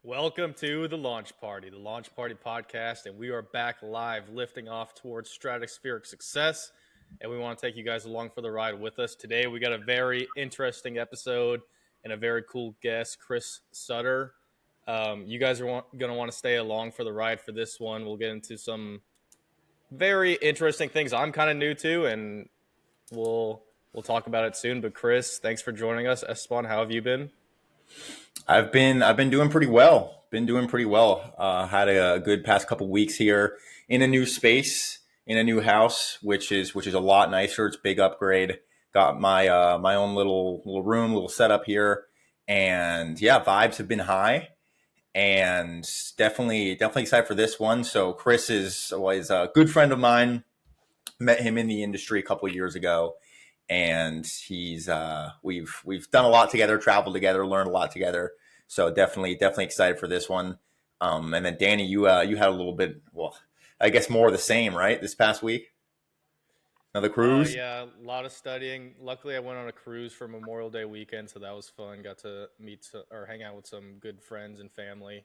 Welcome to the Launch Party podcast, and we are back live, lifting off towards stratospheric success. And we want to take you guys along for the ride with us. Today, we got a very interesting episode and a very cool guest, Chris Sutter. You guys are going to want to stay along for the ride for this one. We'll get into some very interesting things I'm kind of new to, and we'll talk about it soon. But Chris, thanks for joining us. Esteban, how have you been? I've been doing pretty well. Had a good past couple weeks here in a new space, in a new house, which is a lot nicer. It's a big upgrade. Got my my own little room, little setup here, and yeah, vibes have been high, and definitely excited for this one. So Chris is always a good friend of mine. Met him in the industry a couple of years ago, and he's we've done a lot together, traveled together, learned a lot together. So definitely excited for this one. And then Danny, you had a little bit, well, I guess more of the same, right? This past week, another cruise. Yeah, a lot of studying. Luckily, I went on a cruise for Memorial Day weekend, so that was fun. Got to meet or hang out with some good friends and family.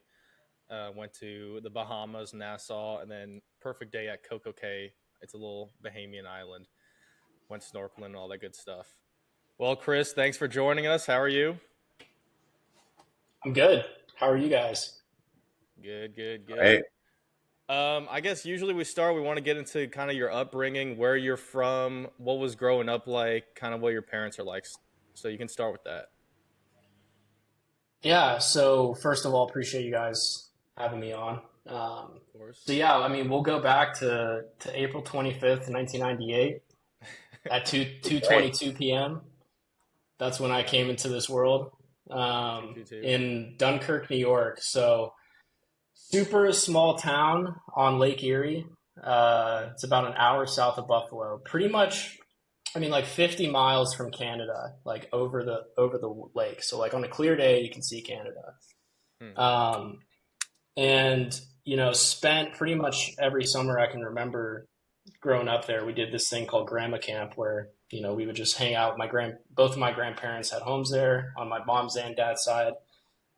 Went to the Bahamas, Nassau, and then perfect day at Coco Cay. It's a little Bahamian island. Went snorkeling and all that good stuff. Well, Chris, thanks for joining us. How are you? I'm good. How are you guys? Good. Right. I guess usually we want to get into kind of your upbringing, where you're from, what was growing up like, kind of what your parents are like. So you can start with that. Yeah, so first of all, appreciate you guys having me on. Of course. So yeah, I mean, we'll go back to April 25th, 1998 at 2:22 p.m. That's when I came into this world in Dunkirk, New York. So super small town on Lake Erie. It's about an hour south of Buffalo. Pretty much, I mean, like 50 miles from Canada, like over the lake. So like on a clear day, you can see Canada. And spent pretty much every summer I can remember growing up there. We did this thing called Grandma Camp, where we would just hang out. Both of my grandparents had homes there on my mom's and dad's side.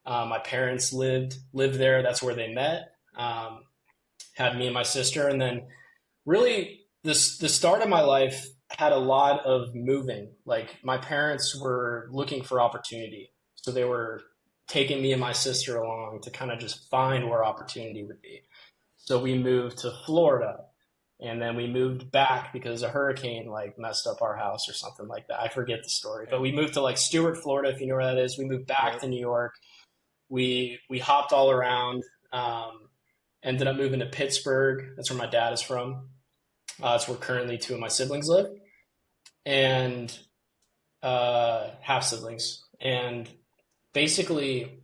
My parents lived there. That's where they met. Had me and my sister, and then really the start of my life had a lot of moving. Like my parents were looking for opportunity, so they were taking me and my sister along to kind of just find where opportunity would be. So we moved to Florida, and then we moved back because a hurricane like messed up our house or something like that. I forget the story, but we moved to like Stuart, Florida, if you know where that is. We moved back to New York. We hopped all around. Ended up moving to Pittsburgh. That's where my dad is from. That's where currently two of my siblings live, and half siblings. And basically,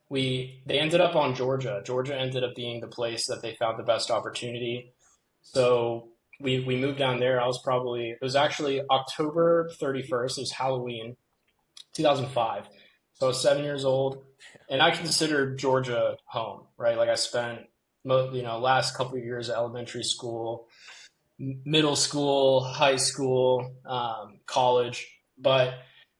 they ended up on Georgia. Georgia ended up being the place that they found the best opportunity. So we moved down there. It was actually October 31st. It was Halloween, 2005. So I was 7 years old, and I considered Georgia home, right? Like I spent, last couple of years at elementary school, middle school, high school, college, but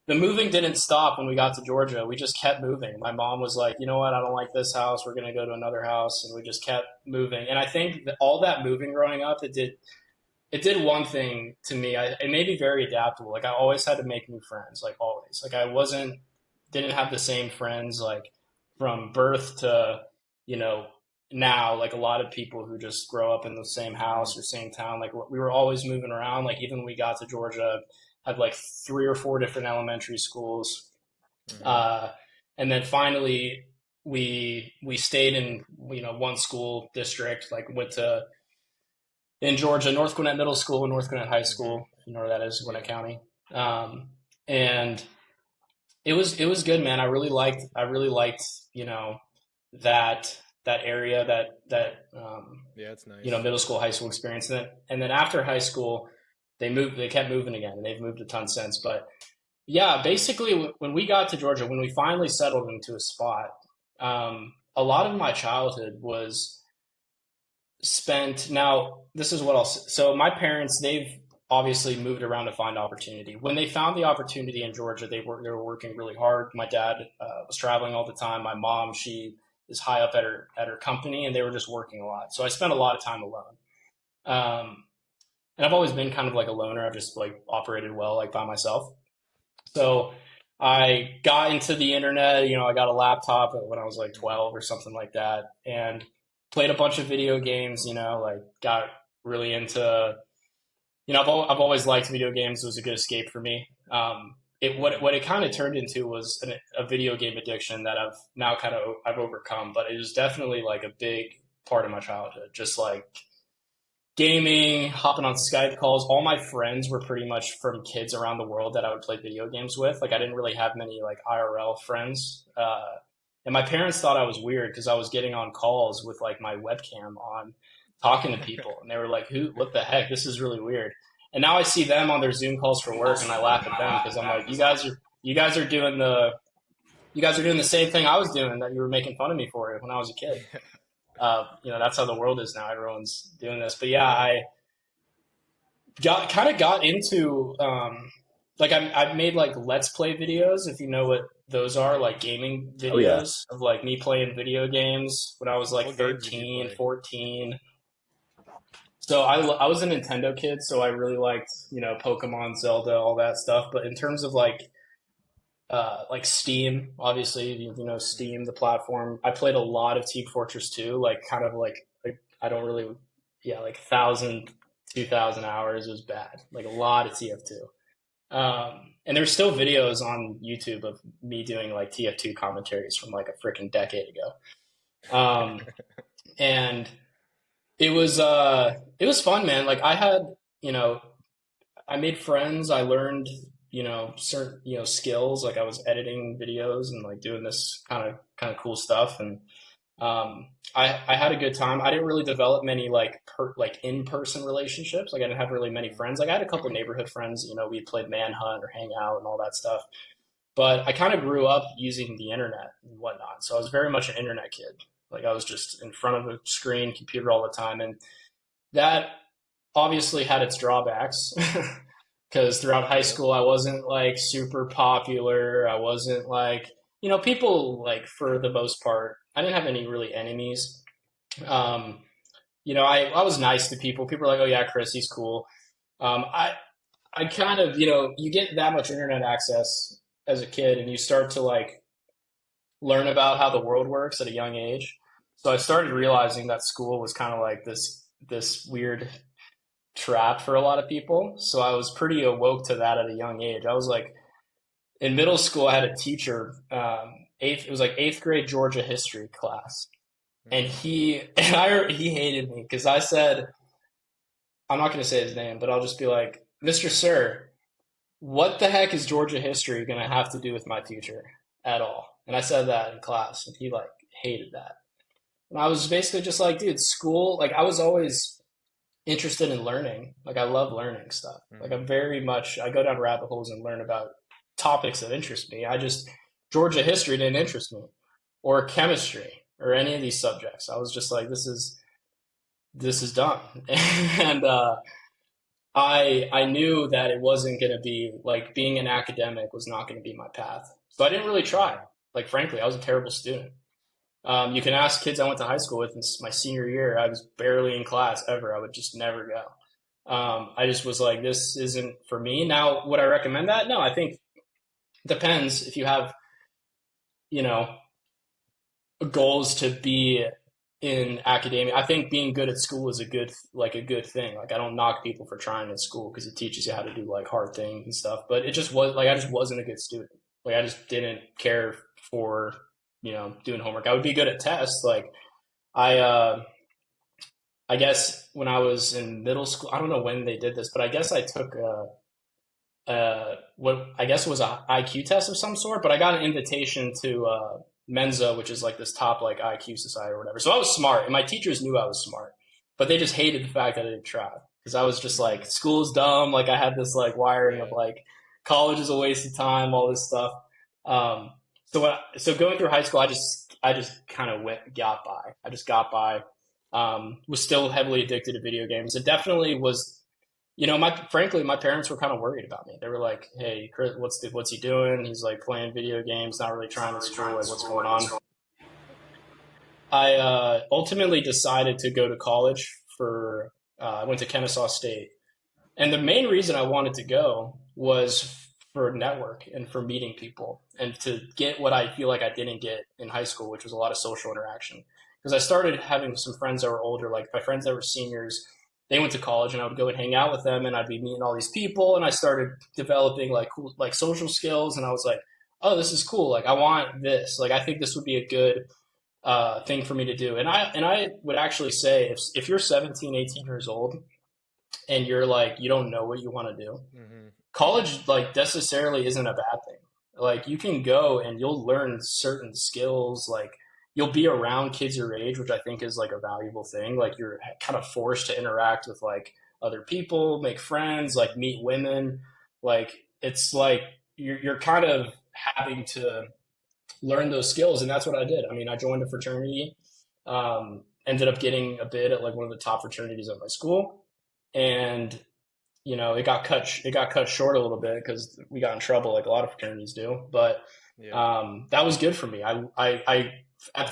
the moving didn't stop when we got to Georgia. We just kept moving. My mom was like, you know what? I don't like this house. We're going to go to another house. And we just kept moving. And I think that all that moving growing up, it did one thing to me. It made me very adaptable. Like I always had to make new friends, like always. Like I didn't have the same friends like from birth to, now, like a lot of people who just grow up in the same house or same town. Like we were always moving around. Like even when we got to Georgia, had like 3 or 4 different elementary schools. And then finally we stayed in, one school district, like in Georgia, North Gwinnett Middle School and North Gwinnett High School, you know where that is, Gwinnett County. And it was good, man. I really liked, that area, that Yeah, it's nice. Middle school, high school experience. And then after high school, they kept moving again, and they've moved a ton since. But yeah, basically when we got to Georgia, when we finally settled into a spot, a lot of my childhood was spent. Now, this is what so my parents, they've obviously moved around to find opportunity. When they found the opportunity in Georgia, they were working really hard. My dad was traveling all the time. My mom, she is high up at her company, and they were just working a lot. So I spent a lot of time alone. And I've always been kind of like a loner. I've just like operated well like by myself. So I got into the internet. I got a laptop when I was like 12 or something like that, and played a bunch of video games. Like got really into. I've always liked video games. It was a good escape for me. What it kind of turned into was a video game addiction that I've overcome, but it was definitely like a big part of my childhood. Just like gaming, hopping on Skype calls. All my friends were pretty much from kids around the world that I would play video games with. Like I didn't really have many like IRL friends. And my parents thought I was weird because I was getting on calls with like my webcam on, talking to people, and they were like, what the heck? This is really weird. And now I see them on their Zoom calls for work, and I laugh at them because I'm like, you guys are doing the same thing I was doing that you were making fun of me for when I was a kid. That's how the world is now. Everyone's doing this. But yeah, I got into I've made like Let's Play videos, if you know what those are, like gaming videos of like me playing video games when I was like 13, 14. So I was a Nintendo kid, so I really liked, Pokemon, Zelda, all that stuff. But in terms of like Steam, obviously, Steam, the platform, I played a lot of Team Fortress 2, like kind of like I don't really, like 1,000, 2,000 hours. It was bad, like a lot of TF2. And there's still videos on YouTube of me doing like TF2 commentaries from like a freaking decade ago. And it was fun, man. Like I had, I made friends. I learned, certain, skills. Like I was editing videos and like doing this kind of cool stuff. And I had a good time. I didn't really develop many like in-person relationships. Like I didn't have really many friends. Like I had a couple of neighborhood friends. We played Manhunt or Hang Out and all that stuff. But I kind of grew up using the internet and whatnot. So I was very much an internet kid. Like I was just in front of a screen, computer all the time. And that obviously had its drawbacks because throughout high school, I wasn't like super popular. I wasn't like, people like for the most part, I didn't have any really enemies. I was nice to people. People were like, oh yeah, Chris, he's cool. I kind of, you get that much internet access as a kid and you start to like learn about how the world works at a young age. So I started realizing that school was kind of like this weird trap for a lot of people. So I was pretty awoke to that at a young age. I was like, in middle school, I had a teacher, it was like 8th grade Georgia history class. And he hated me because I said, I'm not going to say his name, but I'll just be like, Mr. Sir, what the heck is Georgia history going to have to do with my future at all? And I said that in class and he like hated that. And I was basically just like, dude, school, like I was always interested in learning. Like I love learning stuff. Like I go down rabbit holes and learn about topics that interest me. Georgia history didn't interest me, or chemistry or any of these subjects. I was just like, this is dumb. And I knew that it wasn't going to be like being an academic was not going to be my path. So I didn't really try. Like, frankly, I was a terrible student. You can ask kids I went to high school with in my senior year. I was barely in class ever. I would just never go. I just was like, this isn't for me. Now, would I recommend that? No, I think it depends if you have, goals to be in academia. I think being good at school is a good thing. Like I don't knock people for trying in school because it teaches you how to do like hard things and stuff, but it just was like, I just wasn't a good student. Like I just didn't care for, doing homework. I would be good at tests. Like I guess when I was in middle school, I don't know when they did this, but I guess I took what I guess was a IQ test of some sort, but I got an invitation to Mensa, which is like this top like IQ society or whatever. So I was smart and my teachers knew I was smart, but they just hated the fact that I didn't try because I was just like, school's dumb. Like I had this like wiring of like college is a waste of time, all this stuff. So going through high school, I just kind of got by. I just got by. Was still heavily addicted to video games. It definitely was, frankly, my parents were kind of worried about me. They were like, "Hey, Chris, what's he doing? He's like playing video games, not really trying to school. Like, what's going on?" I ultimately decided to go to college for, I went to Kennesaw State. And the main reason I wanted to go was for network and for meeting people and to get what I feel like I didn't get in high school, which was a lot of social interaction. Because I started having some friends that were older, like my friends that were seniors, they went to college and I would go and hang out with them and I'd be meeting all these people and I started developing like cool, like social skills and I was like, oh, this is cool. Like I want this. Like I think this would be a good thing for me to do. And I would actually say if you're 17, 18 years old and you're like you don't know what you want to do, Mm-hmm. college like necessarily isn't a bad thing. Like you can go and you'll learn certain skills, like you'll be around kids your age, which I think is like a valuable thing. Like you're kind of forced to interact with like other people, make friends, like meet women. Like it's like you're kind of having to learn those skills, and that's what I did. I mean, I joined a fraternity, ended up getting a bid at like one of the top fraternities of my school, and it got cut short a little bit because we got in trouble like a lot of fraternities do. But Yeah. that was good for me.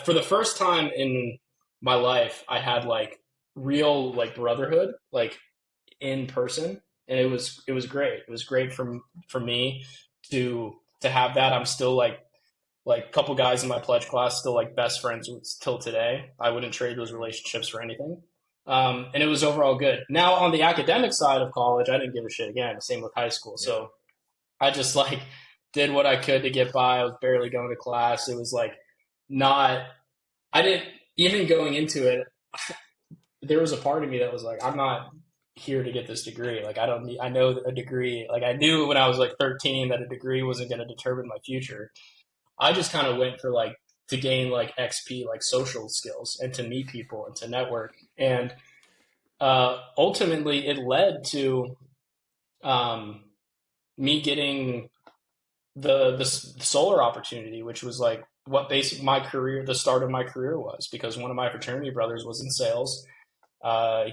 For the first time in my life, I had like real like brotherhood, like in person, and it was great. It was great for me to have that. I'm still like a couple guys in my pledge class still like best friends with till today. I wouldn't trade those relationships for anything. And it was overall good. Now on the academic side of college, I didn't give a shit again. Same with high school. Yeah. So I just like did what I could to get by. I was barely going to class. It was like not, I didn't, even going into it, there was a part of me that was like, I'm not here to get this degree. Like, I don't need, I know a degree, like I knew when I was like 13 that a degree wasn't going to determine my future. I just kind of went for like to gain like XP, like social skills and to meet people and to network. And ultimately, it led to um, me getting the solar opportunity, which was like what basically my career, the start of my career was, because one of my fraternity brothers was in sales.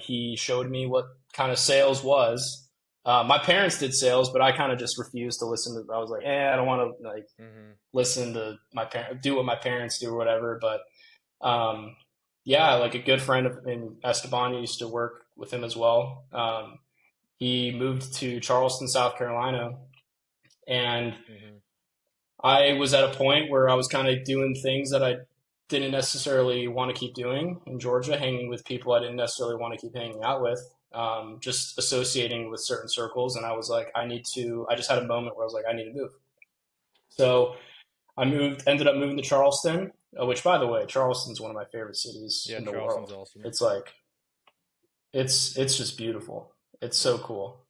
He showed me what kind of sales was. My parents did sales, but I kind of just refused to listen to. I was like, I don't want to like Mm-hmm. listen to my parents, do what my parents do or whatever. But yeah, like a good friend of in Esteban used to work with him as well. He moved to Charleston, South Carolina, and Mm-hmm. I was at a point where I was kind of doing things that I didn't necessarily want to keep doing in Georgia, hanging with people I didn't necessarily want to keep hanging out with, just associating with certain circles. And I was like, I just had a moment where I was like, I need to move. So ended up moving to Charleston, which by the way, Charleston's one of my favorite cities Yeah, in the Charleston's world. awesome. It's like, it's just beautiful. It's so cool.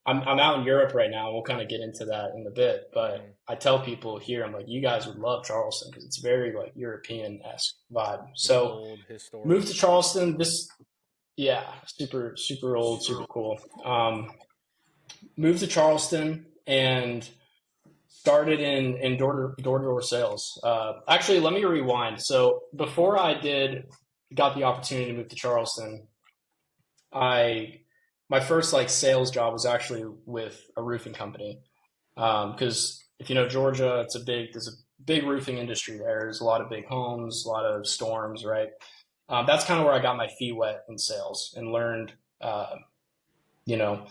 I'm out in Europe right now. We'll kind of get into that in a bit, Mm-hmm. but I tell people here, I'm like, you guys would love Charleston because it's very like European-esque vibe. It's So old, historic. moved to Charleston. Yeah, super, super old, super cool. Moved to Charleston and started in door-to-door sales. Actually, let me rewind. So before got the opportunity to move to Charleston, I my first like sales job was actually with a roofing company. Because if you know Georgia, there's a big roofing industry there. There's a lot of big homes, a lot of storms, right? That's kind of where I got my feet wet in sales and learned, you know,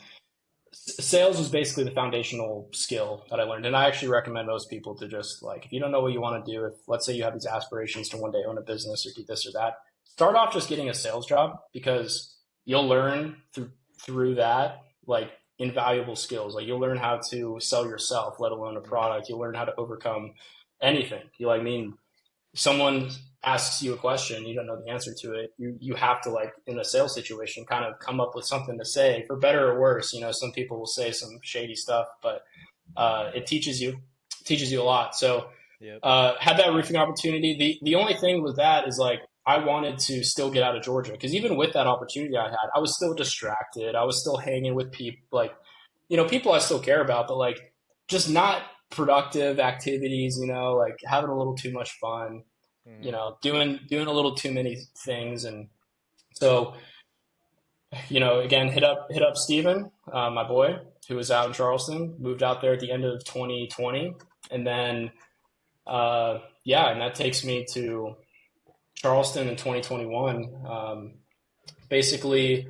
sales was basically the foundational skill that I learned. And I actually recommend most people to just like, if you don't know what you want to do, if let's say you have these aspirations to one day own a business or do this or that, start off just getting a sales job because you'll learn through that, like invaluable skills. Like you'll learn how to sell yourself, let alone a product. You'll learn how to overcome anything. I mean, if someone asks you a question, you don't know the answer to it, you have to like in a sales situation kind of come up with something to say for better or worse. Some people will say some shady stuff, but it teaches you a lot. So Yep. had that roofing opportunity. The only thing with that is like I wanted to still get out of Georgia because even with that opportunity I had, I was still distracted. I was still hanging with people like people I still care about, but like just not productive activities. Like having a little too much fun. Mm-hmm. Doing a little too many things, and so again hit up Steven, my boy, who was out in Charleston, moved out there at the end of 2020, and then Yeah, and that takes me to Charleston in 2021. Basically,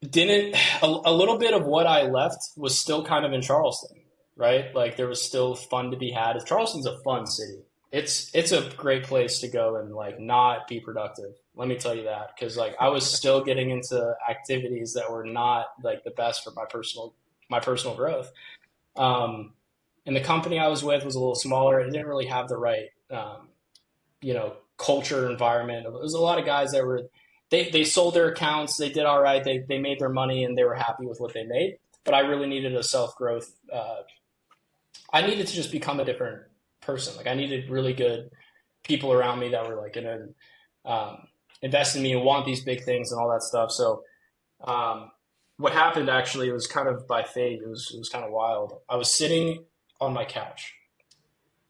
didn't a little bit of what I left was still kind of in Charleston, right? Like there was still fun to be had. Charleston's a fun city. It's a great place to go and like not be productive. Let me tell you that because like I was still getting into activities that were not like the best for my personal growth. Um, and the company I was with was a little smaller. It didn't really have the right culture environment. It was a lot of guys that were they sold their accounts, they did all right, they made their money and they were happy with what they made. But I really needed a self growth. I needed to just become a different person. Like I needed really good people around me that were like gonna invest in me and want these big things and all that stuff. So what happened actually was kind of by fate. It was kind of wild. I was sitting on my couch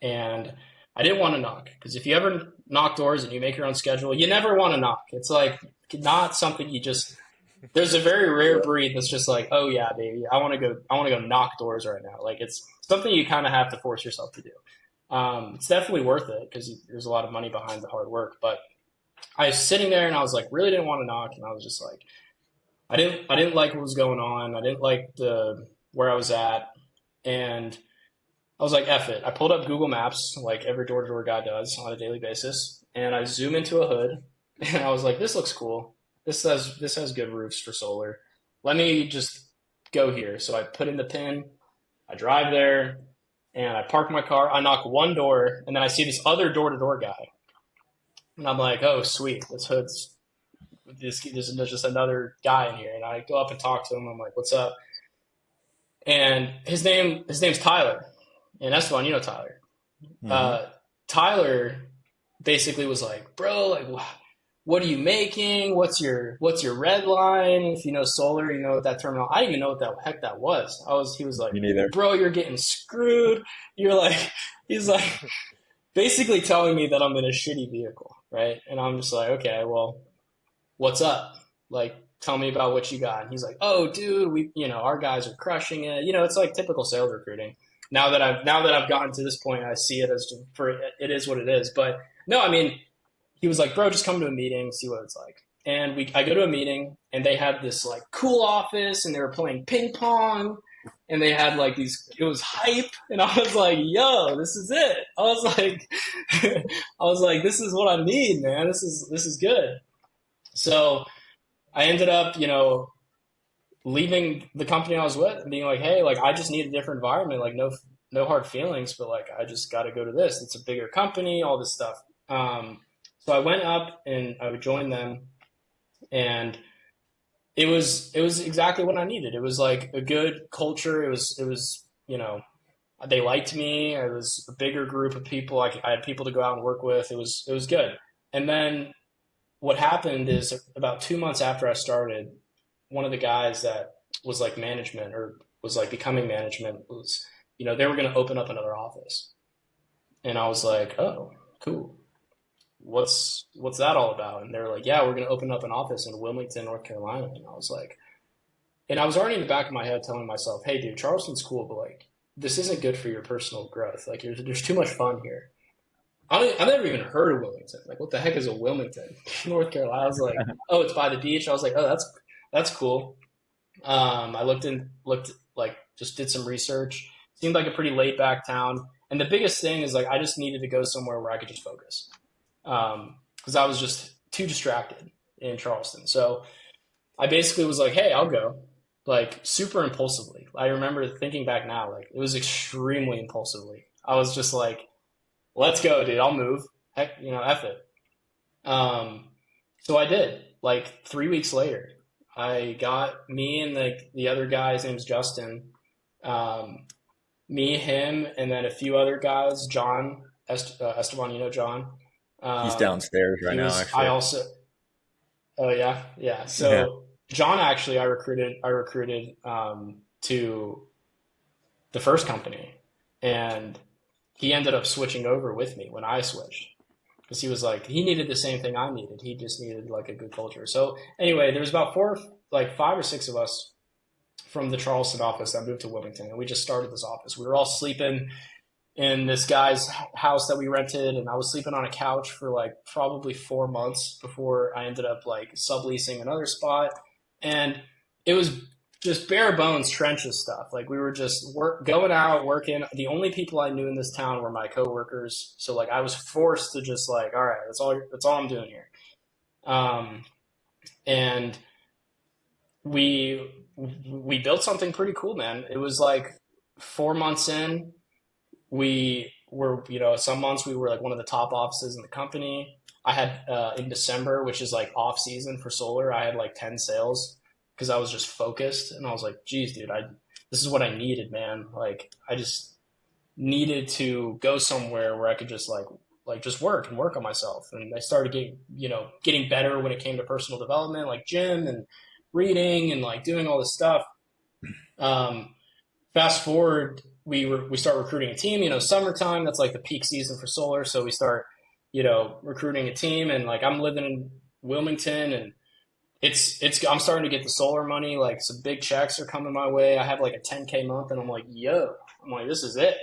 and I didn't want to knock because if you ever knock doors and you make your own schedule, you never want to knock. It's like not something you just. There's a very rare breed that's just like, oh yeah, baby, I want to go. I want to go knock doors right now. Like it's something you kind of have to force yourself to do. It's definitely worth it because there's a lot of money behind the hard work. But I was sitting there and I was like, really didn't want to knock, and I was just like, I didn't like what was going on. I didn't like the where I was at, and I was like, F it. I pulled up Google Maps, like every door-to-door guy does on a daily basis, and I zoom into a hood, and I was like, this looks cool. This has good roofs for solar. Let me just go here. So I put in the pin, I drive there, and I park my car. I knock one door, and then I see this other door-to-door guy, and I'm like, oh, sweet. There's just another guy in here, and I go up and talk to him. I'm like, what's up? And his name's Tyler. And Esteban, you know Tyler. Mm-hmm. Tyler basically was like, bro, like, what are you making? What's your red line? If you know solar, you know what that terminal. I didn't even know what the heck that was. He was like, Me neither. bro, you're getting screwed. He's like, basically telling me that I'm in a shitty vehicle, right? And I'm just like, okay, well, what's up? Like, tell me about what you got. And he's like, oh, dude, our guys are crushing it. It's like typical sales recruiting. Now that I've gotten to this point, I see it as it is what it is. But no, I mean, he was like, bro, just come to a meeting, see what it's like. And I go to a meeting, and they had this like cool office, and they were playing ping pong, and they had like it was hype, and I was like, yo, this is it. I was like, this is what I need, man. This is good. So I ended up, leaving the company I was with and being like, hey, like I just need a different environment, like no hard feelings, but like I just got to go to this. It's a bigger company, all this stuff. So I went up and I would join them, and it was exactly what I needed. It was like a good culture. It was they liked me. It was a bigger group of people. I had people to go out and work with. It was good. And then what happened is about 2 months after I started, one of the guys that was like management or was like becoming management was, they were going to open up another office. And I was like, oh, cool. What's that all about? And they were like, yeah, we're going to open up an office in Wilmington, North Carolina. And I was like, and I was already in the back of my head telling myself, hey, dude, Charleston's cool, but like, this isn't good for your personal growth. Like, there's too much fun here. I've never even heard of Wilmington. Like, what the heck is a Wilmington, North Carolina? I was like, oh, it's by the beach. I was like, oh, that's cool. I looked like just did some research. Seemed like a pretty laid back town. And the biggest thing is like I just needed to go somewhere where I could just focus because I was just too distracted in Charleston. So I basically was like, hey, I'll go. Like super impulsively. I remember thinking back now, like it was extremely impulsively. I was just like, let's go, dude. I'll move. Heck, F it. So I did. Like 3 weeks later, I got me and the other guy, his name's Justin, me, him, and then a few other guys, John, Esteban, John. He's downstairs right now, actually. Oh yeah. Yeah. So yeah. John, actually, I recruited to the first company, and he ended up switching over with me when I switched. Because he was like, he needed the same thing I needed. He just needed like a good culture. So anyway, there was about 5 or 6 of us from the Charleston office that moved to Wilmington, and we just started this office. We were all sleeping in this guy's house that we rented, and I was sleeping on a couch for like probably 4 months before I ended up like subleasing another spot. And it was just bare bones trenches stuff. Like we were just going out, working. The only people I knew in this town were my coworkers. So like I was forced to just like, all right, that's all I'm doing here. And we built something pretty cool, man. It was like 4 months in, we were, some months we were like one of the top offices in the company. I had in December, which is like off season for solar, I had like 10 sales because I was just focused, and I was like, geez, dude, this is what I needed, man. Like I just needed to go somewhere where I could just like just work on myself. And I started getting better when it came to personal development, like gym and reading and like doing all this stuff. Fast forward, we start recruiting a team, summertime, that's like the peak season for solar. So we start, recruiting a team, and like I'm living in Wilmington, and I'm starting to get the solar money. Like some big checks are coming my way. I have like a 10K month, and I'm like, this is it.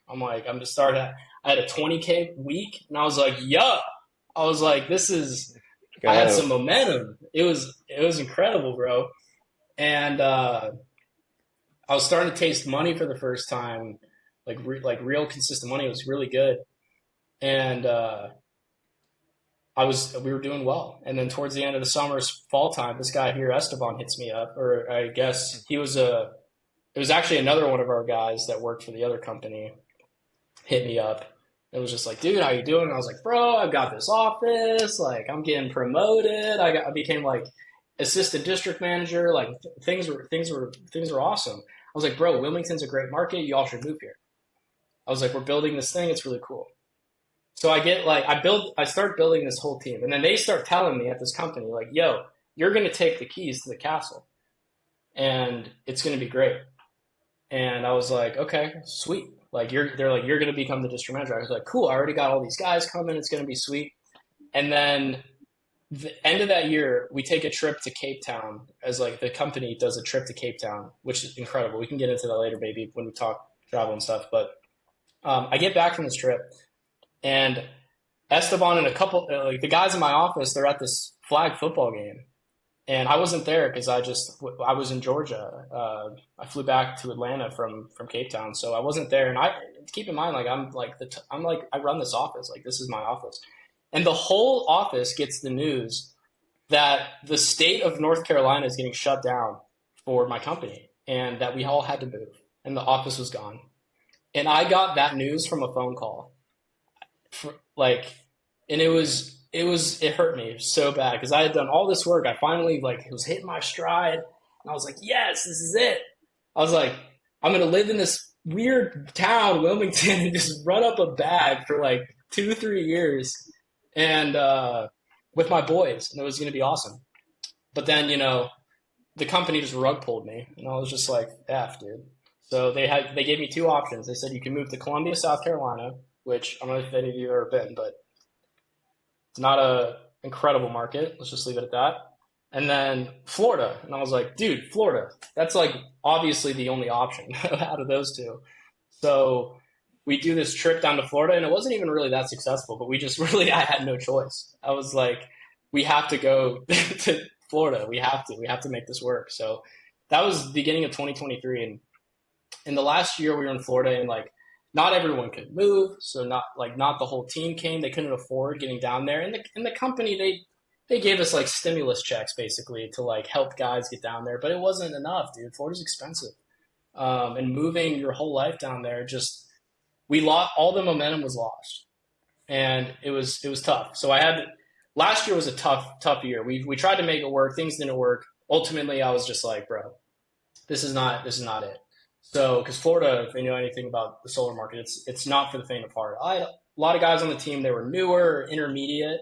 I'm like, I'm just starting. I had a 20K week, and I was like, I had some momentum. It was incredible, bro. And I was starting to taste money for the first time, like real consistent money. It was really good. And we were doing well. And then towards the end of the summer's fall time, this guy here, Esteban, hits me up, or I guess it was actually another one of our guys that worked for the other company hit me up. It was just like, dude, how you doing? And I was like, bro, I've got this office. Like I'm getting promoted. I became like assistant district manager. Like things were awesome. I was like, bro, Wilmington's a great market. You all should move here. I was like, we're building this thing. It's really cool. So I start building this whole team, and then they start telling me at this company, like, yo, you're going to take the keys to the castle, and it's going to be great. And I was like, okay, sweet. Like they're like, you're going to become the district manager. I was like, cool. I already got all these guys coming. It's going to be sweet. And then the end of that year, we take a trip to Cape Town, as like the company does a trip to Cape Town, which is incredible. We can get into that later, maybe when we talk travel and stuff. But I get back from this trip, and Esteban and a couple, like the guys in my office, they're at this flag football game. And I wasn't there because I was in Georgia. I flew back to Atlanta from Cape Town. So I wasn't there. And keep in mind, like I run this office, like this is my office. And the whole office gets the news that the state of North Carolina is getting shut down for my company, and that we all had to move, and the office was gone. And I got that news from a phone call. And it hurt me so bad because I had done all this work. I finally was hitting my stride, and I was like, yes, this is it. I was like, I'm going to live in this weird town, Wilmington, and just run up a bag for like 2-3 years and with my boys, and it was going to be awesome. But then, the company just rug pulled me, and I was just like, F, dude. So they gave me two options. They said you can move to Columbia, South Carolina, which I don't know if any of you have ever been, but it's not a incredible market. Let's just leave it at that. And then Florida. And I was like, dude, Florida, that's like obviously the only option out of those two. So we do this trip down to Florida, and it wasn't even really that successful, but I had no choice. I was like, we have to go to Florida. We have to make this work. So that was the beginning of 2023. And in the last year we were in Florida, and like, not everyone could move, so not the whole team came. They couldn't afford getting down there. And the company, they gave us like stimulus checks basically to like help guys get down there, but it wasn't enough, dude. Florida's expensive. And moving your whole life down there, we lost, all the momentum was lost. And it was tough. So last year was a tough year. We tried to make it work. Things didn't work. Ultimately, I was just like, bro, this is not it. So, because Florida, if you know anything about the solar market, it's not for the faint of heart. I had a lot of guys on the team, they were newer, intermediate.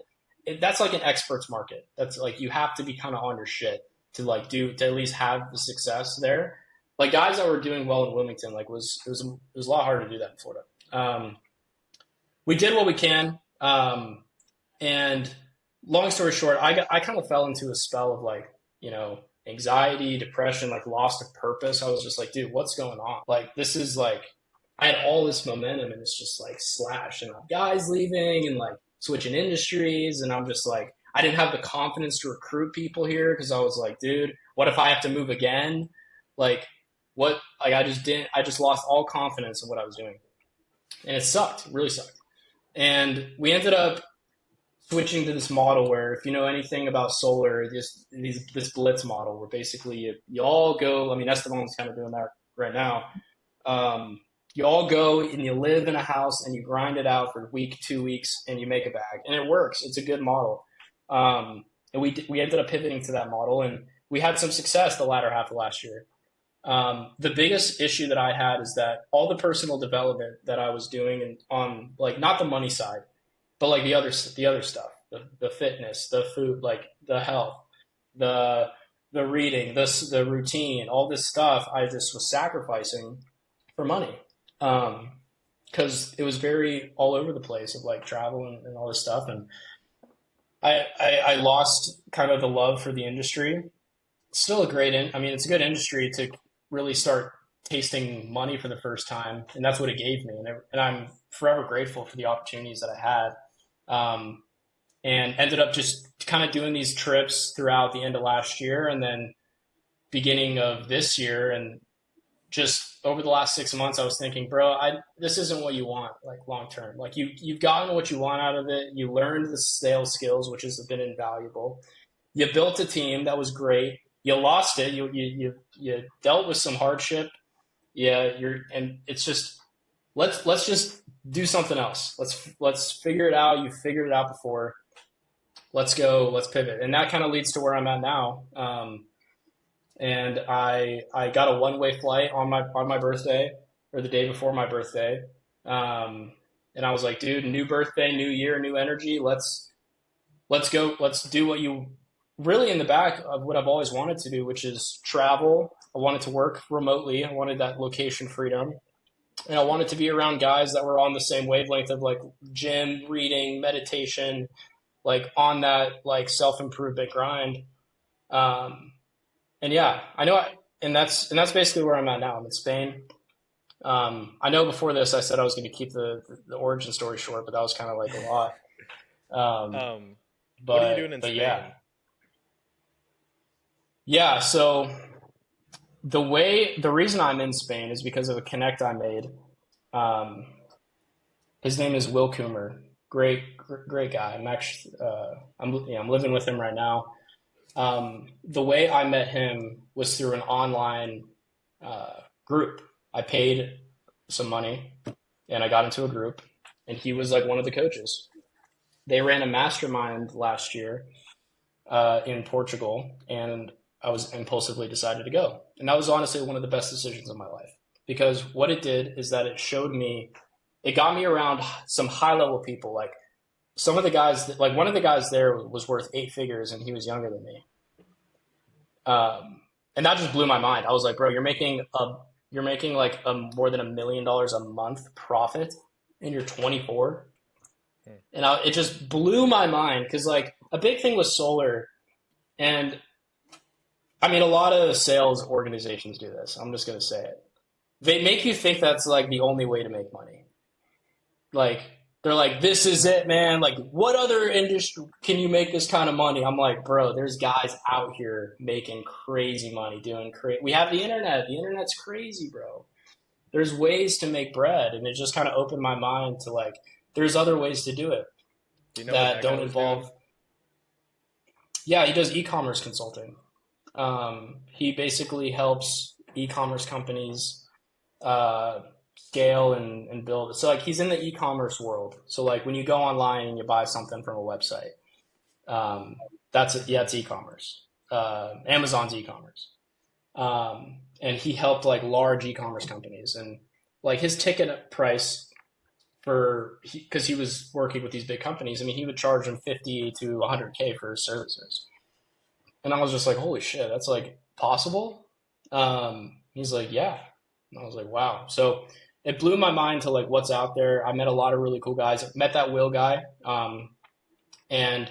That's like an experts market. That's like, you have to be kind of on your shit to at least have the success there. Like guys that were doing well in Wilmington, like it was a lot harder to do that in Florida. We did what we can. And long story short, I kind of fell into a spell of anxiety, depression, like loss of purpose. I was just like, dude, what's going on? Like, this is like, I had all this momentum and it's just like slashed and guys leaving and like switching industries. And I'm just like, I didn't have the confidence to recruit people here because I was like, dude, what if I have to move again? Like, what? Like, I just lost all confidence in what I was doing. And it sucked, it really sucked. And we ended up switching to this model where, if you know anything about solar, this blitz model where basically you all go. I mean, Esteban's kind of doing that right now. Um, you all go and you live in a house and you grind it out for a week, 2 weeks, and you make a bag, and it works. It's a good model. And we ended up pivoting to that model, and we had some success the latter half of last year. The biggest issue that I had is that all the personal development that I was doing and on like not the money side, but like the other stuff, the fitness, the food, like the health, the reading, the routine, all this stuff, I just was sacrificing for money. Because it was very all over the place of like travel and all this stuff, and I lost kind of the love for the industry. It's still a I mean, it's a good industry to really start tasting money for the first time, and that's what it gave me, and I'm forever grateful for the opportunities that I had. And ended up just kind of doing these trips throughout the end of last year and then beginning of this year. And just over the last 6 months, I was thinking, bro, this isn't what you want, like long term. Like you've gotten what you want out of it. You learned the sales skills, which has been invaluable. You built a team that was great. You lost it. You dealt with some hardship. Yeah, and it's just let's just do something else. Let's figure it out. You figured it out before. Let's go. Let's pivot, and that kind of leads to where I'm at now. And I got a one-way flight on my birthday or the day before my birthday. And I was like, dude, new birthday, new year, new energy. Let's go. Let's do what you really in the back of what I've always wanted to do, which is travel. I wanted to work remotely. I wanted that location freedom. And I wanted to be around guys that were on the same wavelength of like gym, reading, meditation, like on that like self-improvement grind. And yeah, I know, and that's basically where I'm at now. I'm in Spain. I know before this I said I was going to keep the origin story short, but that was kind of like a lot. What are you doing in Spain? Yeah. So the reason I'm in Spain is because of a connect I made. His name is Will Coomer. Great guy. I'm actually, I'm living with him right now. The way I met him was through an online group. I paid some money and I got into a group, and he was like one of the coaches. They ran a mastermind last year in Portugal, and I was impulsively decided to go. And that was honestly one of the best decisions of my life, because what it did is that it got me around some high level people. Like some of the guys, like one of the guys there was worth 8 figures and he was younger than me. And that just blew my mind. I was like, bro, you're making like more than $1 million a month profit and you're 24. And it just blew my mind, because like a big thing with solar, and I mean, a lot of sales organizations do this. I'm just going to say it. They make you think that's like the only way to make money. Like they're like, this is it, man. Like what other industry can you make this kind of money? I'm like, bro, there's guys out here making crazy money doing crazy. We have the internet. The internet's crazy, bro. There's ways to make bread. And it just kind of opened my mind to like, there's other ways to do it that don't involve. Yeah, he does e-commerce consulting. He basically helps e-commerce companies scale and build. So like he's in the e-commerce world. So like when you go online and you buy something from a website, that's it. Yeah, it's e-commerce. Amazon's e-commerce. And he helped like large e-commerce companies, and like his ticket price because he was working with these big companies. I mean, he would charge them 50 to 100K for his services. And I was just like, holy shit, that's like possible. He's like, yeah. And I was like, wow. So it blew my mind to like what's out there. I met a lot of really cool guys. I met that Will guy. And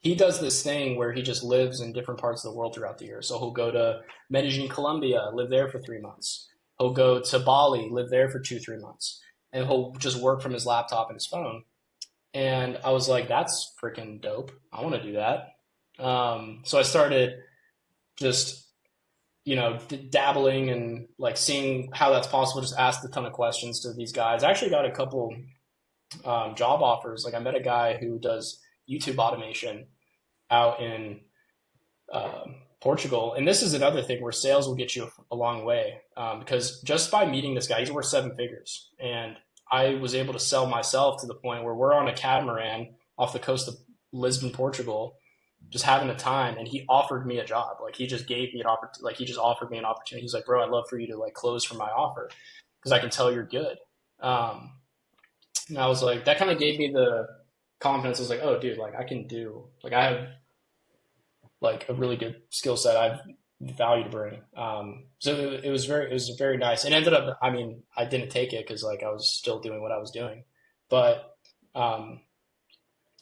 he does this thing where he just lives in different parts of the world throughout the year. So he'll go to Medellin, Colombia, live there for 3 months. He'll go to Bali, live there for 2, 3 months, and he'll just work from his laptop and his phone. And I was like, that's freaking dope. I want to do that. So I started just, dabbling and like seeing how that's possible. Just asked a ton of questions to these guys. I actually got a couple job offers. Like I met a guy who does YouTube automation out in Portugal. And this is another thing where sales will get you a long way, because just by meeting this guy, he's worth 7 figures. And I was able to sell myself to the point where we're on a catamaran off the coast of Lisbon, Portugal, just having a time. And he offered me a job. Like he just gave me an opportunity. Like he just offered me an opportunity. He's like, bro, I'd love for you to like close for my offer because I can tell you're good. And I was like, that kind of gave me the confidence. I was like, oh dude, like I can do, like I have like a really good skill set. I have value to bring. So it was very nice. It ended up, I mean, I didn't take it because like I was still doing what I was doing, but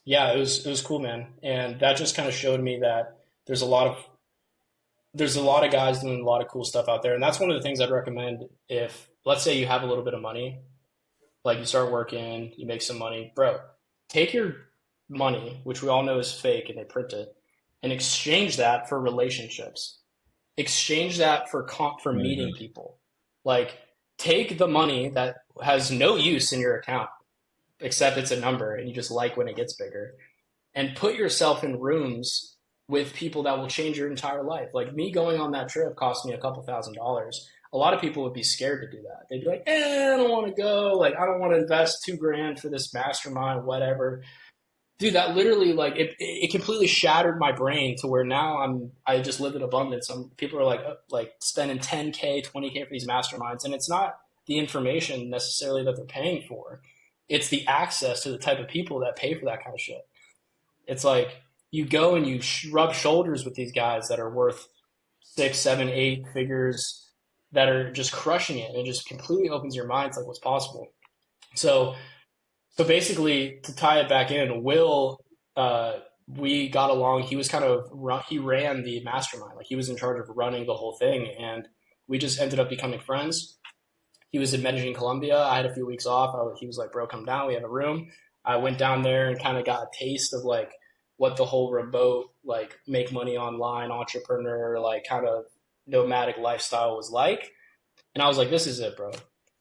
yeah, it was cool, man. And that just kind of showed me that there's a lot of guys doing a lot of cool stuff out there. And that's one of the things I'd recommend. If let's say you have a little bit of money, like you start working, you make some money, bro, take your money, which we all know is fake and they print it, and exchange that for relationships. Exchange that for meeting people. Like take the money that has no use in your account, except it's a number and you just like when it gets bigger, and put yourself in rooms with people that will change your entire life. Like me going on that trip cost me a couple $1,000s. A lot of people would be scared to do that. They'd be like, I don't want to go. Like, I don't want to invest $2,000 for this mastermind, whatever. Dude, that literally like it completely shattered my brain to where now I just live in abundance. People are like spending 10K, 20K for these masterminds, and it's not the information necessarily that they're paying for. It's the access to the type of people that pay for that kind of shit. It's like you go and you rub shoulders with these guys that are worth 6, 7, 8 figures that are just crushing it, and it just completely opens your mind to like what's possible. So basically, to tie it back in, Will, we got along. He was he ran the mastermind. Like he was in charge of running the whole thing, and we just ended up becoming friends. He was in Medellin, Colombia. I had a few weeks off. He was like, bro, come down. We have a room. I went down there and kind of got a taste of like what the whole remote, like make money online entrepreneur, like kind of nomadic lifestyle was like. And I was like, this is it, bro.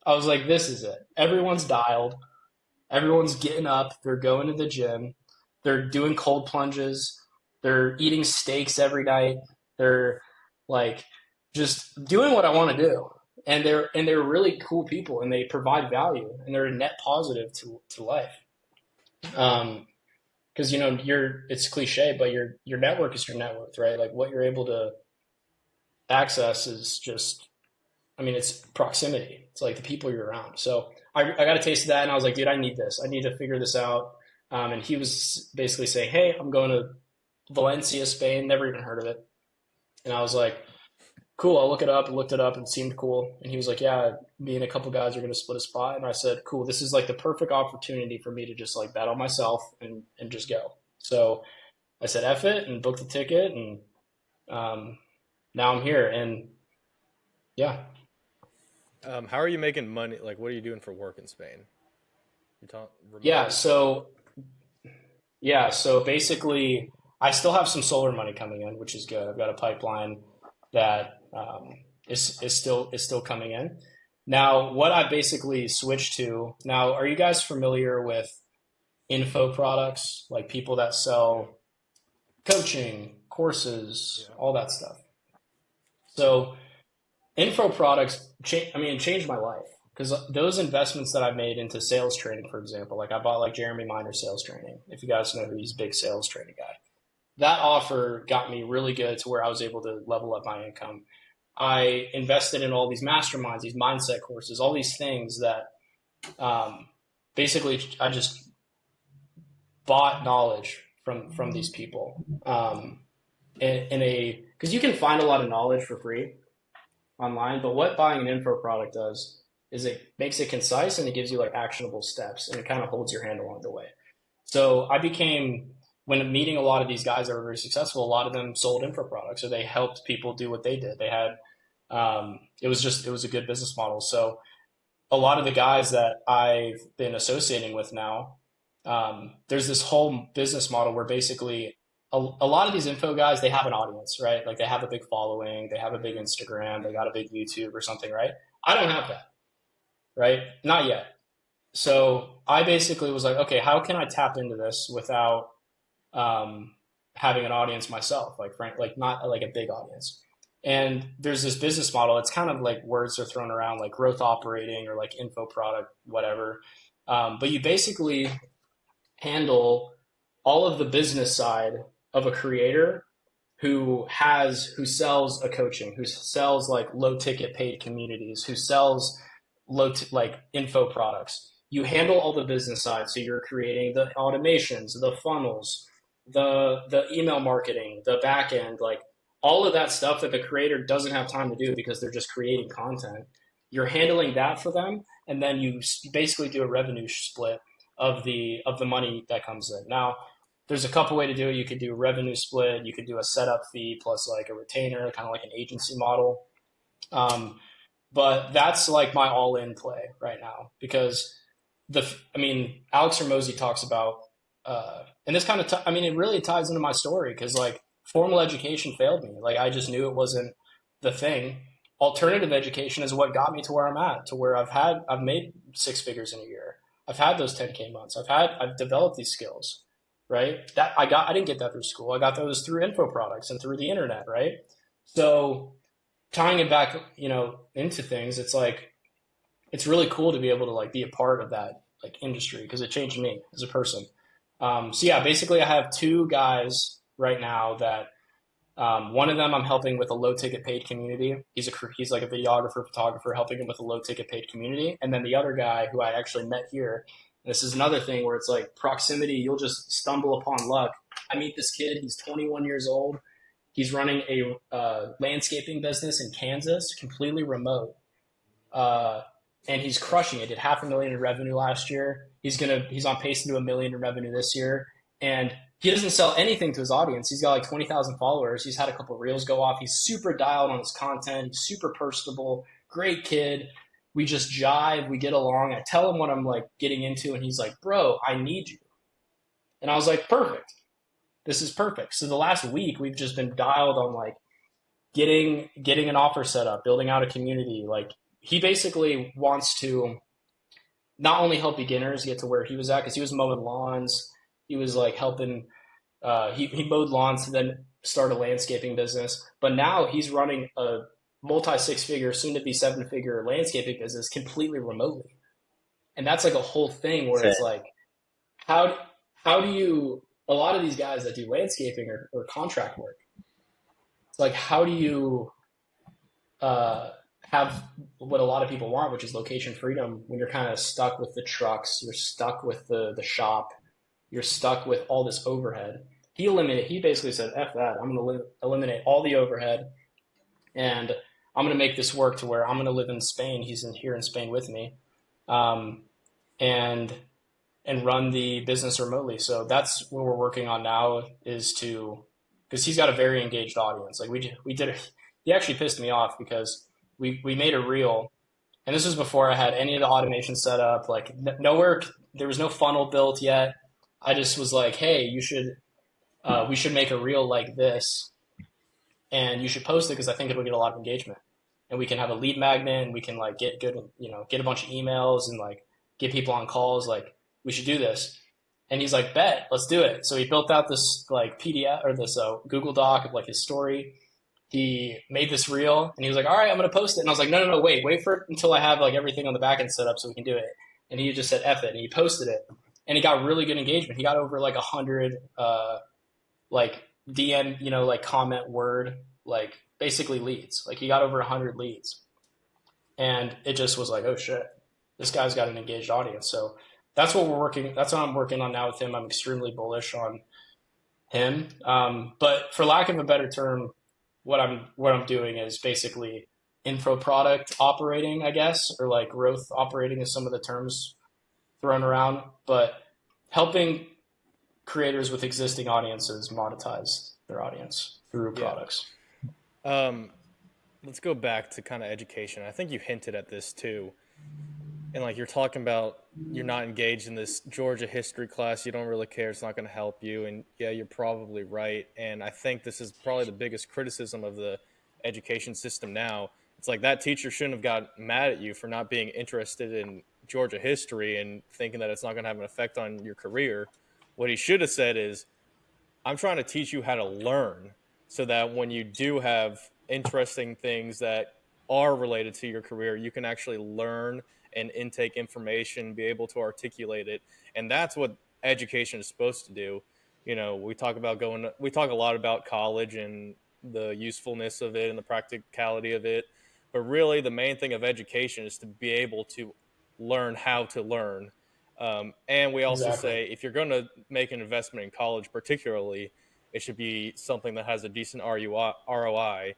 I was like, this is it. Everyone's dialed. Everyone's getting up. They're going to the gym. They're doing cold plunges. They're eating steaks every night. They're like just doing what I want to do. And they're really cool people, and they provide value, and they're a net positive to life. Because it's cliche, but your network is your net worth, right? Like what you're able to access is just, I mean, it's proximity. It's like the people you're around. So I got a taste of that, and I was like, dude, I need this. I need to figure this out. And he was basically saying, hey, I'm going to Valencia, Spain. Never even heard of it. And I was like, cool, I'll look it up. I looked it up and it seemed cool. And he was like, yeah, me and a couple guys are going to split a spot. And I said, cool, this is like the perfect opportunity for me to just like bet on myself and just go. So I said, F it, and booked the ticket. And now I'm here. And yeah. How are you making money? Like, what are you doing for work in Spain? You talk remote? Yeah. So basically I still have some solar money coming in, which is good. I've got a pipeline that is still coming in. Now, what I basically switched to now, are you guys familiar with info products, like people that sell coaching, courses, all that stuff? So info products, it changed my life, because those investments that I made into sales training, for example, like I bought like Jeremy Miner's sales training. If you guys know who he's a big sales training guy. That offer got me really good to where I was able to level up my income. I invested in all these masterminds, these mindset courses, all these things that basically I just bought knowledge from these people. Because you can find a lot of knowledge for free online, but what buying an info product does is it makes it concise, and it gives you like actionable steps, and it kind of holds your hand along the way. So when meeting a lot of these guys that were very successful, a lot of them sold info products, or they helped people do what they did. They had It was a good business model. So a lot of the guys that I've been associating with now, there's this whole business model where basically a lot of these info guys, they have an audience, right? Like they have a big following, they have a big Instagram, they got a big YouTube or something, right? I don't have that, right? Not yet. So I basically was like, okay, how can I tap into this without um, having an audience myself, like not like a big audience. And there's this business model. It's kind of like words are thrown around, like growth operating or like info product, whatever. But you basically handle all of the business side of a creator who sells a coaching, who sells like low ticket paid communities, who sells like info products. You handle all the business side, so you're creating the automations, the funnels, the email marketing, the back end, like all of that stuff that the creator doesn't have time to do because they're just creating content. You're handling that for them, and then you basically do a revenue split of the money that comes in. Now, there's a couple way to do it. You could do a revenue split. You could do a setup fee plus like a retainer, kind of like an agency model. But that's like my all-in play right now because Alex Hormozy talks about, and this kind of, it really ties into my story because like formal education failed me. Like I just knew it wasn't the thing. Alternative education is what got me to where I'm at, to where I've made 6 figures in a year. I've had those 10K months. I've developed these skills, right? I didn't get that through school. I got those through info products and through the internet, right? So tying it back, into things, it's like, it's really cool to be able to like be a part of that like industry because it changed me as a person. So yeah, basically I have 2 guys right now that one of them I'm helping with a low ticket paid community. He's like a videographer, photographer, helping him with a low ticket paid community. And then the other guy who I actually met here, and this is another thing where it's like proximity, you'll just stumble upon luck. I meet this kid, he's 21 years old. He's running a landscaping business in Kansas, completely remote. And he's crushing it. Did $500,000 in revenue last year. He's on pace to do $1 million in revenue this year. And he doesn't sell anything to his audience. He's got like 20,000 followers. He's had a couple of reels go off. He's super dialed on his content. He's super personable, great kid. We just jive. We get along. I tell him what I'm like getting into, and he's like, "Bro, I need you." And I was like, "Perfect. This is perfect." So the last week we've just been dialed on like getting an offer set up, building out a community. Like he basically wants to not only help beginners get to where he was at, because he was mowing lawns. He was like helping. He mowed lawns to then start a landscaping business, but now he's running a multi 6-figure, soon to be 7-figure landscaping business completely remotely, and that's like a whole thing where it's like, how do you? A lot of these guys that do landscaping or contract work, it's like how do you have what a lot of people want, which is location freedom, when you're kind of stuck with the trucks, you're stuck with the shop, you're stuck with all this overhead. He basically said, F that. I'm going to eliminate all the overhead and I'm going to make this work to where I'm going to live in Spain. He's here in Spain with me. And run the business remotely. So that's what we're working on now because he's got a very engaged audience. Like he actually pissed me off because we made a reel, and this was before I had any of the automation set up, like nowhere, there was no funnel built yet. I just was like, hey, we should make a reel like this and you should post it because I think it'll get a lot of engagement and we can have a lead magnet and we can like get good, get a bunch of emails and like get people on calls. Like we should do this. And he's like, bet, let's do it. So he built out this like PDF or this Google Doc of like his story. He made this reel and he was like, all right, I'm going to post it. And I was like, no, wait for it until I have like everything on the back end set up so we can do it. And he just said, F it. And he posted it and he got really good engagement. He got over like 100, like DM, like comment word, like basically leads. Like he got over 100 leads and it just was like, oh shit, this guy's got an engaged audience. So that's what I'm working on now with him. I'm extremely bullish on him. But for lack of a better term, what I'm doing is basically info product operating, I guess, or like growth operating is some of the terms thrown around, but helping creators with existing audiences monetize their audience through products. let's go back to kind of education. I think you hinted at this too. And like you're talking about you're not engaged in this Georgia history class, you don't really care, it's not going to help you. And yeah, you're probably right. And I think this is probably the biggest criticism of the education system now. It's like that teacher shouldn't have got mad at you for not being interested in Georgia history and thinking that it's not going to have an effect on your career. What he should have said is, I'm trying to teach you how to learn so that when you do have interesting things that are related to your career, you can actually learn and intake information, be able to articulate it. And that's what education is supposed to do. You know, we talk a lot about college and the usefulness of it and the practicality of it. But really, the main thing of education is to be able to learn how to learn. And we also Exactly. say if you're going to make an investment in college, particularly, it should be something that has a decent ROI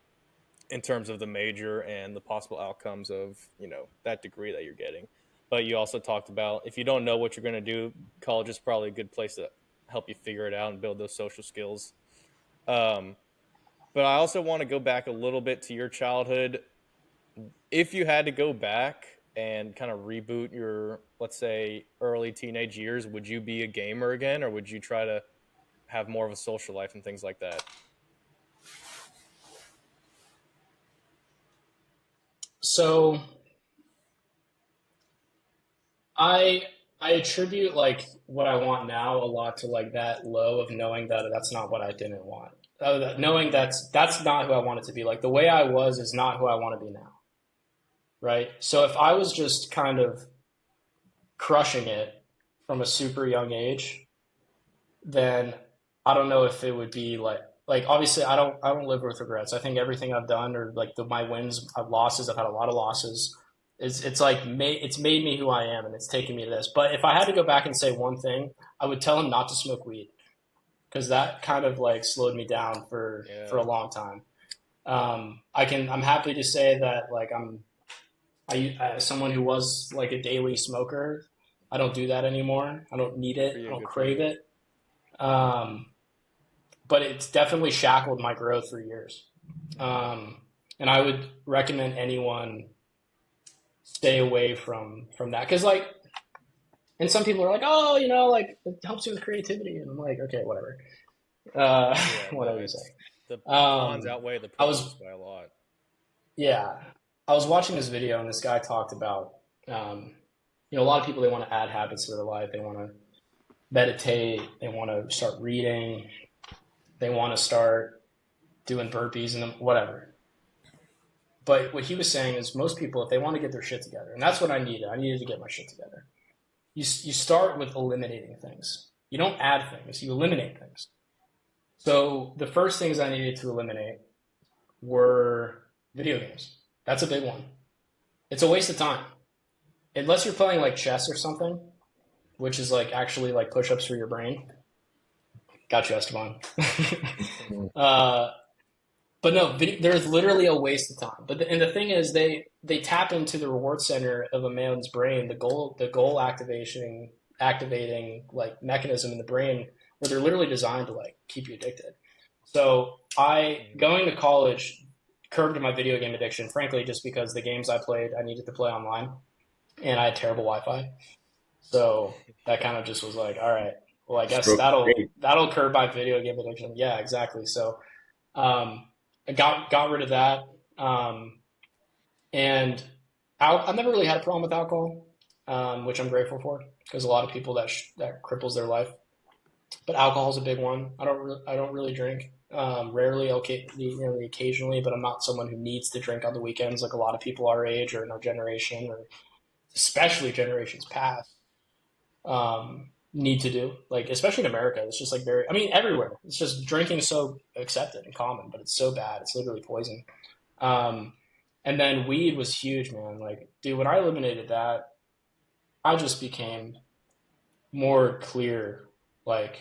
in terms of the major and the possible outcomes of that degree that you're getting. But you also talked about if you don't know what you're going to do, college is probably a good place to help you figure it out and build those social skills. Um, but I also want to go back a little bit to your childhood. If you had to go back and kind of reboot your, let's say, early teenage years, would you be a gamer again, or would you try to have more of a social life and things like that? So I I attribute like what I want now a lot to like that low of knowing that that's not what I didn't want. Knowing that's not who I want it to be. Like the way I was is not who I want to be now, right? So if I was just kind of crushing it from a super young age, then I don't know if it would be like obviously I don't live with regrets. I think everything I've done or like my wins, I've losses, I've had a lot of losses. It's like it's made me who I am and it's taken me to this. But if I had to go back and say one thing, I would tell him not to smoke weed because that kind of like slowed me down for Yeah, a long time. I'm happy to say that like as someone who was like a daily smoker, I don't do that anymore. I don't need good for it. I you. don't Good for crave you. it. Um, but it's definitely shackled my growth for years. And I would recommend anyone stay away from that because like, and some people are like, oh, like it helps you with creativity, and I'm like, okay, whatever, Yeah, no, whatever you say. it's the cons Um, outweigh the I was pros by a lot. Yeah, I was watching this video and this guy talked about, a lot of people they want to add habits to their life. They want to meditate. They want to start reading. They want to start doing burpees and whatever. But what he was saying is most people, if they want to get their shit together, and that's what I needed. I needed to get my shit together. You start with eliminating things. You don't add things. You eliminate things. So the first things I needed to eliminate were video games. That's a big one. It's a waste of time. Unless you're playing like chess or something, which is like actually like push-ups for your brain. Got you, Esteban. uh, but no, there's literally a waste of time. And the thing is, they tap into the reward center of a man's brain, the goal activating like mechanism in the brain where they're literally designed to like keep you addicted. So I going to college curbed my video game addiction, frankly, just because the games I played I needed to play online, and I had terrible Wi-Fi. So that kind of just was like, all right, well, I guess Stroke. that'll curb my video game addiction. Yeah, exactly. So I got rid of that, and I've never really had a problem with alcohol, which I'm grateful for because a lot of people that cripples their life. But alcohol is a big one. I don't really drink. Rarely, okay, occasionally, but I'm not someone who needs to drink on the weekends like a lot of people our age or in our generation, or especially generations past, need to do. Like, especially in America, it's just like I mean, everywhere. It's just drinking is so accepted and common, but it's so bad. It's literally poison. Um, and then weed was huge, man. Like, dude, when I eliminated that, I just became more clear. Like,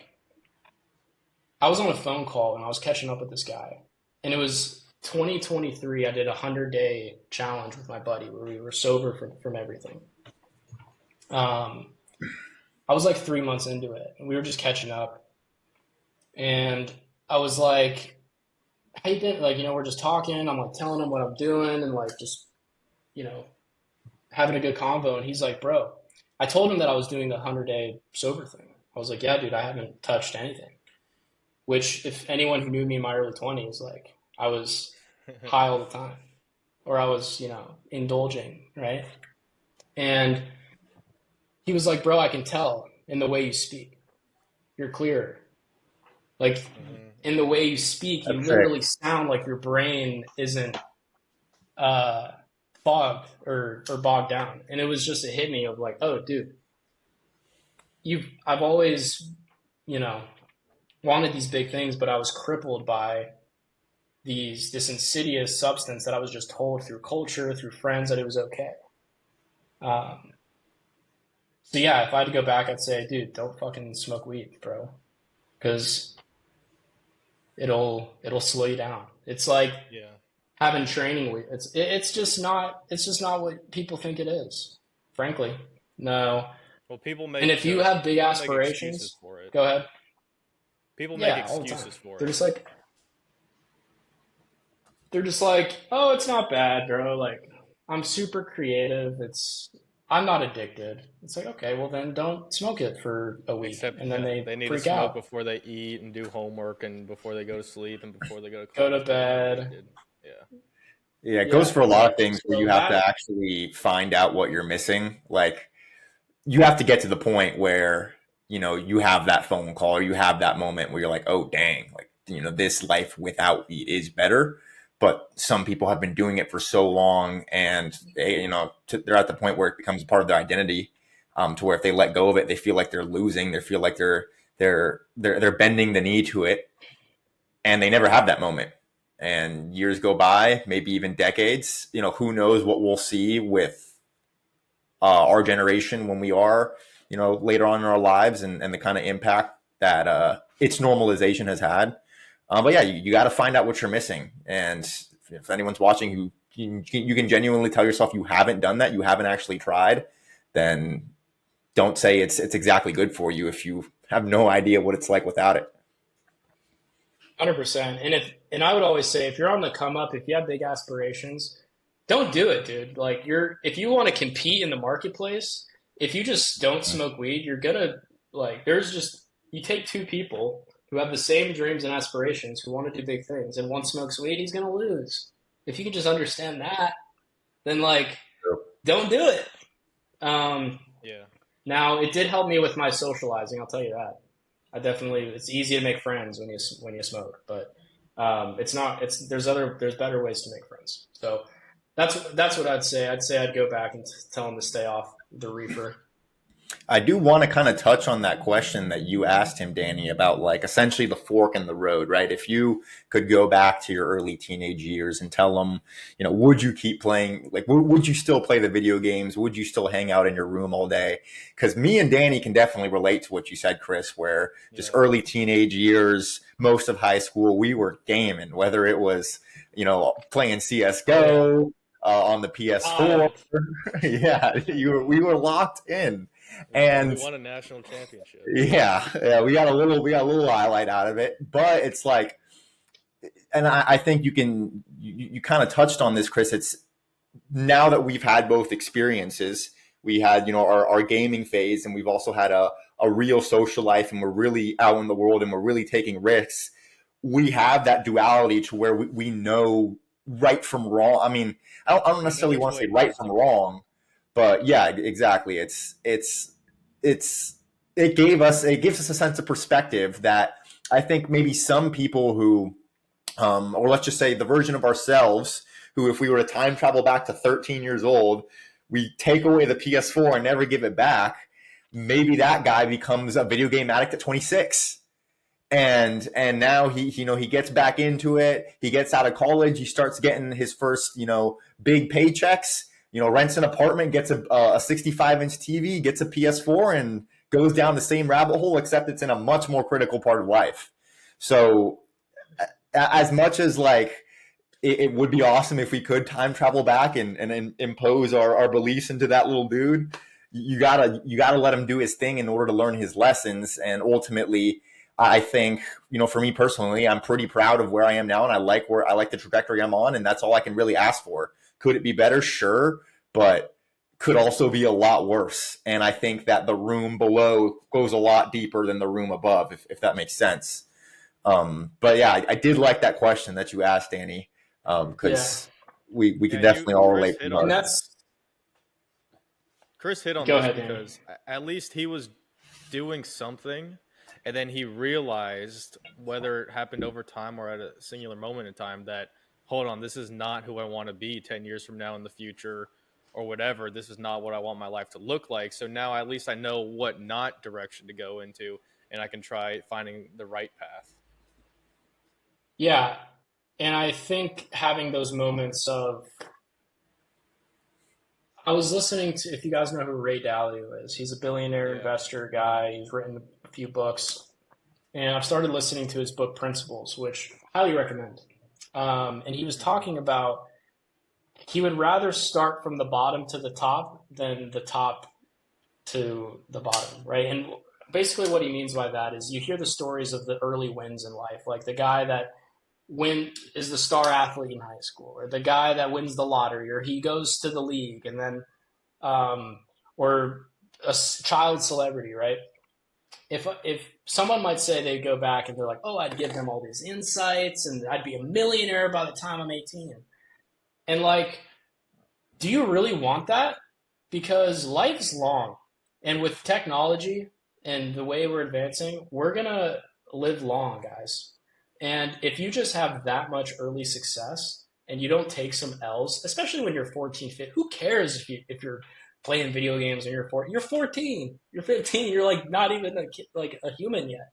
I was on a phone call and I was catching up with this guy, and it was 2023. I did a 100-day challenge with my buddy where we were sober from everything. Um, I was like 3 months into it, and we were just catching up. And I was like, how you been? Like, we're just talking. I'm like telling him what I'm doing and like just, you know, having a good convo. And he's like, bro, I told him that I was doing the 100-day sober thing. I was like, yeah, dude, I haven't touched anything. Which, if anyone who knew me in my early 20s, like I was high all the time, or I was, indulging, right? And he was like, bro, I can tell in the way you speak. You're clearer. Like in the way you speak, you That's sick. literally sound like your brain isn't uh, fogged or bogged down. And it was just a hit me of like, oh, dude, I've always, you know, wanted these big things, but I was crippled by this insidious substance that I was just told through culture, through friends that it was okay. Um, so yeah, if I had to go back, I'd say, dude, don't fucking smoke weed, bro, because it'll slow you down. It's like Yeah. having training weed. It's just not what people think it is. Frankly, no. Well, And if you have big people make excuses aspirations, for it. go ahead. People make Yeah, all the time. excuses for They're it. just like they're just like, oh, it's not bad, bro. Like, I'm super creative. I'm not addicted. It's like, okay, well then don't smoke it for a week, Except, and then they they need to freak smoke out, before they eat and do homework and before they go to sleep and before they go to go class. to But they're not bed. addicted. Yeah. Yeah, it goes Yeah, for a lot of exactly. things where you So have to that actually find out what you're missing. Like you have to get to the point where, you have that phone call or you have that moment where you're like, oh, dang, like, this life without weed is better. But some people have been doing it for so long and they're at the point where it becomes part of their identity, to where if they let go of it, they feel like they're losing. They feel like they're bending the knee to it, and they never have that moment. And years go by, maybe even decades. Who knows what we'll see with our generation when we are, later on in our lives, and the kind of impact that its normalization has had. But yeah, you got to find out what you're missing. And if anyone's watching who you can genuinely tell yourself you haven't done that, you haven't actually tried, then don't say it's exactly good for you if you have no idea what it's like without it. 100%. And I would always say, if you're on the come up, if you have big aspirations, don't do it, dude. Like if you want to compete in the marketplace, if you just don't smoke weed, you're gonna like. There's just you take two people who have the same dreams and aspirations who want to do big things, and one smokes weed, he's gonna lose. If you can just understand that, then like don't do it. Um, Yeah. Now it did help me with my socializing. I'll tell you that. It's easy to make friends when you smoke, but it's not. There's better ways to make friends. So that's what I'd say. I'd say I'd go back and tell them to stay off the reefer. I do want to kind of touch on that question that you asked him, Danny, about like essentially the fork in the road, right? If you could go back to your early teenage years and tell them, would you keep playing? Like, would you still play the video games? Would you still hang out in your room all day? Because me and Danny can definitely relate to what you said, Chris, where just Yeah. early teenage years, most of high school, we were gaming, whether it was, playing Oh yeah. CSGO on the PS4. Oh, Yeah, we were locked in. We And won a national championship. yeah, we got a little highlight out of it, but it's like, and I think you kind of touched on this, Chris. It's now that we've had both experiences, we had our gaming phase, and we've also had a real social life, and we're really out in the world, and we're really taking risks. We have that duality to where we know right from wrong. I mean, I don't We know necessarily which want to way say right not from to go. wrong, but yeah, exactly. It's it gives us a sense of perspective that I think maybe some people who, or let's just say the version of ourselves who, if we were to time travel back to 13 years old, we take away the PS4 and never give it back. Maybe that guy becomes a video game addict at 26, and now he gets back into it. He gets out of college. He starts getting his first big paychecks. Rents an apartment, gets a 65-inch TV, gets a PS4, and goes down the same rabbit hole, except it's in a much more critical part of life. So as much as like it would be awesome if we could time travel back and impose our beliefs into that little dude, you gotta let him do his thing in order to learn his lessons, and ultimately I think, for me personally, I'm pretty proud of where I am now, and I like the trajectory I'm on, and that's all I can really ask for. Could it be better? Sure, but could also be a lot worse. And I think that the room below goes a lot deeper than the room above, if that makes sense. But yeah, I did like that question that you asked, Danny, Yeah, because we Yeah, could definitely all Chris relate hit pretty on and hard. that's this. Chris hit on go this ahead, Danny. because at least he was doing something, and then he realized, whether it happened over time or at a singular moment in time, that hold on, this is not who I want to be 10 years from now in the future or whatever. This is not what I want my life to look like. So now at least I know what not direction to go into, and I can try finding the right path. Yeah, and I think having those moments of I was listening to, if you guys know who Ray Dalio is, he's a billionaire Yeah. investor guy. He's written a few books, and I've started listening to his book Principles, which I highly recommend. And he was talking about he would rather start from the bottom to the top than the top to the bottom, right? And basically, what he means by that is you hear the stories of the early wins in life, like the guy that is the star athlete in high school, or the guy that wins the lottery, or he goes to the league, and then or a child celebrity, right? If someone might say they go back and they're like, oh, I'd give them all these insights, and I'd be a millionaire by the time I'm 18, and like, do you really want that? Because life's long, and with technology and the way we're advancing, we're gonna live long, guys. And if you just have that much early success and you don't take some L's, especially when you're 14, 15, who cares if you're playing video games and you're 14, you're 15, you're like not even a kid, like a human yet.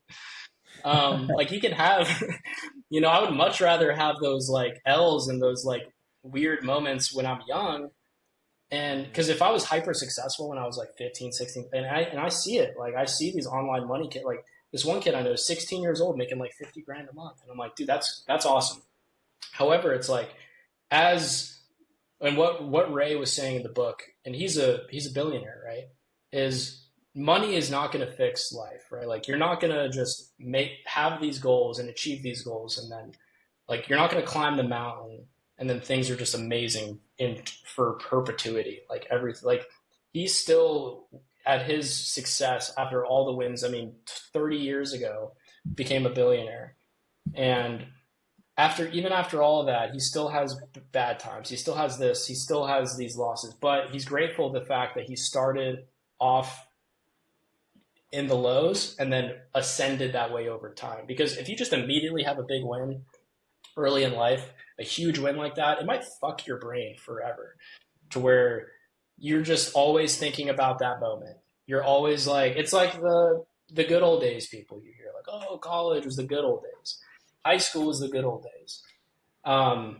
Like you can have, I would much rather have those like L's and those like weird moments when I'm young. And because if I was hyper successful when I was like 15, 16, and I see it, like I see these online money kid, like this one kid I know is 16 years old making like 50 grand a month. And I'm like, dude, that's awesome. However, it's like as and what Ray was saying in the book, and he's a billionaire, right? Is money is not going to fix life, right? Like you're not going to just have these goals and achieve these goals, and then like you're not going to climb the mountain and then things are just amazing in for perpetuity. Like everything, like he's still at his success after all the wins. I mean, 30 years ago, became a billionaire, and after all of that, he still has bad times. He still has this. He still has these losses. But he's grateful the fact that he started off in the lows and then ascended that way over time. Because if you just immediately have a big win early in life, a huge win like that, it might fuck your brain forever to where you're just always thinking about that moment. You're always like, it's like the good old days people you hear, like, oh, college was the good old days. High school was the good old days. Um,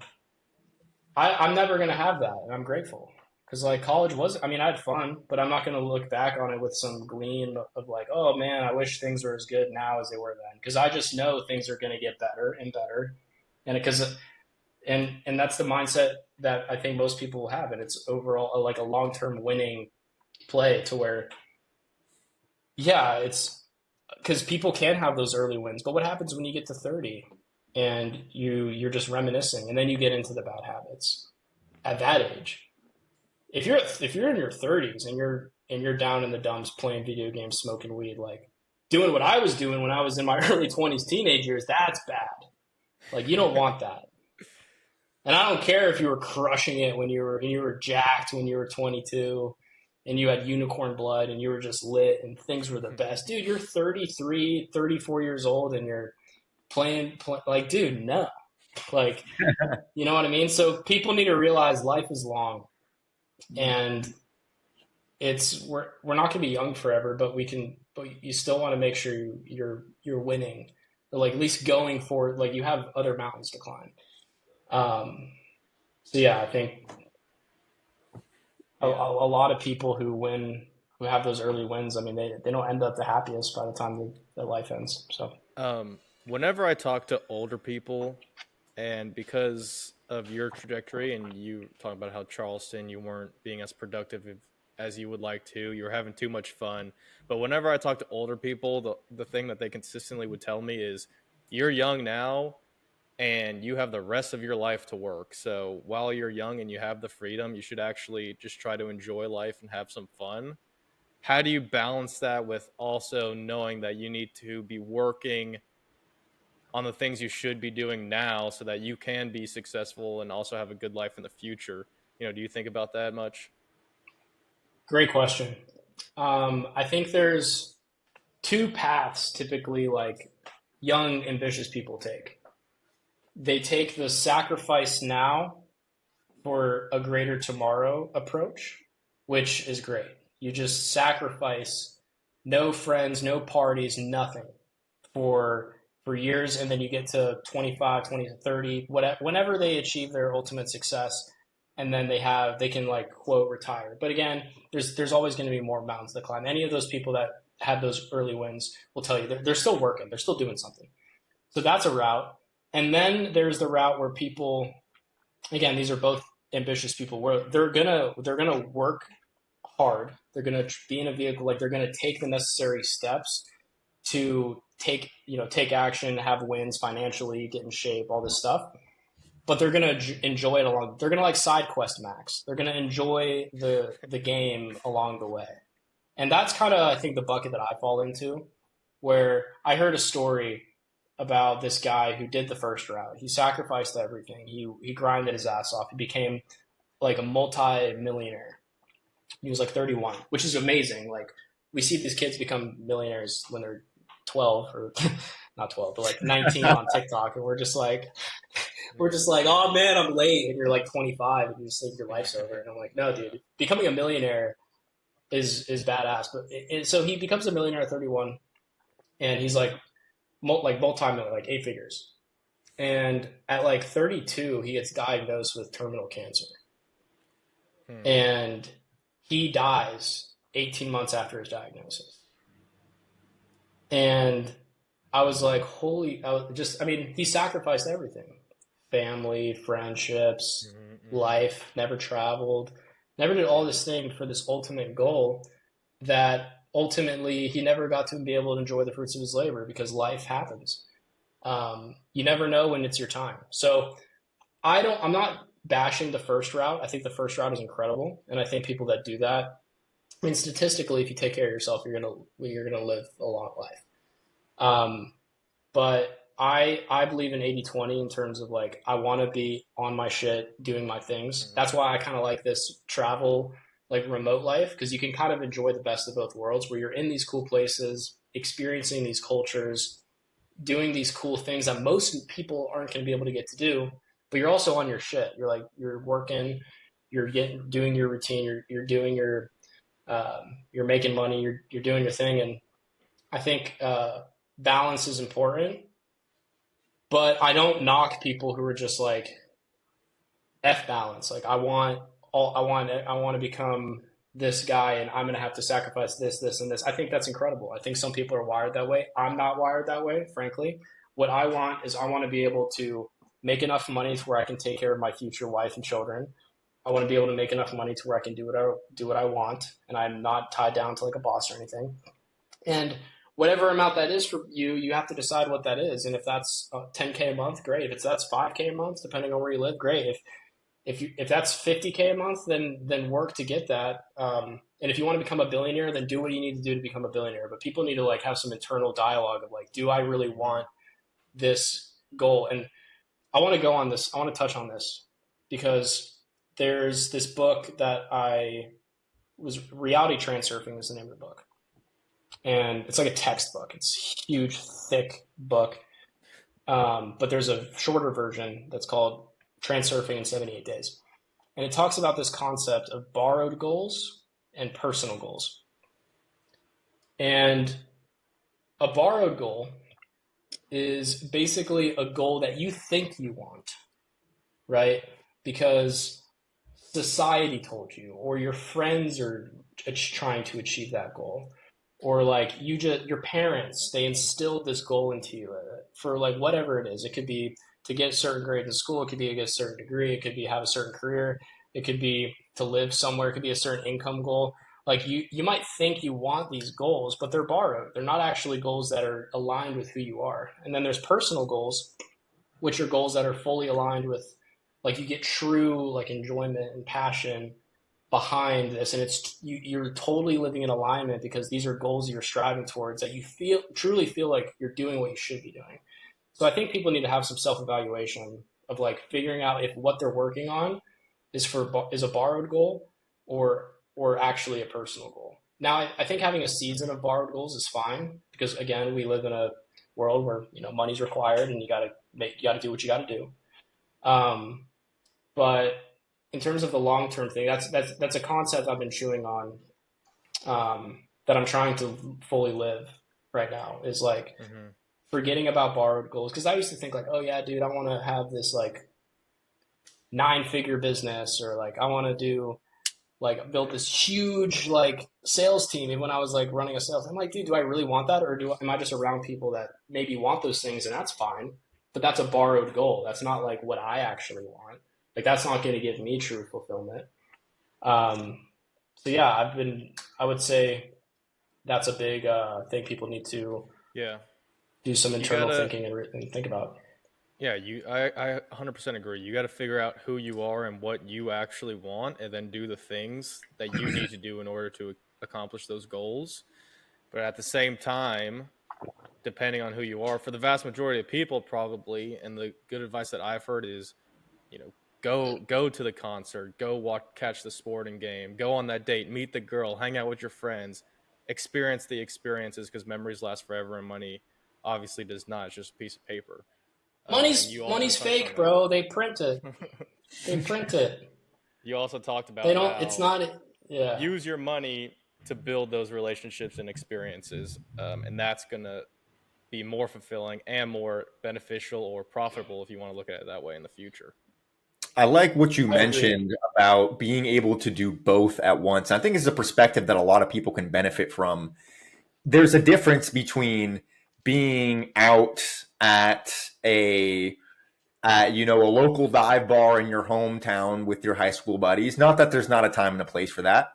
I'm never going to have that, and I'm grateful. Because, like, college was, I mean, I had fun, but I'm not going to look back on it with some gleam of, like, oh, man, I wish things were as good now as they were then. Because I just know things are going to get better and better. And that's the mindset that I think most people have. And it's overall like a long term winning play to where, yeah, it's because people can have those early wins, but what happens when you get to 30 and you're just reminiscing, and then you get into the bad habits at that age? If you're in your 30s and you're down in the dumps playing video games, smoking weed, like doing what I was doing when I was in my early 20s, teenage years, that's bad. Like you don't want that. And I don't care if you were crushing it when you were jacked when you were 22 and you had unicorn blood and you were just lit and things were the best. Dude, you're 33, 34 years old and you're playing like, dude, no. Like, you know what I mean? So people need to realize life is long and we're not going to be young forever, but you still want to make sure you're winning, or like at least going forward, like you have other mountains to climb. So yeah, I think a Yeah. lot of people who have those early wins, I mean, they don't end up the happiest by the time their life ends. So Whenever I talk to older people, and because of your trajectory, and you talk about how Charleston, you weren't being as productive as you would like to. You're having too much fun. But whenever I talk to older people, the thing that they consistently would tell me is, you're young now and you have the rest of your life to work. So while you're young and you have the freedom, you should actually just try to enjoy life and have some fun. How do you balance that with also knowing that you need to be working on the things you should be doing now so that you can be successful and also have a good life in the future? Do you think about that much? Great question. I think there's two paths typically like young, ambitious people take. They take the sacrifice now for a greater tomorrow approach, which is great. You just sacrifice no friends, no parties, nothing for years, and then you get to 25, 20 to 30, whatever, whenever they achieve their ultimate success, and then they can like quote retire. But again, there's always going to be more mountains to climb. Any of those people that had those early wins will tell you they're still working, they're still doing something. So that's a route. And then there's the route where people, again, these are both ambitious people, where they're gonna work hard. They're gonna be in a vehicle, like they're gonna take the necessary steps to take action, have wins financially, get in shape, all this stuff. But they're gonna enjoy it along. They're gonna like side quest max. They're gonna enjoy the game along the way. And that's kind of, I think, the bucket that I fall into, where I heard a story about this guy who did the first route. He sacrificed everything. He grinded his ass off. He became like a multi-millionaire. He was like 31, which is amazing. Like, we see these kids become millionaires when they're 12, or not 12, but like 19 on TikTok, and we're just like, oh man, I'm late, and you're like 25, and you just think your life's over. And I'm like, no, dude, becoming a millionaire is badass. But so he becomes a millionaire at 31, and he's like multi-millionaire, like 8 figures. And at like 32, he gets diagnosed with terminal cancer. And he dies 18 months after his diagnosis. And I was like, he sacrificed everything. Family, friendships, life, never traveled, never did all this thing for this ultimate goal that ultimately he never got to be able to enjoy the fruits of his labor, because life happens. You never know when it's your time. So I'm not bashing the first route. I think the first route is incredible. And I think people that do that, I mean, statistically, if you take care of yourself, you're gonna live a long life. But I believe in 80-20 in terms of like, I want to be on my shit, doing my things. That's why I kind of like this travel, like remote life, because you can kind of enjoy the best of both worlds, where you're in these cool places, experiencing these cultures, doing these cool things that most people aren't going to be able to get to do, but you're also on your shit. You're working, doing your routine, you're doing you're making money, you're doing your thing. And I think balance is important, but I don't knock people who are just like F balance. Like, I want to become this guy, and I'm going to have to sacrifice this, this, and this. I think that's incredible. I think some people are wired that way. I'm not wired that way, frankly. What I want is, I want to be able to make enough money to where I can take care of my future wife and children. I want to be able to make enough money to where I can do what I want, and I'm not tied down to like a boss or anything. And whatever amount that is for you, you have to decide what that is. And if that's $10K a month, great. If that's $5K a month, depending on where you live, great. If that's $50K a month, then work to get that. And if you want to become a billionaire, then do what you need to do to become a billionaire. But people need to like have some internal dialogue of like, do I really want this goal? And I want to go on this. I want to touch on this, because there's this book that Reality Transurfing is the name of the book. And it's like a textbook. It's a huge, thick book. But there's a shorter version that's called Transurfing in 78 Days. And it talks about this concept of borrowed goals and personal goals. And a borrowed goal is basically a goal that you think you want, right? Because society told you, or your friends are trying to achieve that goal, or like your parents, they instilled this goal into you for like whatever it is. It could be to get a certain grade in school. It could be to get a certain degree. It could be have a certain career. It could be to live somewhere. It could be a certain income goal. Like you might think you want these goals, but they're borrowed. They're not actually goals that are aligned with who you are. And then there's personal goals, which are goals that are fully aligned with, like, you get true like enjoyment and passion behind this, and you're totally living in alignment because these are goals you're striving towards, that you feel truly feel like you're doing what you should be doing. So I think people need to have some self-evaluation of like figuring out if what they're working on is a borrowed goal or actually a personal goal. Now, I think having a season of borrowed goals is fine because again, we live in a world where money's required and you got to do what you got to do. Um, but in terms of the long term thing, that's a concept I've been chewing on, that I'm trying to fully live right now. Is like forgetting about borrowed goals, because I used to think like, oh yeah, dude, I want to have this like 9-figure business, or like I want to do like build this huge like sales team. And when I was like running a sales, I'm like, dude, do I really want that, or am I just around people that maybe want those things, and that's fine, but that's a borrowed goal. That's not like what I actually want. Like that's not going to give me true fulfillment. So yeah, I would say that's a big thing people need to Yeah. do some You internal gotta, thinking and think about. yeah, I 100% agree. You got to figure out who you are and what you actually want, and then do the things that you need to do in order to accomplish those goals. But at the same time, depending on who you are, for the vast majority of people, probably, and the good advice that I've heard is, you know, go to the concert, go catch the sporting game, go on that date, meet the girl, hang out with your friends, experience the experiences, because memories last forever and money obviously does not. It's just a piece of paper. And you also Money's touched on fake, bro. They print it. that. They print it. You also talked They about don't. It's how not. Yeah. use your money to build those relationships and experiences, and that's gonna be more fulfilling and more beneficial or profitable, if you want to look at it that way, in the future. I like what you I agree. mentioned about being able to do both at once. I think it's a perspective that a lot of people can benefit from. There's a difference between being out at a local dive bar in your hometown with your high school buddies. Not that there's not a time and a place for that.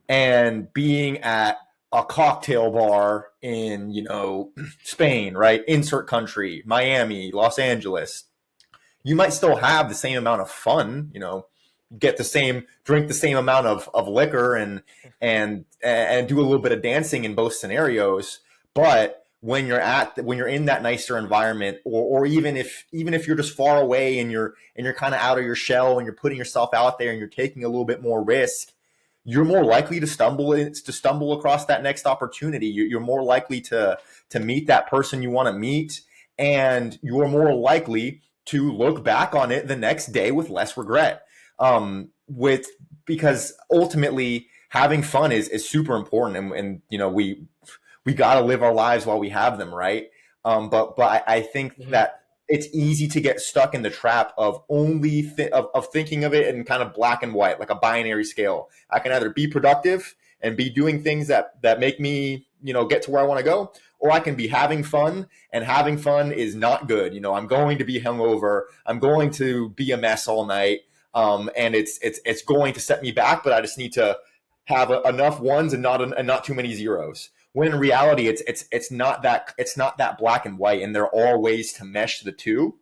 And being at a cocktail bar in, Spain, right? Insert country, Miami, Los Angeles. You might still have the same amount of fun, drink the same amount of liquor and do a little bit of dancing in both scenarios. But when you're in that nicer environment, or even if you're just far away and you're kind of out of your shell and you're putting yourself out there and you're taking a little bit more risk, you're more likely to stumble across that next opportunity. You're more likely to meet that person you want to meet, and you're more likely to look back on it the next day with less regret. With Because ultimately having fun is super important, and we got to live our lives while we have them, right? But I think Hmm. that it's easy to get stuck in the trap of of thinking of it in kind of black and white, like a binary scale. I can either be productive and be doing things that make me get to where I want to go, or I can be having fun, and having fun is not good. I'm going to be hungover. I'm going to be a mess all night, and it's going to set me back. But I just need to have enough ones and not too many zeros. When in reality, it's not that black and white, and there are ways to mesh the two.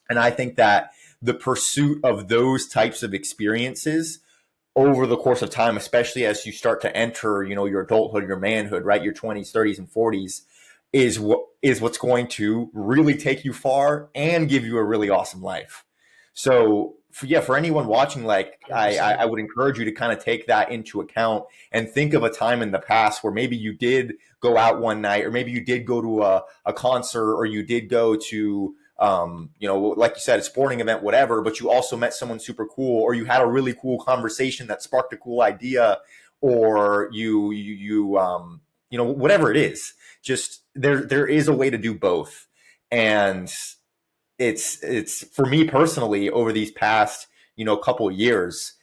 And I think that the pursuit of those types of experiences over the course of time, especially as you start to enter, your adulthood, your manhood, right, your 20s, 30s, and 40s, is what's going to really take you far and give you a really awesome life. So for anyone watching, like I 100%. would encourage you to kind of take that into account and think of a time in the past where maybe you did go out one night, or maybe you did go to a concert, or you did go to like you said, a sporting event, whatever, but you also met someone super cool, or you had a really cool conversation that sparked a cool idea, or whatever it is. Just there is a way to do both. And it's for me personally, over these past couple of years,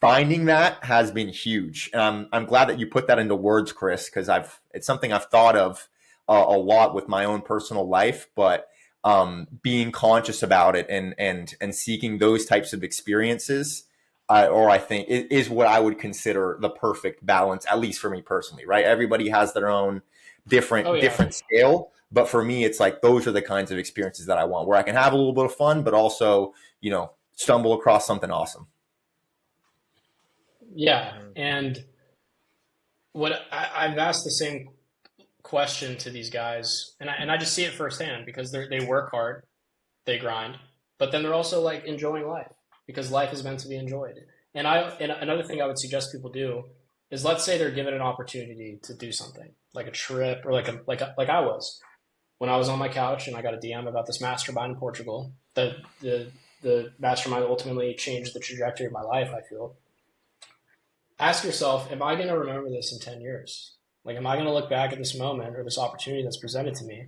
finding that has been huge. And I'm glad that you put that into words, Chris, because it's something I've thought of a lot with my own personal life. But being conscious about it and seeking those types of experiences I think is what I would consider the perfect balance, at least for me personally, right? Everybody has their own Oh yeah. different scale, but for me, it's like those are the kinds of experiences that I want, where I can have a little bit of fun, but also, stumble across something awesome. Yeah. Mhm. And I've asked the same question to these guys, and I just see it firsthand because they work hard, they grind, but then they're also like enjoying life because life is meant to be enjoyed. And another thing I would suggest people do is, let's say they're given an opportunity to do something like a trip, or like I was when I was on my couch and I got a DM about this mastermind in Portugal. The mastermind ultimately changed the trajectory of my life, I feel. Ask yourself, am I going to remember this in 10 years? Like, am I going to look back at this moment or this opportunity that's presented to me?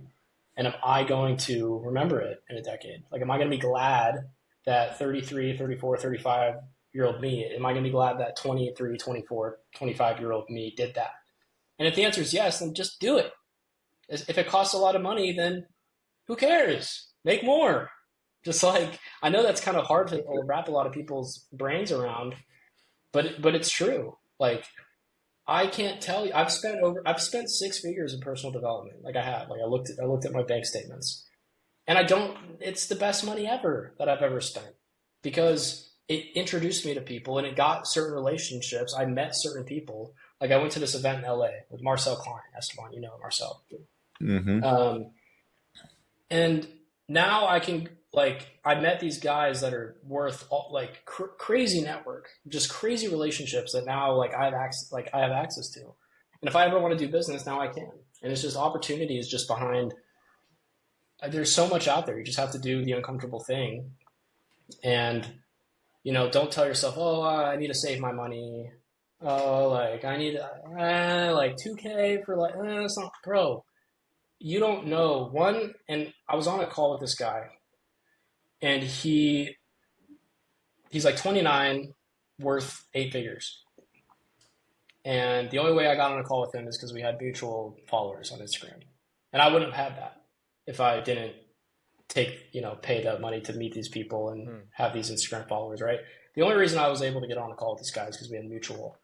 And am I going to remember it in a decade? Like, am I going to be glad that 33, 34, 35-year-old me, am I going to be glad that 23, 24, 25-year-old me did that? And if the answer is yes, then just do it. If it costs a lot of money, then who cares? Make more. Just like, I know that's kind of hard to wrap a lot of people's brains around, but it's true. Like, I can't tell you. I've spent six figures in personal development. Like, I have. Like, I looked at my bank statements, and I don't. It's the best money ever that I've ever spent, because it introduced me to people and it got certain relationships. I met certain people. Like, I went to this event in LA with Marcel Klein, Esteban. You know Marcel. Mm-hmm. Um, and now I can, like, I met these guys that are worth like crazy network, just crazy relationships that now, like, I have access to. And if I ever want to do business, now I can. And it's just, opportunity is just behind. There's so much out there. You just have to do the uncomfortable thing. And, don't tell yourself, oh, I need to save my money. Oh, like, I need like 2K for, like, it's not, bro. You don't know. And I was on a call with this guy, and he's like 29, worth eight figures. And the only way I got on a call with him is because we had mutual followers on Instagram. And I wouldn't have had that if I didn't pay that money to meet these people and Hmm. have these Instagram followers, right? The only reason I was able to get on a call with this guy is because we had mutual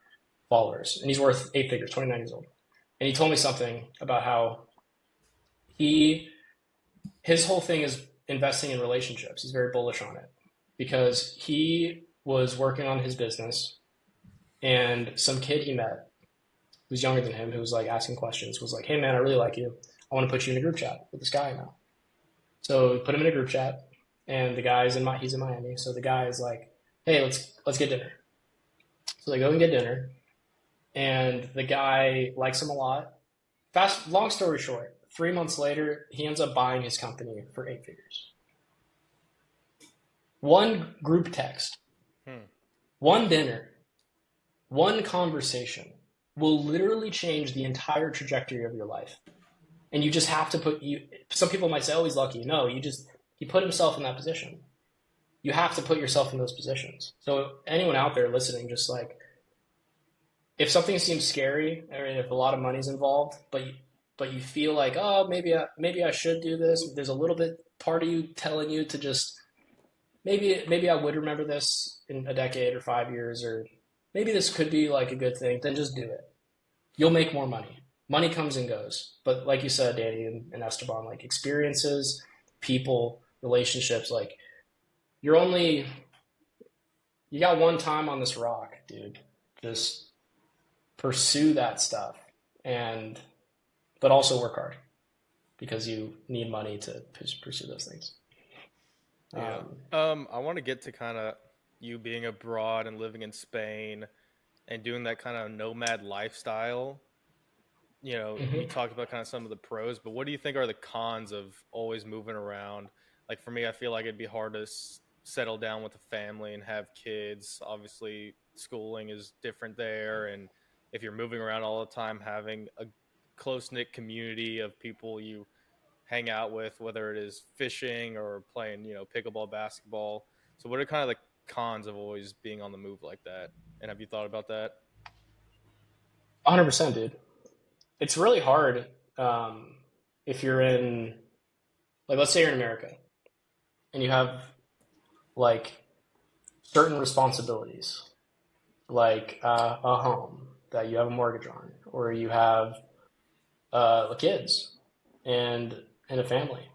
followers. And he's worth eight figures, 29 years old. And he told me something about how his whole thing is investing in relationships. He's very bullish on it because he was working on his business, and some kid he met who's younger than him, who was like asking questions, was like, "Hey man, I really like you. I want to put you in a group chat with this guy now." So we put him in a group chat, and the guy's he's in Miami. So the guy is like, "Hey, let's get dinner." So they go and get dinner, and the guy likes him a lot. Long story short, 3 months later, he ends up buying his company for eight figures. One group text, Hmm. one dinner, one conversation will literally change the entire trajectory of your life. And you just have to some people might say, oh, he's lucky. No, he put himself in that position. You have to put yourself in those positions. So anyone out there listening, just like, if something seems scary, or if a lot of money's involved, but you feel like, oh, maybe I should do this. There's a little bit part of you telling you to just, maybe I would remember this in a decade or 5 years, or maybe this could be like a good thing. Then just do it. You'll make more money. Money comes and goes, but like you said, Danny and Esteban, like, experiences, people, relationships, like, you got one time on this rock, dude. Just pursue that stuff, but also work hard, because you need money to pursue those things. Yeah. I want to get to kind of you being abroad and living in Spain and doing that kind of nomad lifestyle. You Mm-hmm. talked about kind of some of the pros, but what do you think are the cons of always moving around? Like, for me, I feel like it'd be hard to settle down with a family and have kids. Obviously, schooling is different there. And if you're moving around all the time, having a close knit community of people you hang out with, whether it is fishing or playing, pickleball, basketball. So, what are kind of the cons of always being on the move like that? And have you thought about that? 100%, dude. It's really hard, um, if you're in, like, let's say you're in America and you have, like, certain responsibilities. like a home that you have a mortgage on, or you have kids and a family.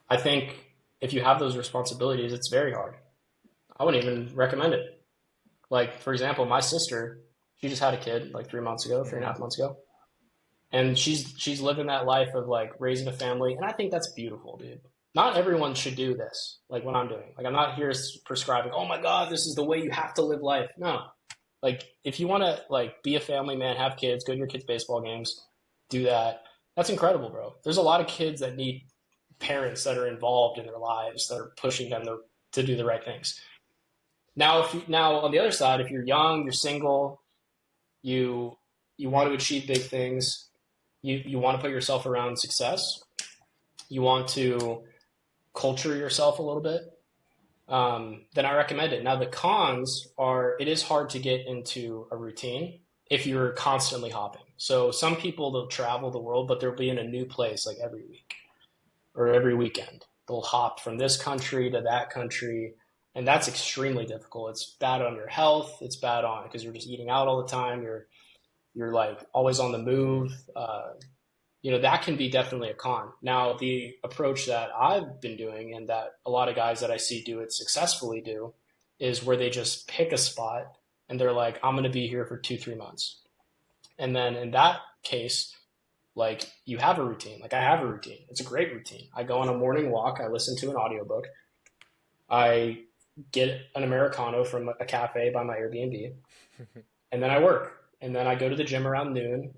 I think if you have those responsibilities, it's very hard. I wouldn't even recommend it. Like, for example, my sister, she just had a kid like 3 months ago, 3.5 months ago. And she's living that life of like raising a family. And I think that's beautiful, dude. Not everyone should do this, like what I'm doing. Like, I'm not here prescribing, oh my God, this is the way you have to live life. No. Like, if you want to like be a family man, have kids, go to your kids' baseball games, do that. That's incredible, bro. There's a lot of kids that need parents that are involved in their lives that are pushing them to do the right things. Now, now on the other side, if you're young, you're single, you want to achieve big things, you want to put yourself around success, you want to culture yourself a little bit, then I recommend it. Now, the cons are it is hard to get into a routine if you're constantly hopping. So some people, they'll travel the world, but they'll be in a new place like every week or every weekend. They'll hop from this country to that country, and that's extremely difficult. It's bad on your health. It's bad on because you're just eating out all the time. You're like always on the move. That can be definitely a con. Now, the approach that I've been doing and that a lot of guys that I see do it successfully do is where they just pick a spot and they're like, I'm going to be here for 2-3 months. And then in that case, like you have a routine. Like I have a routine. It's a great routine. I go on a morning walk. I listen to an audiobook. I get an Americano from a cafe by my Airbnb. And then I work. And then I go to the gym around noon.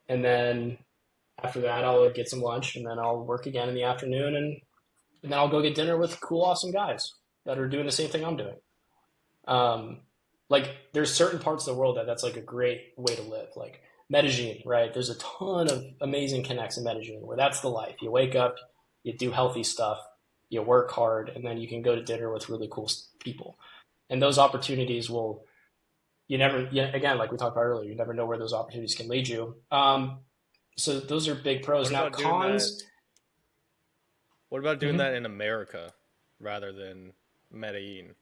And then after that, I'll get some lunch. And then I'll work again in the afternoon. And then I'll go get dinner with cool, awesome guys that are doing the same thing I'm doing. Like there's certain parts of the world that's like a great way to live. Like Medellin, right? There's a ton of amazing connects in Medellin where that's the life. You wake up, you do healthy stuff, you work hard, and then you can go to dinner with really cool people. And those opportunities again, like we talked about earlier, you never know where those opportunities can lead you. So those are big pros. Now cons. What about doing that in America rather than Medellin?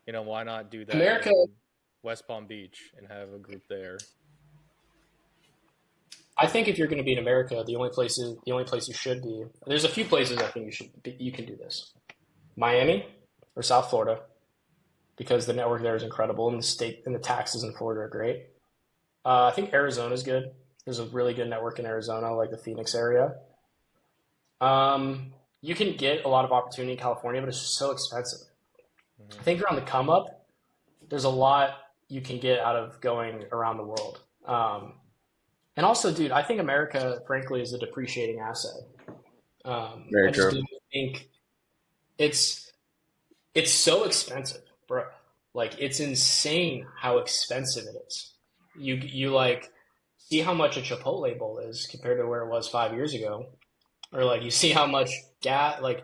Why not do that America, in West Palm Beach and have a group there? I think if you're going to be in America, the only place you should be. There's a few places I think you can do this. Miami or South Florida, because the network there is incredible and the taxes in Florida are great. I think Arizona is good. There's a really good network in Arizona, like the Phoenix area. You can get a lot of opportunity in California, but it's just so expensive. I think you're on the come up. There's a lot you can get out of going around the world. And also, dude, I think America, frankly, is a depreciating asset. Very I just true. think it's so expensive, bro. Like it's insane how expensive it is. You like see how much a Chipotle bowl is compared to where it was 5 years ago, or like you see how much gas. Like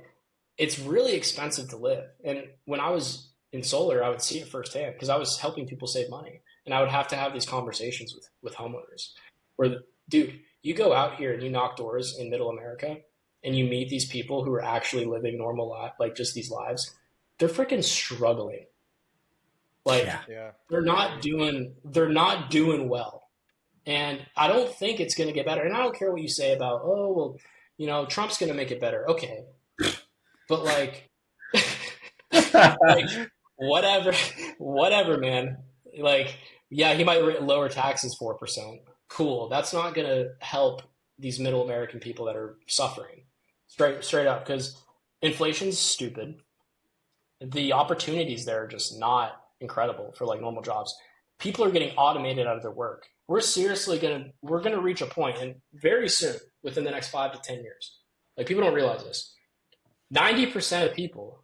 it's really expensive to live. And when I was in solar, I would see it firsthand because I was helping people save money, and I would have to have these conversations with homeowners. Where, dude, you go out here and you knock doors in Middle America, and you meet these people who are actually living normal life, like just these lives. They're freaking struggling. Like they're not doing well. And I don't think it's going to get better. And I don't care what you say about, oh, well, Trump's going to make it better. Okay. But like, like whatever, man. Like, yeah, he might lower taxes 4%. Cool. That's not going to help these middle American people that are suffering straight up, because inflation's stupid. The opportunities there are just not incredible for like normal jobs. People are getting automated out of their work. We're going to reach a point, and very soon, within the next 5 to 10 years, like people don't realize this, 90% of people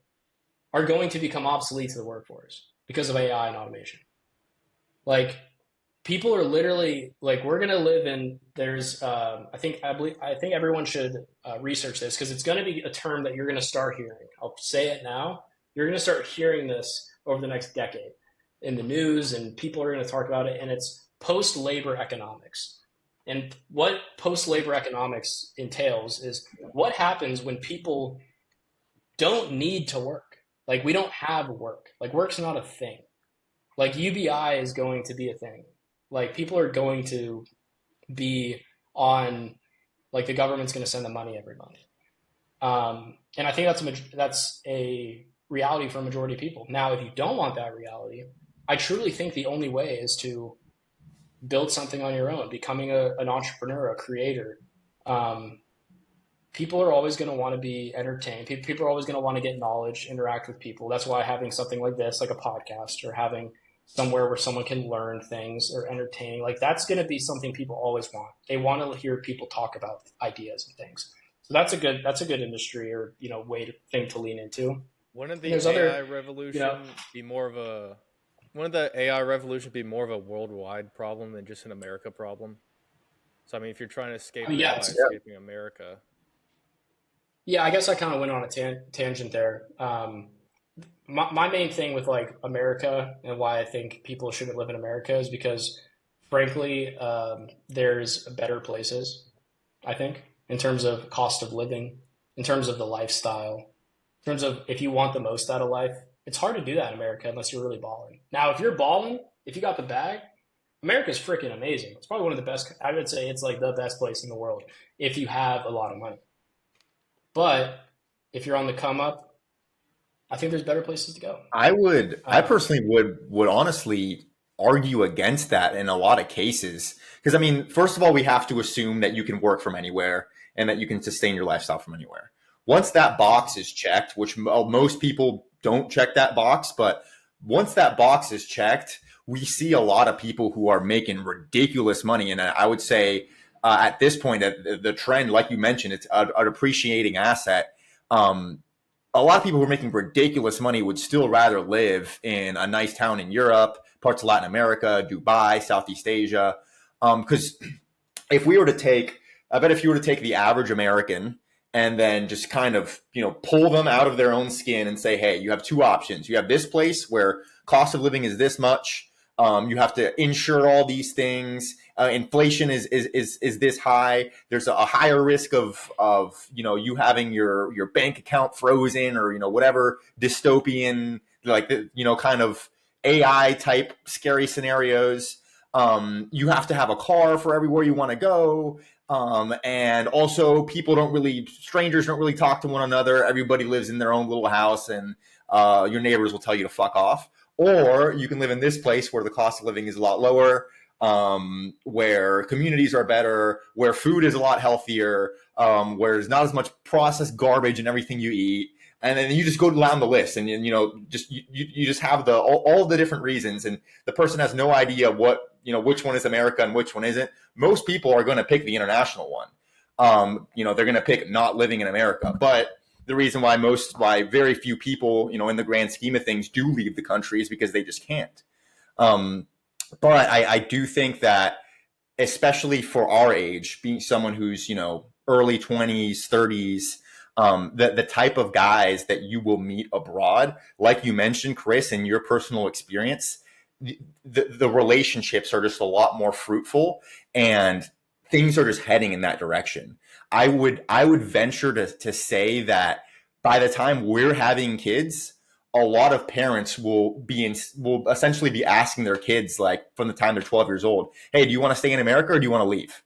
are going to become obsolete to the workforce because of AI and automation. Like people are literally like, we're going to live in, there's, I think everyone should research this, because it's going to be a term that you're going to start hearing. I'll say it now. You're going to start hearing this over the next decade in the news, and people are going to talk about it, and it's post-labor economics. And what post-labor economics entails is what happens when people don't need to work. Like we don't have work. Like work's not a thing. Like UBI is going to be a thing. Like people are going to be on, like the government's going to send them money every month. And I think that's a reality for a majority of people. Now, if you don't want that reality, I truly think the only way is to build something on your own, becoming an entrepreneur, a creator. Um, People are always going to want to be entertained. People are always going to want to get knowledge, interact with people. That's why having something like this, like a podcast, or having somewhere where someone can learn things or entertaining, like that's going to be something people always want. They want to hear people talk about ideas and things. So that's a good industry or thing to lean into. Wouldn't And the there's AI other, you revolution know, be more of a wouldn't the AI revolution be more of a worldwide problem than just an America problem? So I mean, if you're trying to I escape mean, it yeah, by it's, escaping America, yeah. I guess I kind of went on a tangent there. My main thing with like America and why I think people shouldn't live in America is because, frankly, there's better places. I think in terms of cost of living, in terms of the lifestyle, in terms of if you want the most out of life, it's hard to do that in America unless you're really balling. Now, if you're balling, if you got the bag, America's freaking amazing. It's probably one of the best. I would say it's like the best place in the world if you have a lot of money. But if you're on the come up, I think there's better places to go. I Um, personally would honestly argue against that in a lot of cases. Because I mean, first of all, we have to assume that you can work from anywhere and that you can sustain your lifestyle from anywhere. Once that box is checked, which most people don't check that box, but once that box is checked, we see a lot of people who are making ridiculous money. And I would say at this point, the trend, like you mentioned, it's an appreciating asset. Um, a lot of people who are making ridiculous money would still rather live in a nice town in Europe, parts of Latin America, Dubai, Southeast Asia. Because if we were to take, I bet if you were to take the average American and then just kind of, pull them out of their own skin and say, hey, you have two options. You have this place where cost of living is this much. You have to insure all these things. Inflation is this high. There's a higher risk of you having your bank account frozen or whatever dystopian kind of AI type scary scenarios. You have to have a car for everywhere you want to go. And also strangers don't really talk to one another. Everybody lives in their own little house and your neighbors will tell you to fuck off. Or you can live in this place where the cost of living is a lot lower, where communities are better, where food is a lot healthier, where there's not as much processed garbage in everything you eat. And then you just go down the list and you just have all the different reasons, and the person has no idea which one is America and which one isn't. Most people are going to pick the international one. They're going to pick not living in America. But the reason why very few people, in the grand scheme of things, do leave the country is because they just can't. Um, but I do think that, especially for our age, being someone who's, early 20s, 30s, the type of guys that you will meet abroad, like you mentioned, Chris, in your personal experience, the relationships are just a lot more fruitful and things are just heading in that direction. I would venture to say that by the time we're having kids, a lot of parents will essentially be asking their kids, like from the time they're 12 years old, hey, do you want to stay in America or do you want to leave?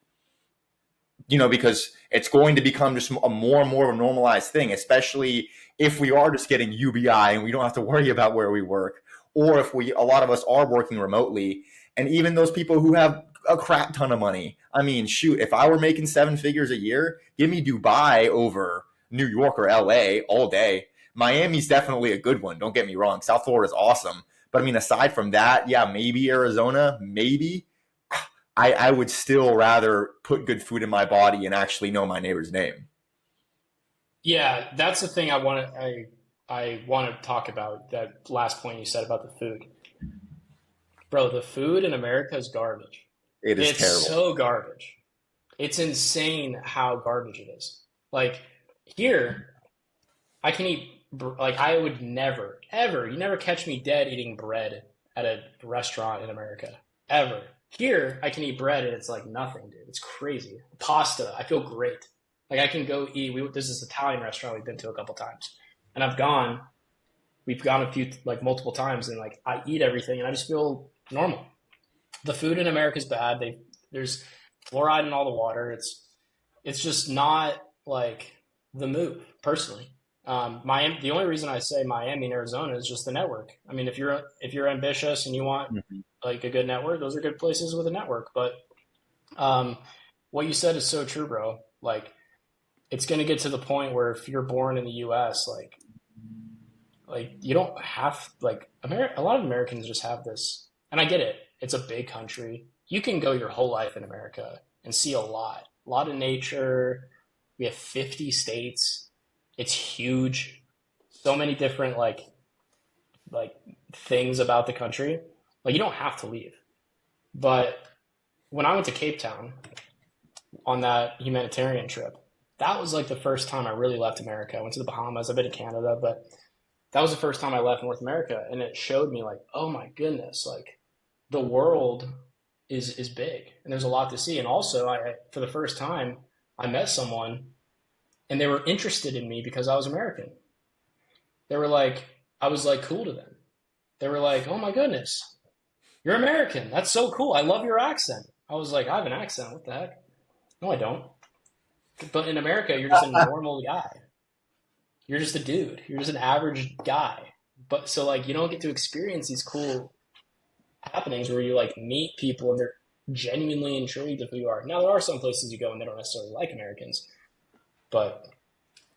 Because it's going to become just a more and more of a normalized thing, especially if we are just getting UBI and we don't have to worry about where we work, or if a lot of us are working remotely, and even those people who have a crap ton of money. I mean, shoot, if I were making 7 figures a year, give me Dubai over New York or LA all day. Miami's definitely a good one. Don't get me wrong. South Florida is awesome. But I mean, aside from that, yeah, maybe Arizona, maybe. I would still rather put good food in my body and actually know my neighbor's name. yeah, that's the thing I want to talk about. That last point you said about the food, bro. The food in America is garbage. It is It's terrible. so garbage. It's insane how garbage it is. Like here, I can eat like I would never, ever. You never catch me dead eating bread at a restaurant in America, ever. Here, I can eat bread and it's like nothing, dude. It's crazy. Pasta, I feel great. Like I can go eat. There's this Italian restaurant we've been to a couple times, and I've gone. we've gone a few, like multiple times, and like I eat everything and I just feel normal. The food in America is bad. There's fluoride in all the water. It's just not like the move personally. Miami, the only reason I say Miami and Arizona is just the network. I mean, if you're ambitious and you want like a good network, those are good places with a network. But what you said is so true, bro. Like, it's going to get to the point where if you're born in the U.S., like you don't have like a lot of Americans just have this, and I get it. It's a big country. You can go your whole life in America and see a lot of nature. We have 50 states. It's huge. So many different like things about the country. Like, you don't have to leave. But when I went to Cape Town on that humanitarian trip, that was like the first time I really left America. I went to the Bahamas. I've been to Canada, but that was the first time I left North America, and it showed me like, oh my goodness, like the world is big and there's a lot to see. And also, for the first time, I met someone and they were interested in me because I was American. They were like, I was like cool to them. They were like, oh my goodness, you're American. That's so cool. I love your accent. I was like, I have an accent. What the heck? No, I don't. But in America, you're just a normal guy. You're just a dude. You're just an average guy. But so like, you don't get to experience these cool happenings where you like meet people and they're genuinely intrigued of who you are. Now, there are some places you go and they don't necessarily like Americans, but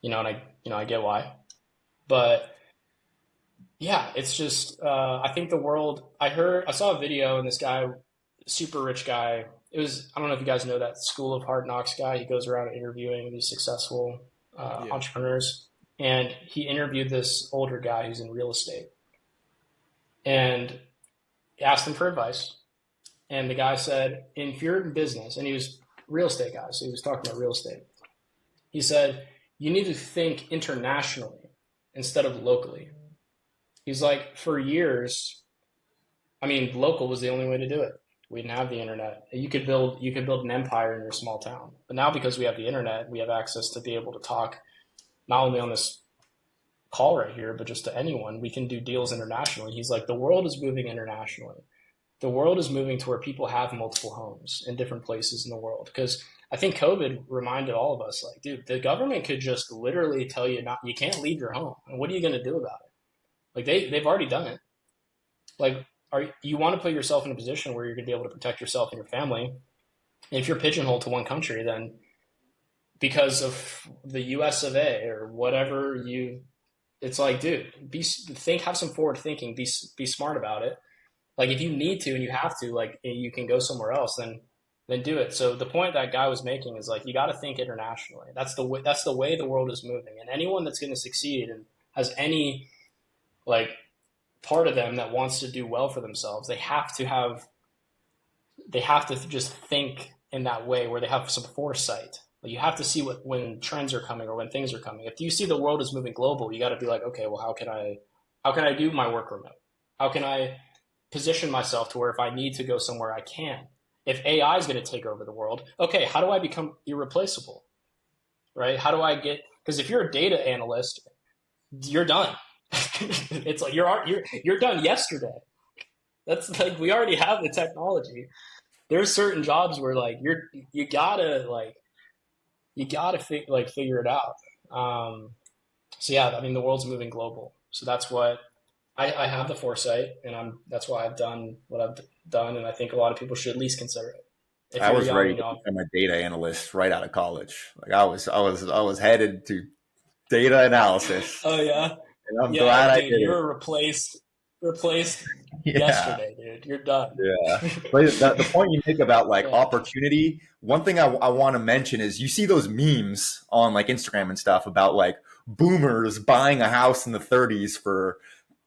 and I get why. But yeah, it's just I think the world. I saw a video, and this guy, super rich guy. I don't know if you guys know that School of Hard Knocks guy. He goes around interviewing these successful entrepreneurs, and he interviewed this older guy who's in real estate, and he asked him for advice. And the guy said, if you're in business, and he was a real estate guy, so he was talking about real estate. He said, you need to think internationally instead of locally. He's like, for years, I mean, local was the only way to do it. We didn't have the internet. You could build an empire in your small town. But now, because we have the internet, we have access to be able to talk not only on this call right here, but just to anyone. We can do deals internationally. He's like, the world is moving internationally. The world is moving to where people have multiple homes in different places in the world. Because I think COVID reminded all of us, like, dude, the government could just literally tell you you can't leave your home. And what are you going to do about it? Like, they've already done it. Like, you want to put yourself in a position where you're going to be able to protect yourself and your family. And if you're pigeonholed to one country, then because of the US of A or whatever it's like, dude, have some forward thinking, be smart about it. Like, if you need to and you have to, like, you can go somewhere else, then do it. So the point that guy was making is like, you got to think internationally. That's the way the world is moving. And anyone that's going to succeed and has any like part of them that wants to do well for themselves, they have to just think in that way where they have some foresight. Like, you have to see when trends are coming or when things are coming. If you see the world is moving global, you got to be like, okay, well, how can I do my work remote? How can I position myself to where if I need to go somewhere, I can? If AI is going to take over the world, okay, how do I become irreplaceable? Right? How do I because if you're a data analyst, you're done. It's like you're done yesterday. That's like, we already have the technology. There's certain jobs where like you gotta figure it out. So yeah, I mean, the world's moving global. So that's what I have the foresight, and that's why I've done what I've done, and I think a lot of people should at least consider it. I was ready to become a data analyst right out of college. Like, I was headed to data analysis. Oh yeah. And I'm glad I did. You were replaced yesterday, dude. You're done. Yeah. But the point you make about like opportunity, one thing I want to mention is you see those memes on like Instagram and stuff about like boomers buying a house in the 30s for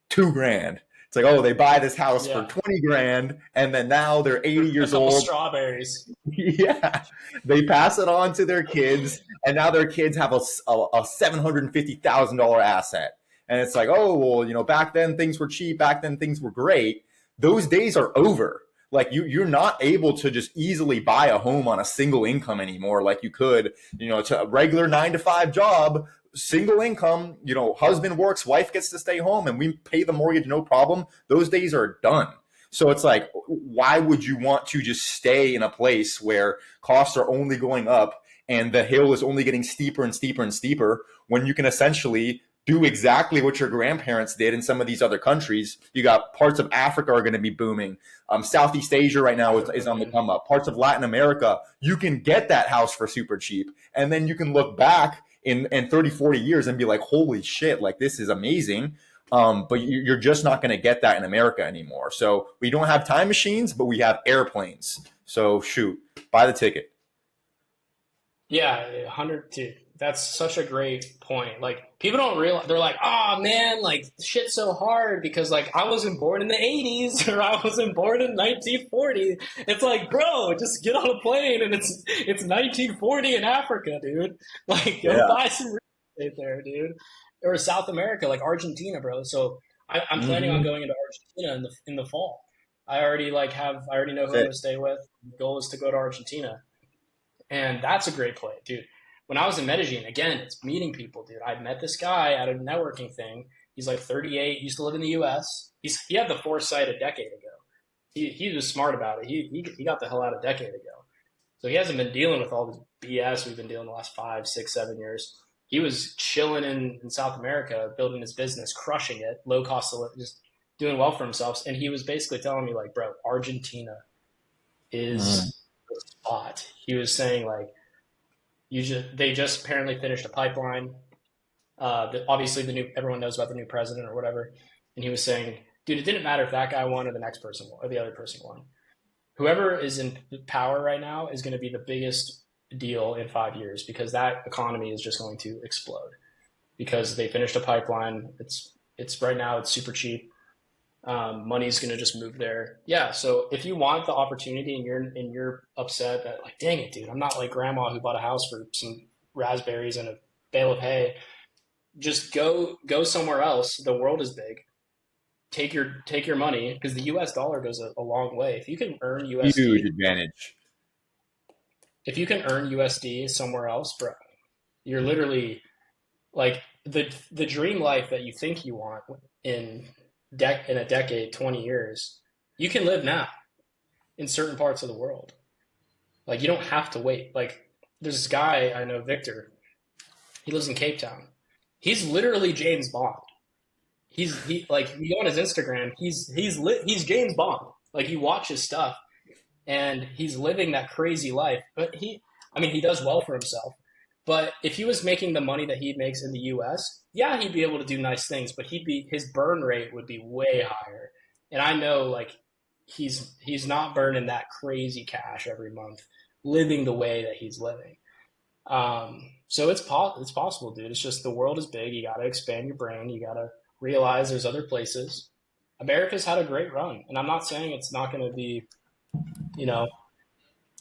$2,000. It's like, oh, they buy this house for $20,000, and then now they're 80 years old. Strawberries. Yeah, they pass it on to their kids, and now their kids have a $750,000 asset. And it's like, oh, well, back then things were cheap. Back then things were great. Those days are over. Like, you're not able to just easily buy a home on a single income anymore, like you could, to a regular 9-to-5 job. single income, husband works, wife gets to stay home, and we pay the mortgage no problem. Those days are done. So it's like, why would you want to just stay in a place where costs are only going up and the hill is only getting steeper and steeper and steeper, when you can essentially do exactly what your grandparents did in some of these other countries? You got parts of Africa are going to be booming. Southeast Asia right now is on the come up. Parts of Latin America, you can get that house for super cheap. And then you can look back in 30, 40 years and be like, holy shit, like this is amazing. But you're just not going to get that in America anymore. So we don't have time machines, but we have airplanes. So shoot, buy the ticket. Yeah, 100 too. That's such a great point. Like, people don't realize, they're like, oh man, like shit's so hard because like I wasn't born in the 80s or I wasn't born in 1940. It's like, bro, just get on a plane and it's 1940 in Africa, dude. Like, go buy some real estate there, dude. Or South America, like Argentina, bro. So I'm planning on going into Argentina in the fall. I already know who I'm gonna stay with. The goal is to go to Argentina. And that's a great play, dude. When I was in Medellin, again, it's meeting people, dude. I met this guy at a networking thing. He's like 38, used to live in the US. He had the foresight a decade ago. He was smart about it. He got the hell out a decade ago. So he hasn't been dealing with all this BS we've been dealing the last 5, 6, 7 years. He was chilling in South America, building his business, crushing it, low cost of living, just doing well for himself. And he was basically telling me, like, bro, Argentina is the spot. He was saying, like, they just apparently finished a pipeline. Obviously, everyone knows about the new president or whatever. And he was saying, dude, it didn't matter if that guy won or the next person won, or the other person won. Whoever is in power right now is going to be the biggest deal in 5 years because that economy is just going to explode because they finished a pipeline. It's right now it's super cheap. Money's going to just move there. Yeah. So if you want the opportunity and you're upset that, like, dang it, dude, I'm not like grandma who bought a house for some raspberries and a bale of hay. Just go somewhere else. The world is big. Take your money because the US dollar goes a long way. If you can earn USD, huge advantage. If you can earn USD somewhere else, bro, you're literally like the dream life that you think you want in a decade, 20 years, you can live now in certain parts of the world. Like, you don't have to wait. Like, there's this guy I know, Victor. He lives in Cape Town. He's literally James Bond. You go on his Instagram, he's James Bond. Like, you watch his stuff and he's living that crazy life. But he does well for himself. But if he was making the money that he makes in the US, yeah, he'd be able to do nice things, but his burn rate would be way higher. And I know, like, he's not burning that crazy cash every month, living the way that he's living. So it's possible, dude. It's just the world is big. You got to expand your brain. You got to realize there's other places. America's had a great run, and I'm not saying it's not going to be,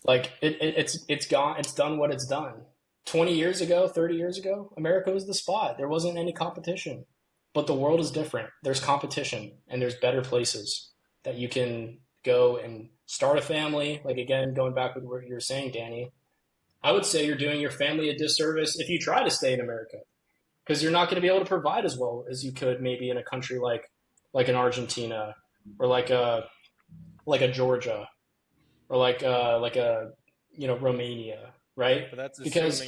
like it's gone. It's done what it's done. 20 years ago, 30 years ago, America was the spot. There wasn't any competition, but the world is different. There's competition and there's better places that you can go and start a family. Like, again, going back with what you were saying, Danny, I would say you're doing your family a disservice if you try to stay in America because you're not going to be able to provide as well as you could maybe in a country like an Argentina or like a Georgia or like a Romania. Right? But that's because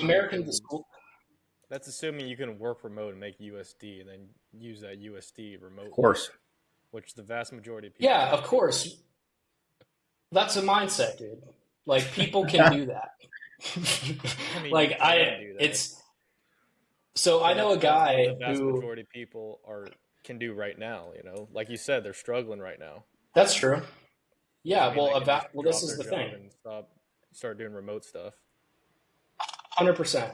that's assuming you can work remote and make USD and then use that USD remotely. Of course. Which the vast majority of people. Yeah, of course. That's a mindset, dude. Like, people can do that. I know a guy the vast majority of people can do right now, Like you said, they're struggling right now. That's true. Yeah, this is the thing. And start doing remote stuff. 100%.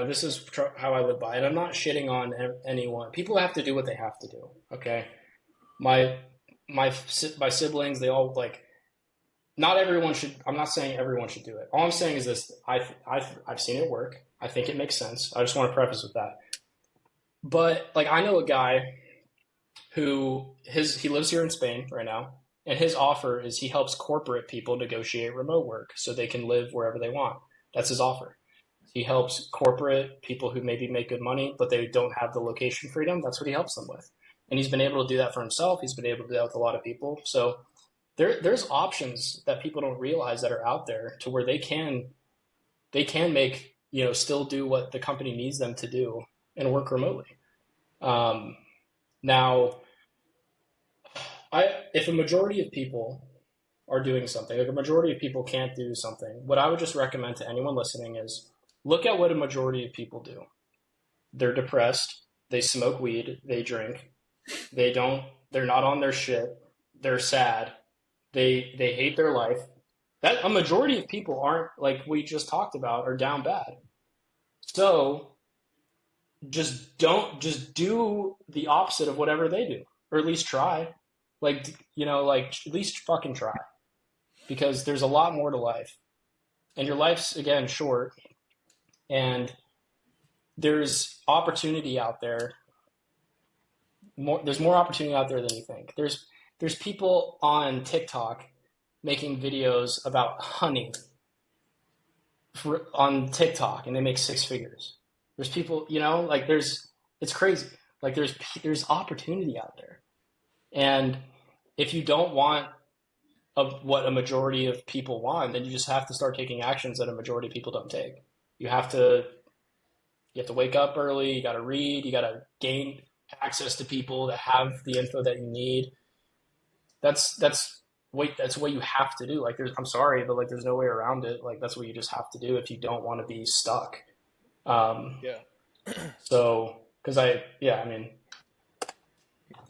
This is how I live by, and I'm not shitting on anyone. People have to do what they have to do. Okay. My siblings, they all not everyone should, I'm not saying everyone should do it. All I'm saying is this. I've seen it work. I think it makes sense. I just want to preface with that. But I know a guy who he lives here in Spain right now. And his offer is he helps corporate people negotiate remote work so they can live wherever they want. That's his offer. He helps corporate people who maybe make good money, but they don't have the location freedom. That's what he helps them with. And he's been able to do that for himself. He's been able to do that with a lot of people. So there's options that people don't realize that are out there to where they can make, still do what the company needs them to do and work remotely. Now, if a majority of people are doing something, like a majority of people can't do something, what I would just recommend to anyone listening is look at what a majority of people do. They're depressed, they smoke weed, they drink, they're not on their shit, they're sad, they hate their life. That a majority of people aren't, like we just talked about, are down bad. So just do the opposite of whatever they do, or at least try. Like at least fucking try, because there's a lot more to life, and your life's again short, and there's opportunity out there. There's more opportunity out there than you think. There's people on TikTok making videos about honey on TikTok, and they make six figures. There's people, it's crazy. Like there's opportunity out there, and if you don't want what a majority of people want, then you just have to start taking actions that a majority of people don't take. You have to wake up early. You got to read. You got to gain access to people that have the info that you need. That's what you have to do. Like I'm sorry, but like there's no way around it. Like that's what you just have to do if you don't want to be stuck. Yeah. So, I mean,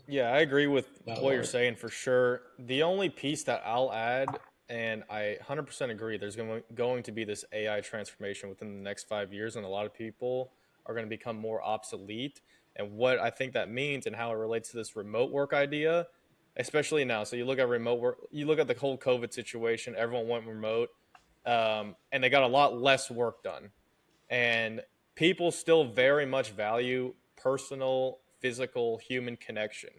Yeah, I agree with what you're saying for sure. The only piece that I'll add, and I 100% agree, there's going to be this AI transformation within the next 5 years, and a lot of people are going to become more obsolete. And what I think that means and how it relates to this remote work idea, especially now. So you look at remote work, you look at the whole COVID situation, everyone went remote, and they got a lot less work done. And people still very much value personal, physical, human connection.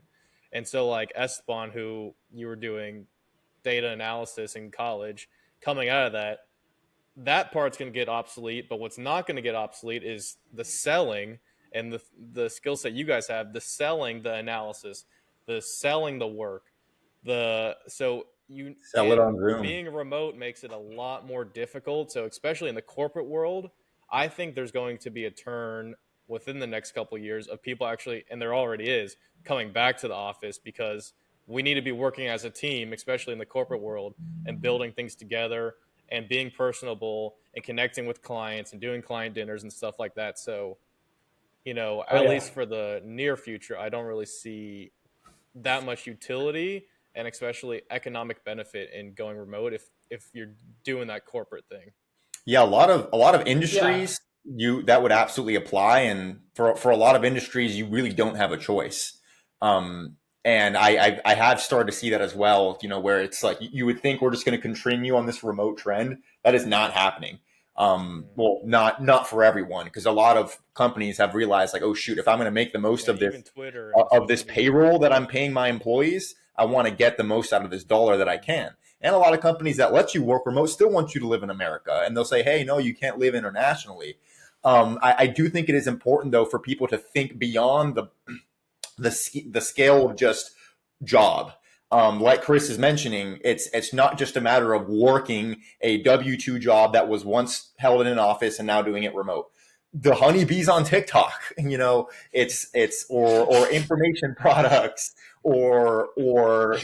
And so, like Esteban, who you were doing data analysis in college, coming out of that part's going to get obsolete. But what's not going to get obsolete is the selling and the skill set you guys have, the selling, the analysis, the selling, the work. So you Sell it on Zoom. being remote makes it a lot more difficult. So especially in the corporate world, I think there's going to be a turn within the next couple of years of people actually, and there already is, coming back to the office, because we need to be working as a team, especially in the corporate world, and building things together and being personable and connecting with clients and doing client dinners and stuff like that. So, at least for the near future, I don't really see that much utility and especially economic benefit in going remote if you're doing that corporate thing. Yeah, a lot of industries that would absolutely apply, and for a lot of industries you really don't have a choice. And I have started to see that as well. Where it's like you would think we're just going to continue on this remote trend. That is not happening. Well, not for everyone, because a lot of companies have realized like, oh shoot, if I'm going to make the most of this Twitter of this payroll that I'm paying my employees, I want to get the most out of this dollar that I can. And a lot of companies that let you work remote still want you to live in America, and they'll say, hey, no, you can't live internationally. I do think it is important though for people to think beyond the scale of just job. Like Chris is mentioning, it's not just a matter of working a W-2 job that was once held in an office and now doing it remote. The honeybees on TikTok, it's or information products or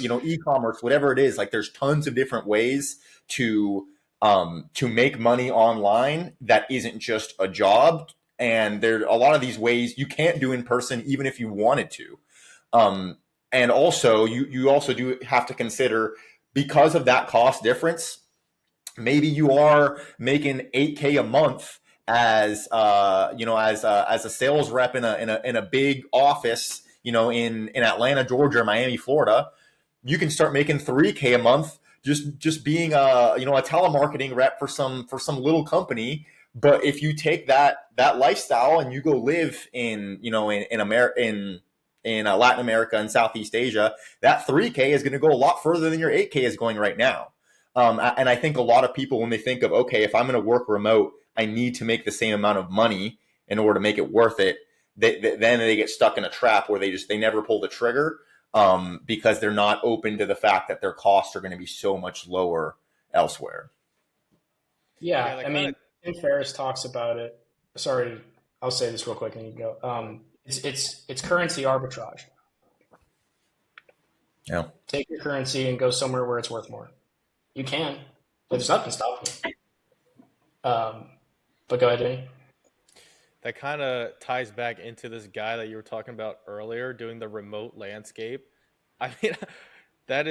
e-commerce, whatever it is. Like there's tons of different ways to make money online that isn't just a job. And there are a lot of these ways you can't do in person, even if you wanted to. And also you also do have to consider, because of that cost difference, maybe you are making $8,000 a month as a sales rep in a big office, in Atlanta, Georgia, or Miami, Florida. You can start making $3,000 a month just being a telemarketing rep for some little company. But if you take that lifestyle and you go live in America, in Latin America and Southeast Asia, that $3,000 is going to go a lot further than your $8,000 is going right now. And I think a lot of people, when they think of, okay, if I'm going to work remote, I need to make the same amount of money in order to make it worth it, then they get stuck in a trap where they never pull the trigger, because they're not open to the fact that their costs are going to be so much lower elsewhere. Yeah, Yeah, that I kind of mean, Tim Ferriss talks about it. Sorry, I'll say this real quick and you can go. It's currency arbitrage. Yeah. Take your currency and go somewhere where it's worth more. You can. There's nothing stopping you. But go ahead, Danny. that kind of ties back into this guy that you were talking about earlier doing the remote landscape. I mean, that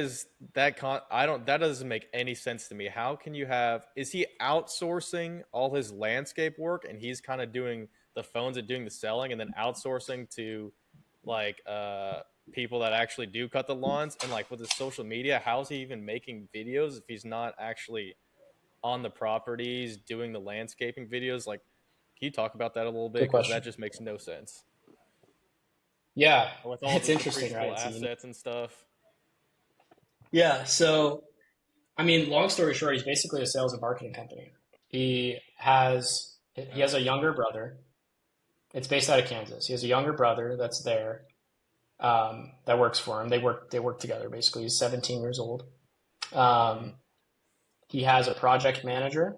doesn't make any sense to me. How can you have, is he outsourcing all his landscape work and he's kind of doing the phones and doing the selling and then outsourcing to like people that actually do cut the lawns? And like with his social media, how's he even making videos if he's not actually on the properties doing the landscaping videos? Like, can you talk about that a little Good bit, because that question. just makes no sense Yeah, with all it's the interesting, depreciable right? So, assets and stuff. yeah, so I mean, long story short, he's basically a sales and marketing company. He has a younger brother. It's based out of Kansas. He has a younger brother that's there, that works for him. They work together basically. He's 17 years old. Mm-hmm. Um, he has a project manager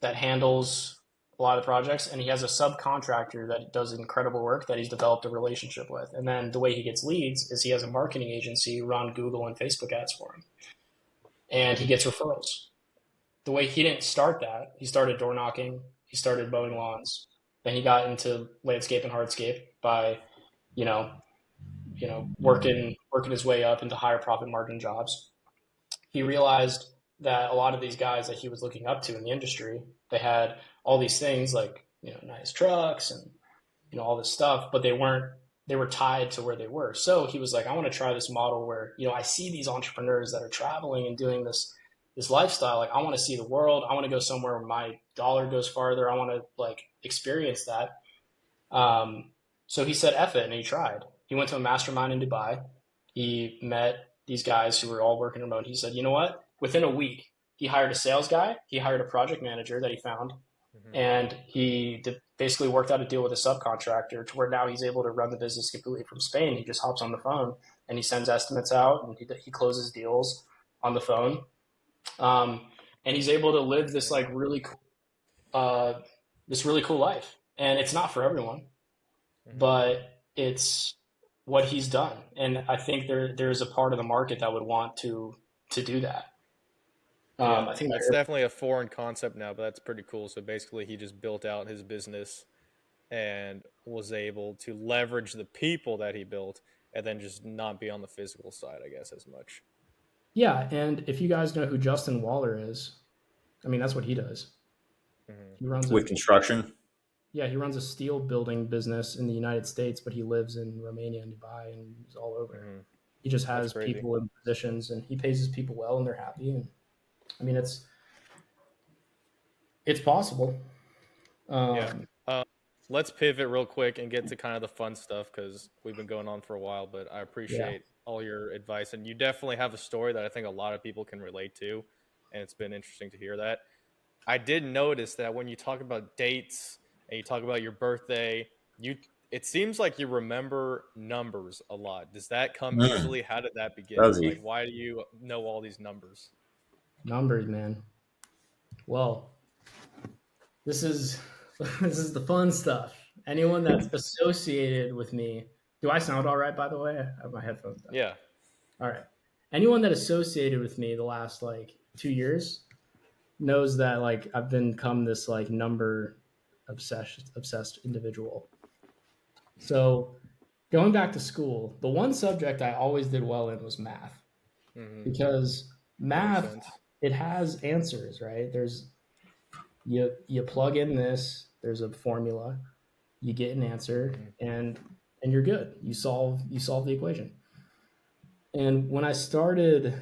that handles a lot of projects, and he has a subcontractor that does incredible work that he's developed a relationship with. And then the way he gets leads is he has a marketing agency run Google and Facebook ads for him, and he gets referrals. The way he didn't start that, he started door knocking, he started mowing lawns, then he got into landscape and hardscape by, you know, working his way up into higher profit margin jobs. He realized that a lot of these guys that he was looking up to in the industry, they had all these things like, nice trucks and, all this stuff, but they were tied to where they were. So he was like, I want to try this model where, I see these entrepreneurs that are traveling and doing this lifestyle. Like, I want to see the world. I want to go somewhere where my dollar goes farther. I want to like experience that. So he said, F it. And he tried. He went to a mastermind in Dubai. He met these guys who were all working remote. He said, you know what? Within a week, he hired a sales guy. He hired a project manager that he found. Mm-hmm. And he basically worked out a deal with a subcontractor to where now he's able to run the business completely from Spain. He just hops on the phone and he sends estimates out and he closes deals on the phone. Um, and he's able to live this like uh, really cool life. And it's not for everyone, Mm-hmm. but it's what he's done. And I think there's a part of the market that would want to do that. Yeah, I think that's definitely a foreign concept now, but that's pretty cool. So basically, he just built out his business and was able to leverage the people that he built and then just not be on the physical side, I guess, as much. Yeah, and if you guys know who Justin Waller is, I mean that's what he does. Mm-hmm. He runs With construction. he runs a steel building business in the United States, but he lives in Romania and Dubai and he's all over. Mm-hmm. He just That's has crazy. people in positions and he pays his people well and they're happy. And I mean it's possible. Yeah. Um, Let's pivot real quick and get to kind of the fun stuff because we've been going on for a while, but I yeah, appreciate all your advice. And you definitely have a story that I think a lot of people can relate to. And it's been interesting to hear that. I did notice that when you talk about dates and you talk about your birthday, you it seems like you remember numbers a lot. Does that come Mm, easily? How did that begin? does Like, he? why do you know all these numbers? numbers, man. Well, this is this is the fun stuff. Anyone that's associated with me, do I sound all right? By the way, I have my headphones down. Yeah. All right. Anyone that associated with me the last like 2 years knows that like I've become this like number obsessed individual. So going back to school, the one subject I always did well in was math Hmm. because That makes math sense. it has answers, right? You plug in this, there's a formula, you get an answer, Hmm. and you're good. You solve the equation. And when I started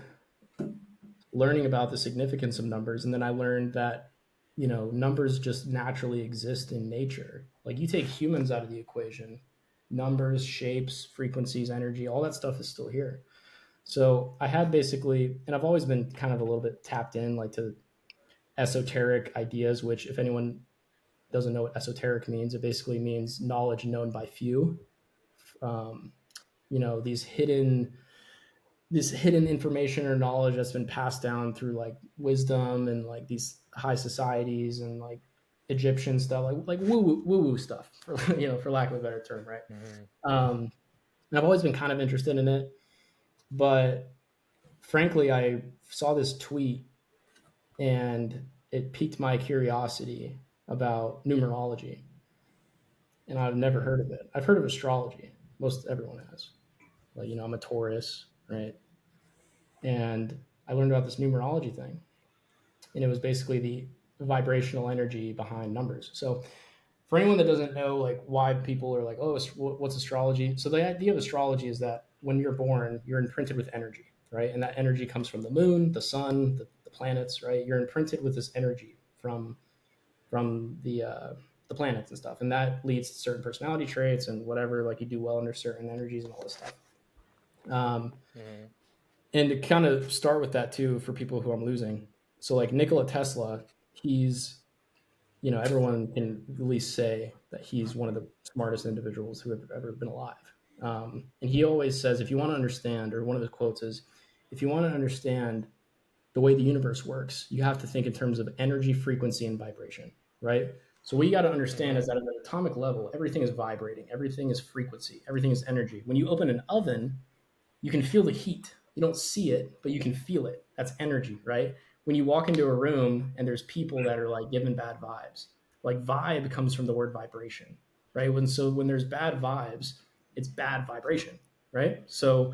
learning about the significance of numbers, and then I learned that numbers just naturally exist in nature. Like you take humans out of the equation, numbers, shapes, frequencies, energy, all that stuff is still here. So I had basically, and I've always been kind of a little bit tapped in like to esoteric ideas, which if anyone doesn't know what esoteric means, it basically means knowledge known by few. Um, these hidden information or knowledge that's been passed down through like wisdom and like these high societies and like Egyptian stuff, like woo woo stuff, for for lack of a better term, right? And I've always been kind of interested in it, but frankly, I saw this tweet and it piqued my curiosity about numerology, and I've never heard of it. I've heard of astrology. Most everyone has. Like, I'm a Taurus, right? And I learned about this numerology thing, and it was basically the vibrational energy behind numbers. So for anyone that doesn't know, like, why people are like, oh, what's astrology? So the idea of astrology is that when you're born, you're imprinted with energy, right? And that energy comes from the moon, the sun, the planets, right? You're imprinted with this energy from the planets and stuff, and that leads to certain personality traits and whatever. Like, you do well under certain energies and all this stuff. And to kind of start with that too, for people who I'm losing. So like Nikola Tesla, he's, everyone can at least say that he's one of the smartest individuals who have ever been alive. And he always says, if you want to understand, or one of his quotes is, if you want to understand the way the universe works, you have to think in terms of energy, frequency, and vibration, right? So what you got to understand is that at an atomic level, everything is vibrating, everything is frequency, everything is energy. When you open an oven, you can feel the heat. You don't see it, but you can feel it. That's energy, right? When you walk into a room and there's people that are like giving bad vibes, like vibe comes from the word vibration, right? When there's bad vibes, it's bad vibration, right? So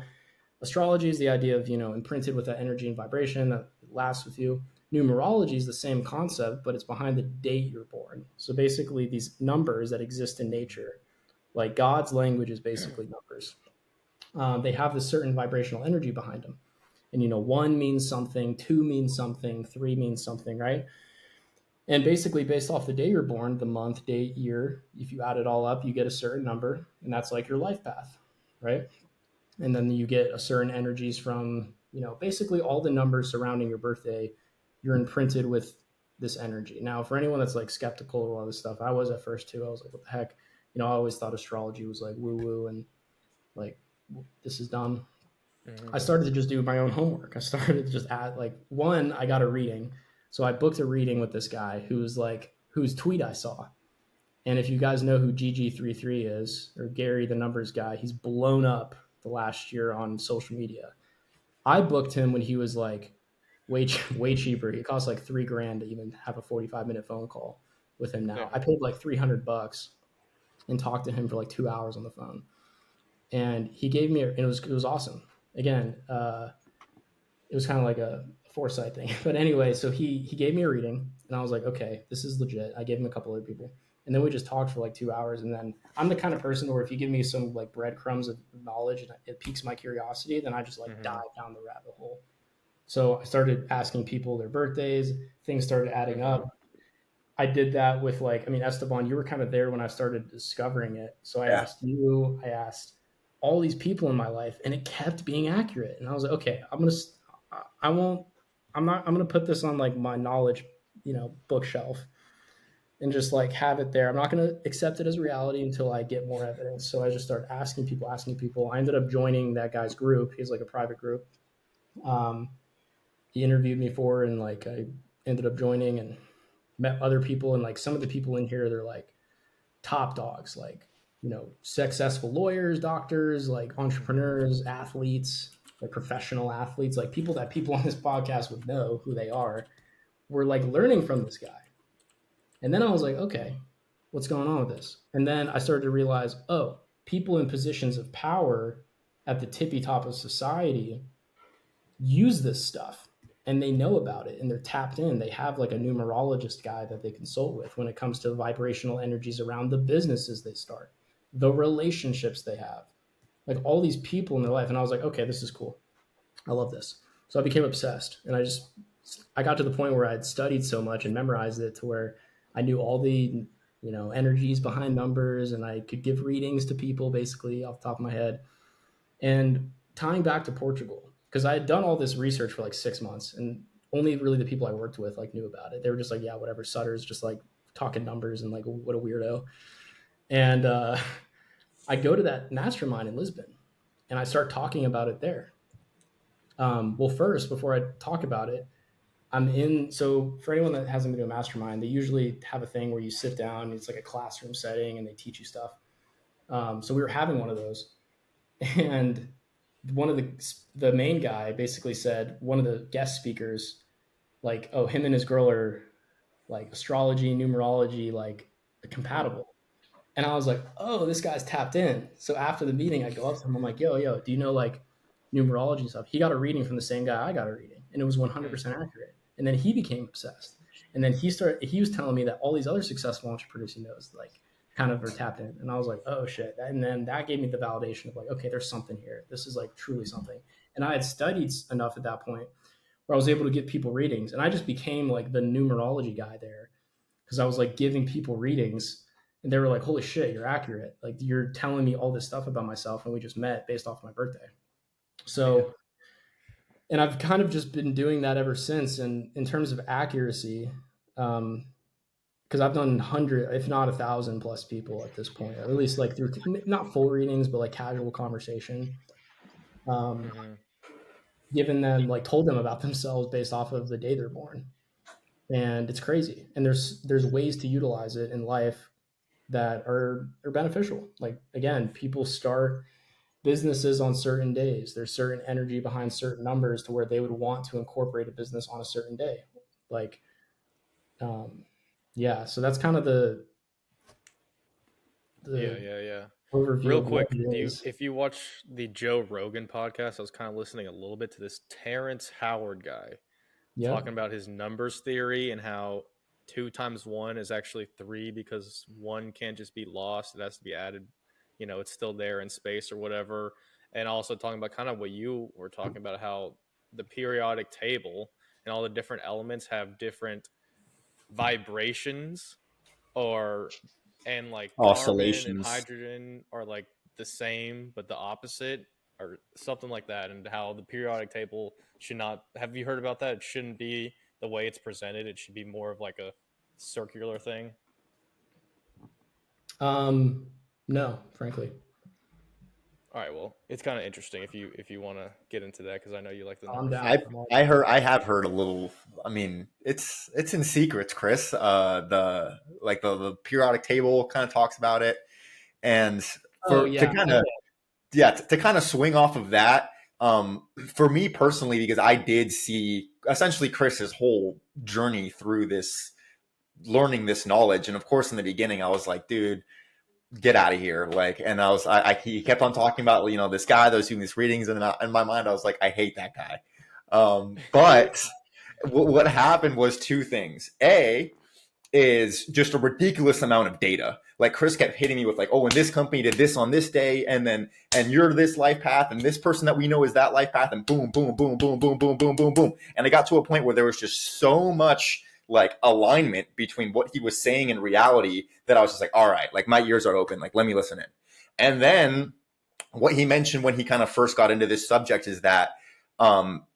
astrology is the idea of, imprinted with that energy and vibration that lasts with you. Numerology is the same concept, but it's behind the date you're born. So basically these numbers that exist in nature, like God's language is basically numbers. They have this certain vibrational energy behind them. And, one means something, two means something, three means something, right? And basically, based off the day you're born, the month, date, year, if you add it all up, you get a certain number, and that's like your life path, right? And then you get a certain energies from, basically all the numbers surrounding your birthday, you're imprinted with this energy. Now, for anyone that's like skeptical of all this stuff, I was at first too. I was like, what the heck? I always thought astrology was like woo woo and like, this is dumb. I started to just do my own homework. I started to just add I got a reading. So I booked a reading with this guy whose tweet I saw. And if you guys know who GG33 is, or Gary, the numbers guy, he's blown up the last year on social media. I booked him when he was like way cheaper. It cost like $3,000 to even have a 45-minute phone call with him now. Yeah. I paid like $300 and talked to him for like 2 hours on the phone. And he gave me, and it was awesome. Again, it was kind of like a foresight thing. But anyway, so he gave me a reading, and I was like, okay, this is legit. I gave him a couple other people, and then we just talked for like 2 hours. And then I'm the kind of person where if you give me some like breadcrumbs of knowledge and it piques my curiosity, then I just like dive down the rabbit hole. So I started asking people their birthdays. Things started adding up. I did that with Esteban, you were kind of there when I started discovering it. So I asked you, I asked all these people in my life, and it kept being accurate. And I was like, okay, I'm going to put this on like my knowledge, bookshelf and just like have it there. I'm not going to accept it as reality until I get more evidence. So I just started asking people. I ended up joining that guy's group. He's like a private group. He interviewed me for, and like, I ended up joining and met other people. And like some of the people in here, they're like top dogs, like, successful lawyers, doctors, like entrepreneurs, athletes, like professional athletes, like people that people on this podcast would know who they are. We're like learning from this guy. And then I was like, okay, what's going on with this? And then I started to realize, oh, people in positions of power at the tippy top of society use this stuff, and they know about it, and they're tapped in. They have like a numerologist guy that they consult with when it comes to vibrational energies around the businesses they start, the relationships they have, like all these people in their life. And I was like, okay, this is cool. I love this. So I became obsessed, and I got to the point where I had studied so much and memorized it to where I knew all the, energies behind numbers, and I could give readings to people basically off the top of my head. And tying back to Portugal, because I had done all this research for like 6 months, and only really the people I worked with like knew about it. They were just like, yeah, whatever. Sutter's just like talking numbers and like what a weirdo. And I go to that mastermind in Lisbon and I start talking about it there. Well, first, before I talk about it, I'm in. So for anyone that hasn't been to a mastermind, they usually have a thing where you sit down. It's like a classroom setting, and they teach you stuff. So we were having one of those, and one of the main guy basically said, one of the guest speakers, like, oh, him and his girl are like astrology, numerology, like compatible. And I was like, oh, this guy's tapped in. So after the meeting, I go up to him. I'm like, yo, do you know like numerology stuff? He got a reading from the same guy I got a reading, and it was Hmm. 100% accurate. And then he became obsessed. And then he was telling me that all these other successful entrepreneurs he knows, like, kind of are tapped in. And I was like, oh shit. And then that gave me the validation of like, okay, there's something here. This is like truly something. And I had studied enough at that point where I was able to get people readings. And I just became like the numerology guy there because I was like giving people readings and they were like, holy shit, you're accurate. Like you're telling me all this stuff about myself and we just met based off my birthday. Yeah. So, and I've kind of just been doing that ever since. And in terms of accuracy, because I've done 100, if not 1,000 plus people at this point, at least like through not full readings, but like casual conversation. Um, Hmm. Given them, like told them about themselves based off of the day they're born. And it's crazy. And there's ways to utilize it in life that are beneficial. Like again, people start businesses on certain days. There's certain energy behind certain numbers to where they would want to incorporate a business on a certain day. Like, um, yeah. So that's kind of Yeah, the yeah, yeah. overview Real of what quick, it do you is. if you watch the Joe Rogan podcast, I was kind of listening a little bit to this Terrence Howard guy talking Yep. about his numbers theory and how 2 times 1 is actually 3 because 1 can't just be lost; it has to be added. It's still there in space or whatever. And also talking about kind of what you were talking about, how the periodic table and all the different elements have different vibrations, or and like carbon and Oscillations. hydrogen are like the same but the opposite, or something like that, and how the periodic table should not, have you heard about that? It shouldn't be the way it's presented. It should be more of like a circular thing. Um, no, frankly, All right, well, it's kind of interesting if you want to get into that, because I know you like the I'm number down. I stuff. I have heard a little. I mean, it's in secrets, Chris. The periodic table kind of talks about it, and Oh for to yeah. kind of to kind of swing off of that. For me personally, because I did see essentially Chris's whole journey through this, learning this knowledge, and of course, in the beginning, I was like, dude, get out of here, like, and he kept on talking about, this guy that was doing these readings, and in my mind I was like, I hate that guy. But what happened was two things. A is just a ridiculous amount of data. Like Chris kept hitting me with like, oh, and this company did this on this day, and you're this life path, and this person that we know is that life path, and boom, boom, boom, boom, boom, boom, boom, boom, boom. And it got to a point where there was just so much like alignment between what he was saying and reality that I was just like, all right, like my ears are open, like let me listen in. And then what he mentioned when he kind of first got into this subject is that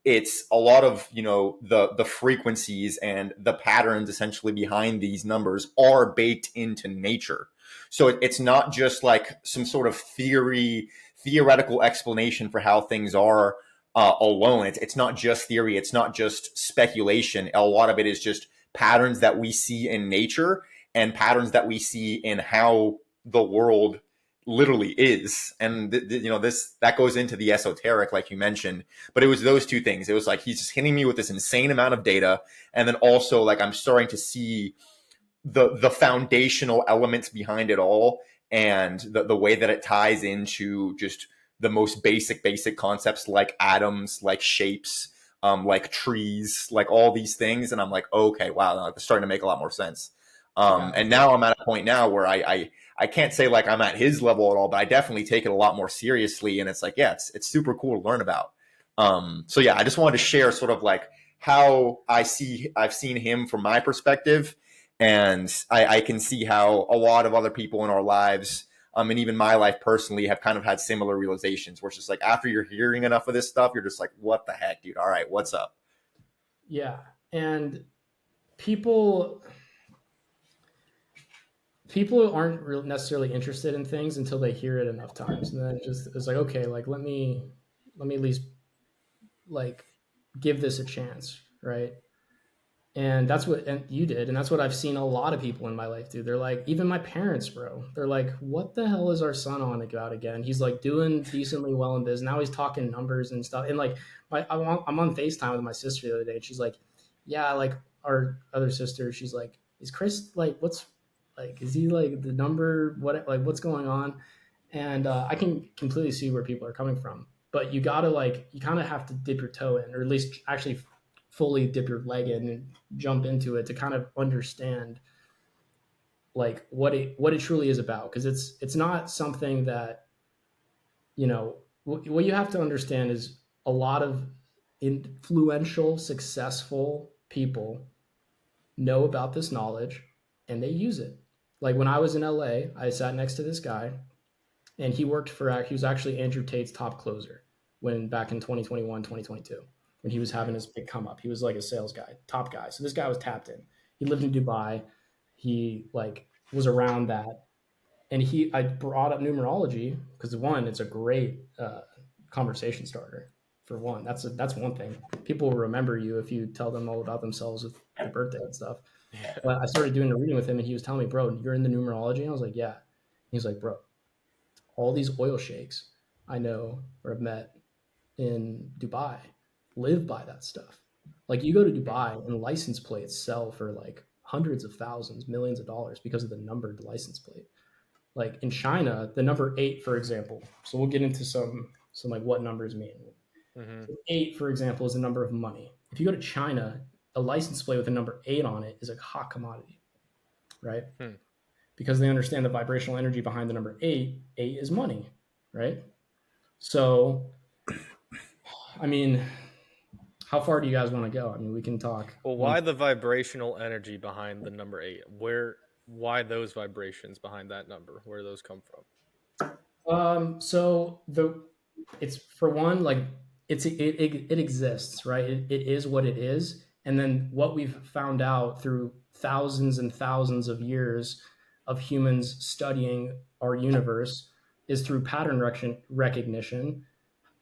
it's a lot of the frequencies and the patterns essentially behind these numbers are baked into nature. So it's not just like some sort of theoretical explanation for how things are alone. It's not just theory. It's not just speculation. A lot of it is just patterns that we see in nature and patterns that we see in how the world literally is. And this that goes into the esoteric, like you mentioned. But it was those two things. It was like he's just hitting me with this insane amount of data, and then also like I'm starting to see the foundational elements behind it all, and the way that it ties into just the most basic concepts, like atoms, like shapes, like trees, like all these things. And I'm like, okay, wow, it's starting to make a lot more sense. Yeah. And now I'm at a point now where I can't say like I'm at his level at all, but I definitely take it a lot more seriously. And it's like, yeah, it's super cool to learn about. So yeah, I just wanted to share sort of like how I've seen him from my perspective, and I can see how a lot of other people in our lives, and even my life personally, have kind of had similar realizations. Where it's just like after you're hearing enough of this stuff, you're just like, what the heck, dude? All right, what's up? Yeah. And people people aren't really necessarily interested in things until they hear it enough times, and then it's like, okay, like let me at least like give this a chance, right? And that's what and you did, and that's what I've seen a lot of people in my life do. They're like, even my parents, bro. They're like, "What the hell is our son on about again? He's like doing decently well in business. Now he's talking numbers and stuff." And like, I'm on FaceTime with my sister the other day, and she's like, "Yeah, like our other sister, she's like, is Chris like what's like is he like the number what like what's going on?" And I can completely see where people are coming from, but you gotta like you kind of have to dip your toe in, or at least actually fully dip your leg in and jump into it to kind of understand like what it truly is about, because it's not something that what you have to understand is a lot of influential successful people know about this knowledge and they use it. Like when I was in LA, I sat next to this guy, and he was actually Andrew Tate's top closer when back in 2021 2022, when he was having his big come up. He was like a sales guy, top guy. So this guy was tapped in. He lived in Dubai. He like was around that, and I brought up numerology because one, it's a great conversation starter. For one, that's one thing. People will remember you if you tell them all about themselves with your birthday and stuff. Yeah. But I started doing a reading with him, and he was telling me, "Bro, you're in the numerology." And I was like, "Yeah." He was like, "Bro, all these oil sheiks I know or have met in Dubai live by that stuff. Like you go to Dubai and license plates sell for like hundreds of thousands, millions of dollars because of the numbered license plate. Like in China, the number 8, for example. So we'll get into some like what numbers mean. Mm-hmm. So 8, for example, is the number of money. If you go to China, a license plate with a number 8 on it is a hot commodity, right? Hmm. Because they understand the vibrational energy behind the number 8. 8 is money, right? So, I mean, how far do you guys want to go? I mean, we can talk. Well, why the vibrational energy behind the number 8? Why those vibrations behind that number? Where do those come from? So it's for one, like it exists, right? It is what it is, and then what we've found out through thousands and thousands of years of humans studying our universe is through pattern recognition.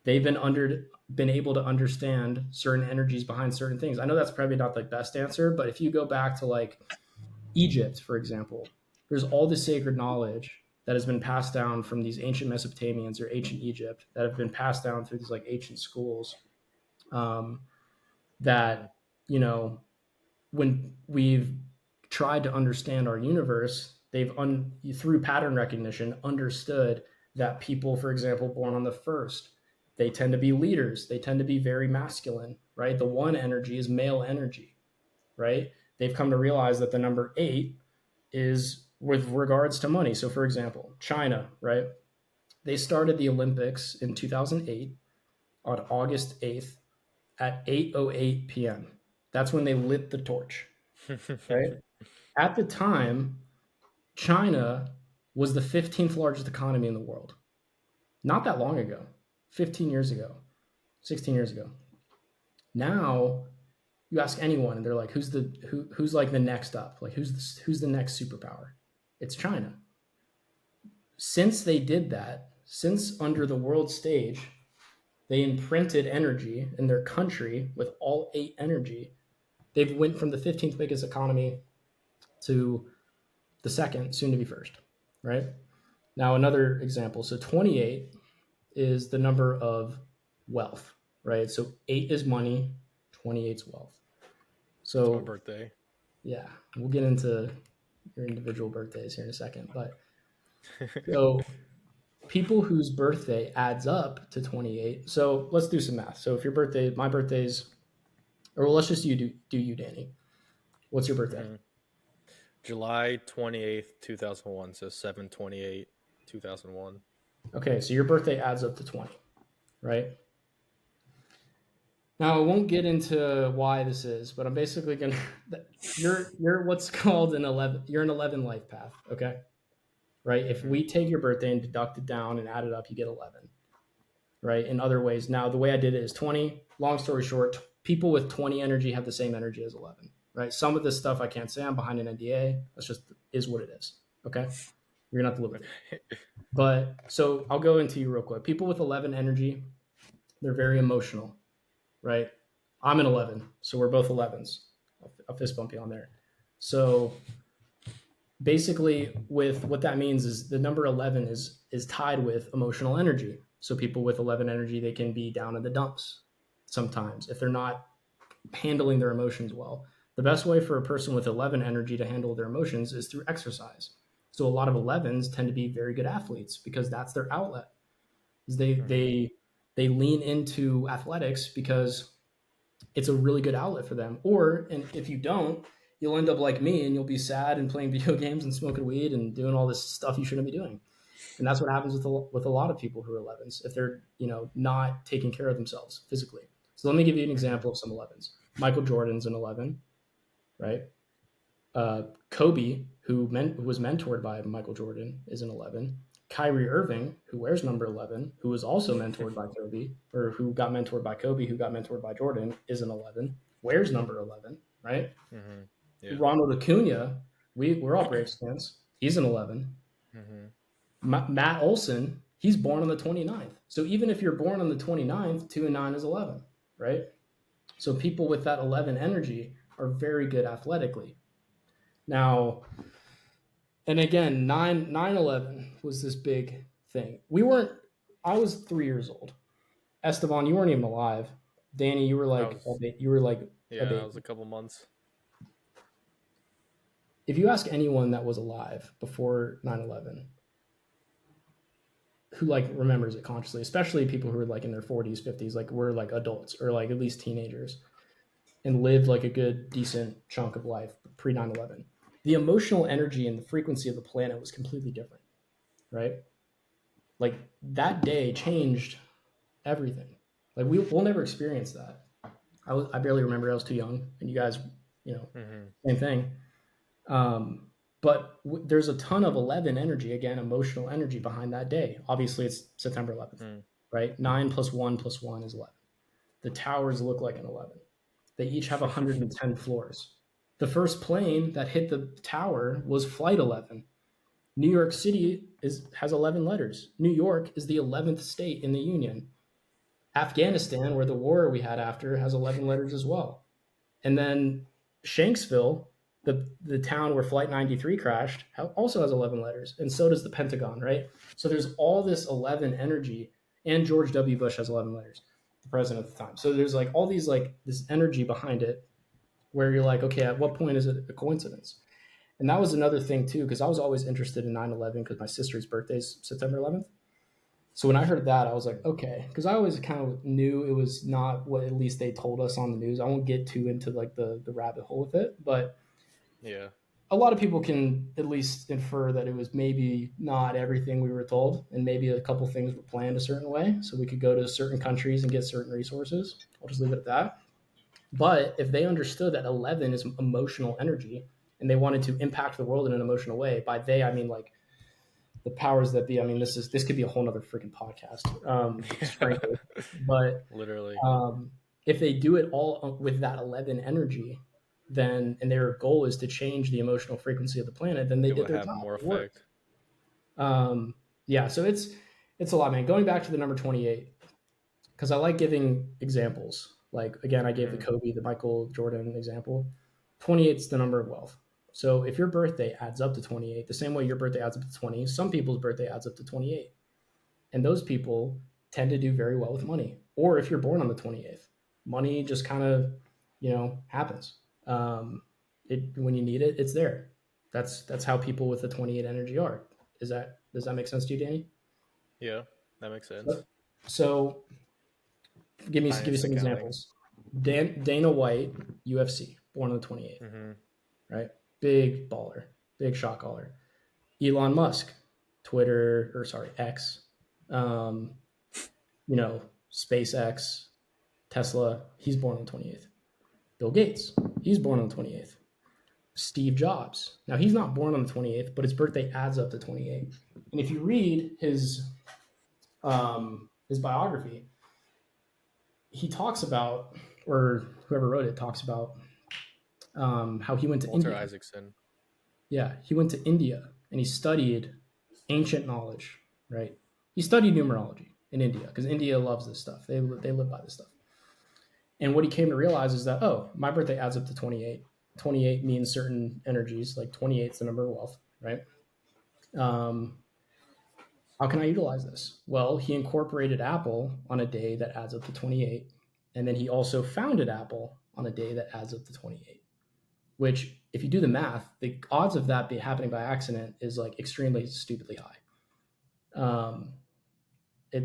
They've been able to understand certain energies behind certain things. I know that's probably not the best answer, but if you go back to like Egypt, for example, there's all this sacred knowledge that has been passed down from these ancient Mesopotamians or ancient Egypt that have been passed down through these like ancient schools. Um, Mm-hmm. that you know, when we've tried to understand our universe, through pattern recognition understood that people, for example, born on the first, they tend to be leaders. They tend to be very masculine, right? The one energy is male energy, right? They've come to realize that the number 8 is with regards to money. So, for example, China, right? They started the Olympics in 2008 on August 8th at 8:08 p.m. That's when they lit the torch, right? At the time, China was the 15th largest economy in the world. Not that long ago, 15 years ago, 16 years ago. Now, you ask anyone and they're like, who's like the next up? Like who's the next superpower? It's China. Since they did that, since under the world stage, they imprinted energy in their country with all 8 energy. They've went from the 15th biggest economy to the second, soon to be first, right? Now another example. So 28 is the number of wealth, right? So 8 is money, 28 is wealth. It's my So birthday. yeah, we'll get into your individual birthdays here in a second, but so people whose birthday adds up to 28. So let's do some math. So if my birthday's, or well, let's just do you, Danny. What's your birthday? Mm-hmm. July 28th, 2001. So 7/28, 2001. Okay, so your birthday adds up to 20, right? Now I won't get into why this is, but I'm basically gonna you're what's called an 11. You're an 11 life path, okay? Right? If Mm-hmm. we take your birthday and deduct it down and add it up, you get 11. Right? In other ways, now the way I did it is 20. Long story short, people with 20 energy have the same energy as 11, right? Some of this stuff I can't say. I'm behind an NDA. That's just is what it is. Okay. You're going to have to live with it. But so I'll go into you real quick. People with 11 energy, they're very emotional, right? I'm an 11. So we're both 11s. I'll fist bump you on there. So basically with what that means is the number 11 is tied with emotional energy. So people with 11 energy, they can be down in the dumps sometimes if they're not handling their emotions well. The best way for a person with 11 energy to handle their emotions is through exercise. So a lot of 11s tend to be very good athletes because that's their outlet. They lean into athletics because it's a really good outlet for them. Or, and if you don't, you'll end up like me and you'll be sad and playing video games and smoking weed and doing all this stuff you shouldn't be doing. And that's what happens with a lot of people who are 11s if they're, not taking care of themselves physically. So let me give you an example of some 11s. Michael Jordan's an 11, right? Kobe, who was mentored by Michael Jordan, is an 11. Kyrie Irving, who wears number 11, who was also mentored by Kobe, or who got mentored by Kobe, who got mentored by Jordan, is an 11, wears number 11, right? Mm-hmm. Yeah. Ronald Acuna, we're all Braves fans. He's an 11. Mm-hmm. Matt Olson, he's born on the 29th. So even if you're born on the 29th, 2 and 9 is 11, right? So people with that 11 energy are very good athletically. Now, and again, 9/11 was this big thing. I was 3 years old. Esteban, you weren't even alive. Danny, you were like, yeah, it was a couple months. If you ask anyone that was alive before 9/11, who remembers it consciously, especially people who are in their 40s, 50s, we're adults or at least teenagers and lived a good, decent chunk of life pre 9/11. The emotional energy and the frequency of the planet was completely different, right? That day changed everything. We'll never experience that. I barely remember. I was too young, and you guys, same thing. But there's a ton of 11 energy, again, emotional energy behind that day. Obviously, it's September 11th, right? 9 plus 1 plus 1 is 11. The towers look like an 11. They each have 110 floors. The first plane that hit the tower was Flight 11. New York City has 11 letters. New York is the 11th state in the Union. Afghanistan, where the war we had after, has 11 letters as well. And then Shanksville, the town where Flight 93 crashed, also has 11 letters. And so does the Pentagon, right? So there's all this 11 energy. And George W. Bush has 11 letters, the president at the time. So there's all these this energy behind it where you're okay, at what point is it a coincidence? And that was another thing too, because I was always interested in 9/11 because my sister's birthday is September 11th. So when I heard that, I was okay, because I always kind of knew it was not what at least they told us on the news. I won't get too into the rabbit hole with it, but yeah, a lot of people can at least infer that it was maybe not everything we were told, and maybe a couple things were planned a certain way, so we could go to certain countries and get certain resources. I'll just leave it at that. But if they understood that 11 is emotional energy and they wanted to impact the world in an emotional way, by they, I mean the powers that be. I mean, this could be a whole nother freaking podcast, frankly. But literally, if they do it all with that 11 energy, then, and their goal is to change the emotional frequency of the planet, then they did their job. More effect. Yeah, so it's a lot, man. Going back to the number 28, because I like giving examples. Again, I gave the Kobe, the Michael Jordan example. 28 is the number of wealth. So if your birthday adds up to 28, the same way your birthday adds up to 20, some people's birthday adds up to 28. And those people tend to do very well with money. Or if you're born on the 28th, money just kind of, happens. When you need it, it's there. That's how people with the 28 energy are. Does that make sense to you, Danny? Yeah, that makes sense. So give me some examples. Dana White, UFC, born on the 28th, right? Big baller, big shot caller. Elon Musk, X, SpaceX, Tesla, he's born on the 28th. Bill Gates, he's born on the 28th. Steve Jobs, now he's not born on the 28th, but his birthday adds up to 28. And if you read his biography, he talks about, or whoever wrote it talks about how he went to Walter India. Isaacson. Yeah, he went to India and he studied ancient knowledge, right? He studied numerology in India because India loves this stuff. They live by this stuff. And what he came to realize is that, oh, my birthday adds up to 28. 28 means certain energies, like 28 is the number of wealth, right? How can I utilize this? Well, he incorporated Apple on a day that adds up to 28. And then he also founded Apple on a day that adds up to 28, which, if you do the math, the odds of that be happening by accident is like extremely stupidly high.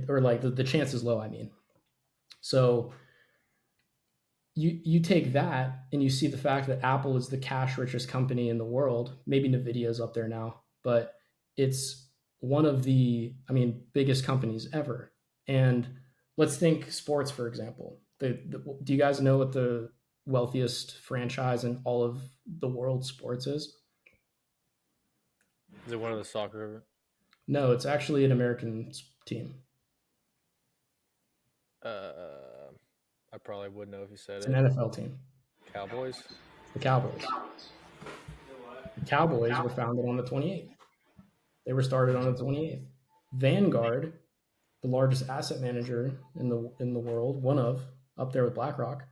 Or like the chance is low, I mean. So you take that and you see the fact that Apple is the cash richest company in the world. Maybe Nvidia's up there now, but it's one of the, biggest companies ever. And let's think sports, for example. Do you guys know what the wealthiest franchise in all of the world sports is? Is it one of the soccer? No, it's actually an American team. I probably would know if you said It's an it. NFL team. Cowboys. The Cowboys. The Cowboys were founded on the 28th. They were started on the 28th. Vanguard, the largest asset manager in the world, one of, up there with BlackRock,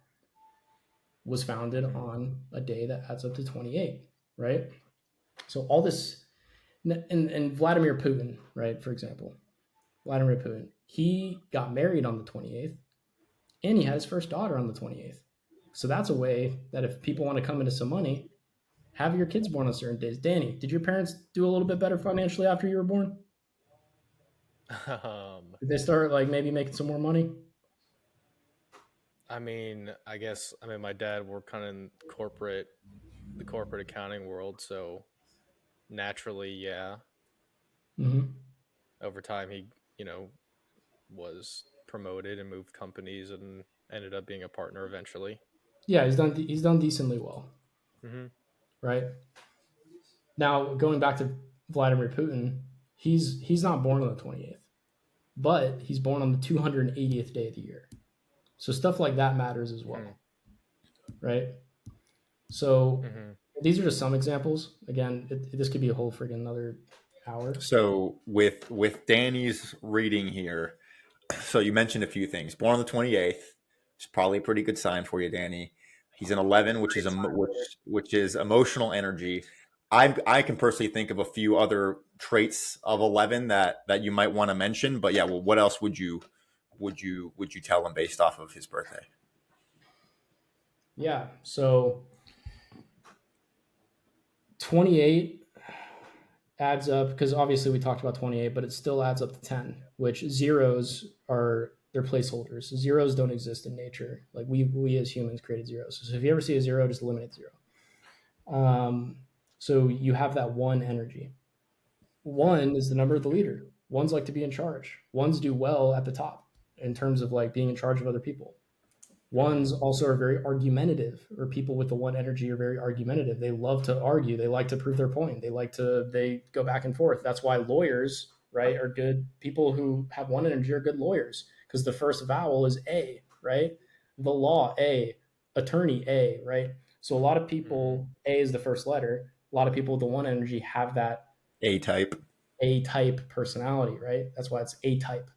was founded on a day that adds up to 28, right? So all this, and Vladimir Putin, right, for example, Vladimir Putin, he got married on the 28th, and he had his first daughter on the 28th. So that's a way that if people want to come into some money, have your kids born on certain days. Danny, did your parents do a little bit better financially after you were born? Did they start like maybe making some more money? I guess my dad worked kind of in the corporate accounting world, so naturally, yeah. Mm-hmm. Over time, he was promoted and moved companies and ended up being a partner eventually. Yeah, he's done decently well, Mm-hmm. right? Now going back to Vladimir Putin, he's not born on the 28th, but he's born on the 280th day of the year. So stuff like that matters as well, right? So these are just some examples. Again, this could be a whole friggin' another hour. So with Danny's reading here, so you mentioned a few things. Born on the 28th. It's probably a pretty good sign for you, Danny. He's an 11, which is emotional energy. I can personally think of a few other traits of 11 that you might want to mention. But yeah, well, what else would you tell him based off of his birthday? Yeah. So 28 adds up because obviously we talked about 28, but it still adds up to 10, which zeros are they're placeholders. Zeros don't exist in nature. Like we as humans created zeros. So if you ever see a zero, just eliminate zero. So you have that one energy. One is the number of the leader. Ones like to be in charge. Ones do well at the top in terms of like being in charge of other people. Ones also are very argumentative, or people with the one energy are very argumentative. They love to argue. They like to prove their point. They go back and forth. That's why lawyers, right, are good. People who have one energy are good lawyers because the first vowel is A, right? The law, A. Attorney, A, right? So a lot of people, A is the first letter. A lot of people with the one energy have that A-type. A-type personality, right? That's why it's A-type.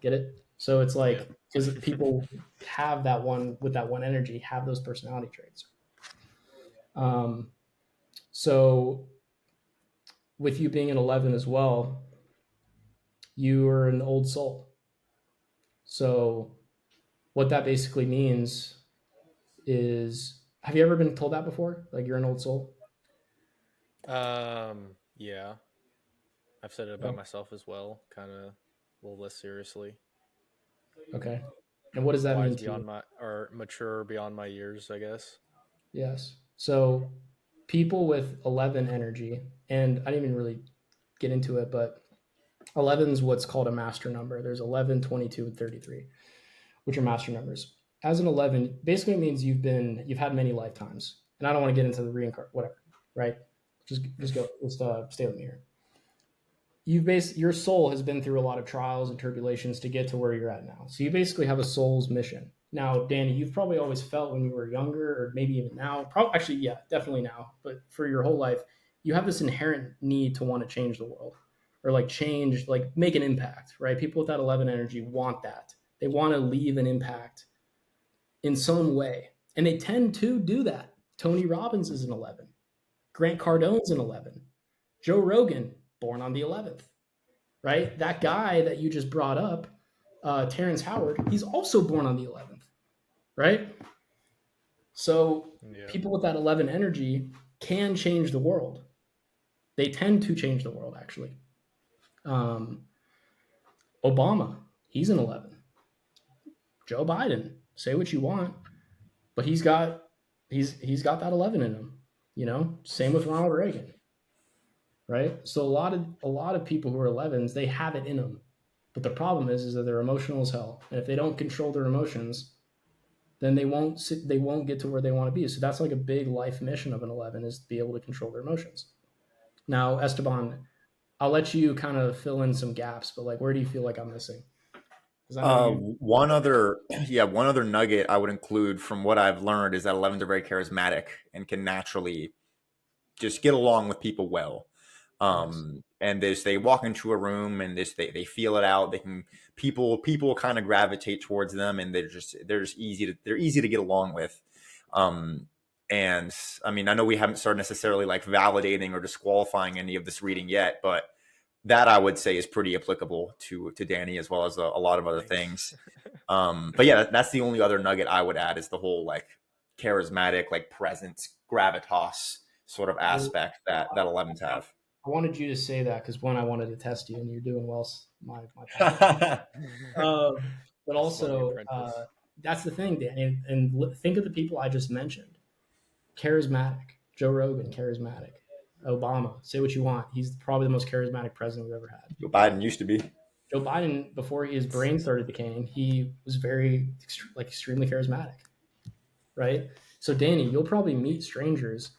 Get it? So it's like because people have that one with that one energy, have those personality traits. So with you being an 11 as well, you are an old soul. So what that basically means is, have you ever been told that before? Like you're an old soul? Yeah, I've said it about myself as well, kind of a little less seriously. Okay. And what does that mean Wise to you? beyond or mature beyond my years, I guess. Yes. So people with 11 energy, and I didn't even really get into it, but 11 is what's called a master number. There's 11, 22, and 33, which are master numbers. As an 11, basically it means you've had many lifetimes. And I don't want to get into the reincarnate, whatever, right? Just go, let's stay with me here. Your soul has been through a lot of trials and tribulations to get to where you're at now. So you basically have a soul's mission. Now, Danny, you've probably always felt when you were younger, or maybe even now, probably actually, yeah, definitely now, but for your whole life, you have this inherent need to want to change the world or like change, like make an impact, right? People with that 11 energy want that. They want to leave an impact in some way. And they tend to do that. Tony Robbins is an 11. Grant Cardone's an 11. Joe Rogan, born on the 11th, right? That guy that you just brought up, Terrence Howard, he's also born on the 11th, right? So Yeah. people with that 11 energy can change the world. They tend to change the world, actually. Obama, he's an 11. Joe Biden, say what you want, but he's got that 11 in him. You know, same with Ronald Reagan, right? So a lot of people who are 11s, they have it in them. But the problem is that they're emotional as hell, and if they don't control their emotions, then they won't get to where they want to be. So that's like a big life mission of an 11 is to be able to control their emotions. Now, Esteban, I'll let you kind of fill in some gaps, but like, where do you feel like I'm missing? Because I know you. One other, one other nugget I would include from what I've learned is that 11s are very charismatic and can naturally just get along with people well. Nice. And they walk into a room and they feel it out. They can people kind of gravitate towards them, and they're just easy to get along with. And I mean, I know we haven't started necessarily like validating or disqualifying any of this reading yet, but that I would say is pretty applicable to Danny as well as a lot of other things. But yeah, that's the only other nugget I would add is the whole like charismatic, like presence, gravitas sort of Well, aspect that 11s have. I wanted you to say that because one, I wanted to test you, and you're doing well, my path. But Slowly also, apprentice. that's the thing, Dan. And think of the people I just mentioned. Charismatic. Joe Rogan, charismatic. Obama, say what you want. He's probably the most charismatic president we've ever had. Joe Biden used to be. Joe Biden, before his brain started decaying, he was very like extremely charismatic, right? So Danny, you'll probably meet strangers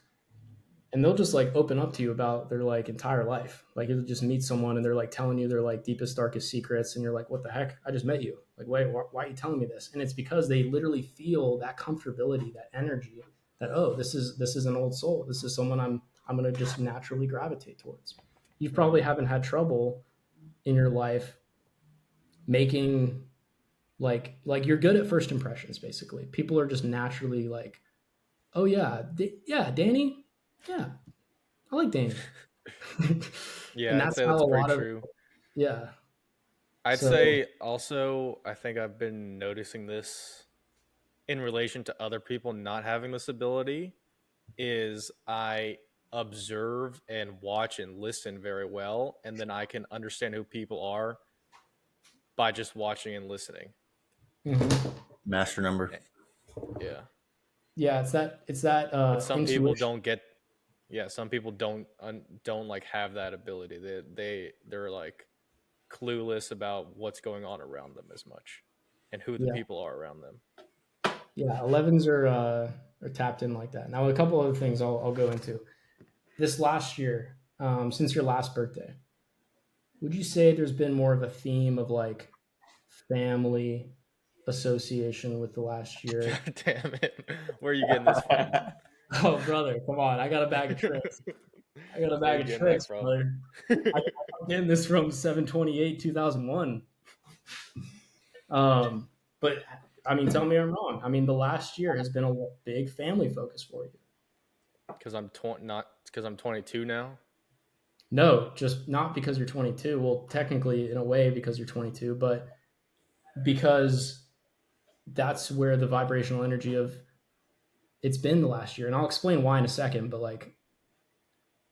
and they'll just like open up to you about their like entire life. Like you'll just meet someone and they're like telling you their like deepest, darkest secrets, and you're like, "What the heck? I just met you. Like, wait, why are you telling me this?" And it's because they literally feel that comfortability, that energy, that this is an old soul. This is someone I'm gonna just naturally gravitate towards. You probably haven't had trouble in your life making like you're good at first impressions. Basically, people are just naturally like, "Oh yeah, yeah, Danny, yeah, I like Danny." Yeah, And I'd that's say how that's a pretty lot of true. yeah. I'd So say also, I think I've been noticing this in relation to other people not having this ability is I observe and watch and listen very well, and then I can understand who people are by just watching and listening. mhm. Master number. Yeah. Yeah, it's that But some people intuition. don't get yeah, some people don't like have that ability. They're like clueless about what's going on around them as much and who the Yeah, people are around them. yeah. 11s are tapped in like that. Now a couple other things I'll go into this last year, since your last birthday. Would you say there's been more of a theme of like family association with the last year? God damn it. Where are you getting this from? Oh, brother, come on! I got a bag of tricks. I got a Where are bag you of getting that tricks, from? brother. I'm getting this from 7/28, 2001. But I mean, tell me I'm wrong. I mean, the last year has been a big family focus for you. Because not because I'm 22 now. No, just not because you're 22. Well, technically, in a way, because you're 22, but because that's where the vibrational energy of it's been the last year. And I'll explain why in a second. But like,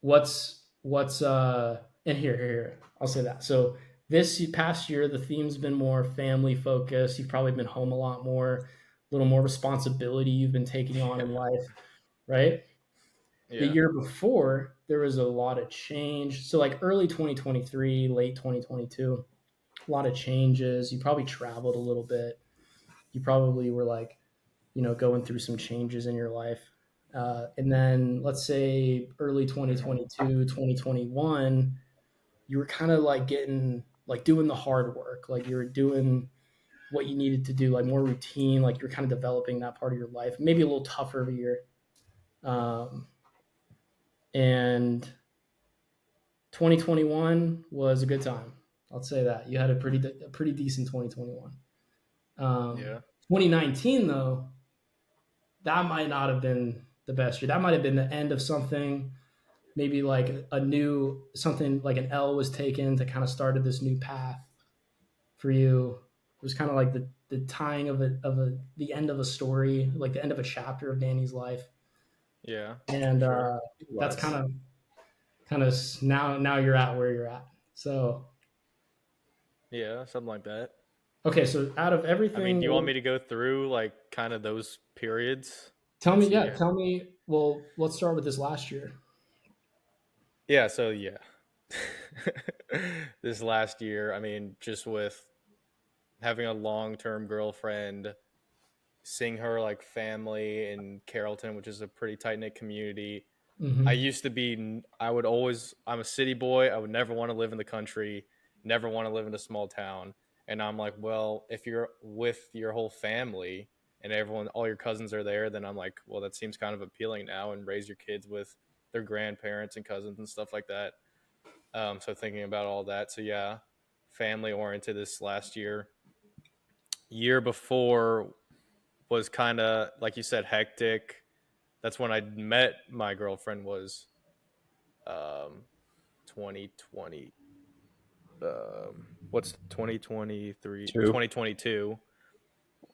what's and here I'll say that. So this past year the theme's been more family focused. You've probably been home a lot more, a little more responsibility you've been taking on in life, right? The Yeah. year before there was a lot of change, so like early 2023, late 2022, a lot of changes. You probably traveled a little bit. You probably were like, going through some changes in your life. And then let's say early 2022, 2021, you were kind of like getting like doing the hard work. Like you were doing what you needed to do, like more routine, like you're kind of developing that part of your life, maybe a little tougher of a year. And 2021 was a good time. I'll say that you had a pretty decent 2021. Yeah. 2019 though, that might not have been the best year. That might have been the end of something. Maybe like a new something like an L was taken to kind of started this new path for you. It was kind of like the tying of the end of a story, like the end of a chapter of Danny's life. Yeah. And Sure. that's kind of now you're at where you're at. So Yeah, something like that. okay, so out of I everything, mean, do you want me to go through like kind of those periods tell and me, see? tell me. Well, let's start with this last year. Yeah, so yeah. This last year, I mean, just with having a long-term girlfriend, seeing her like family in Carrollton, which is a pretty tight-knit community. I Mm-hmm. used to be, I would always, I'm a city boy. I would never want to live in the country, never want to live in a small town. And I'm like, well, if you're with your whole family and everyone, all your cousins are there, then I'm like, well, that seems kind of appealing now, and raise your kids with their grandparents and cousins and stuff like that. So thinking about all that. So yeah, family oriented this last year. Year before was kind of, like you said, hectic. That's when I met my girlfriend, was um, 2020, what's 2023, 2022.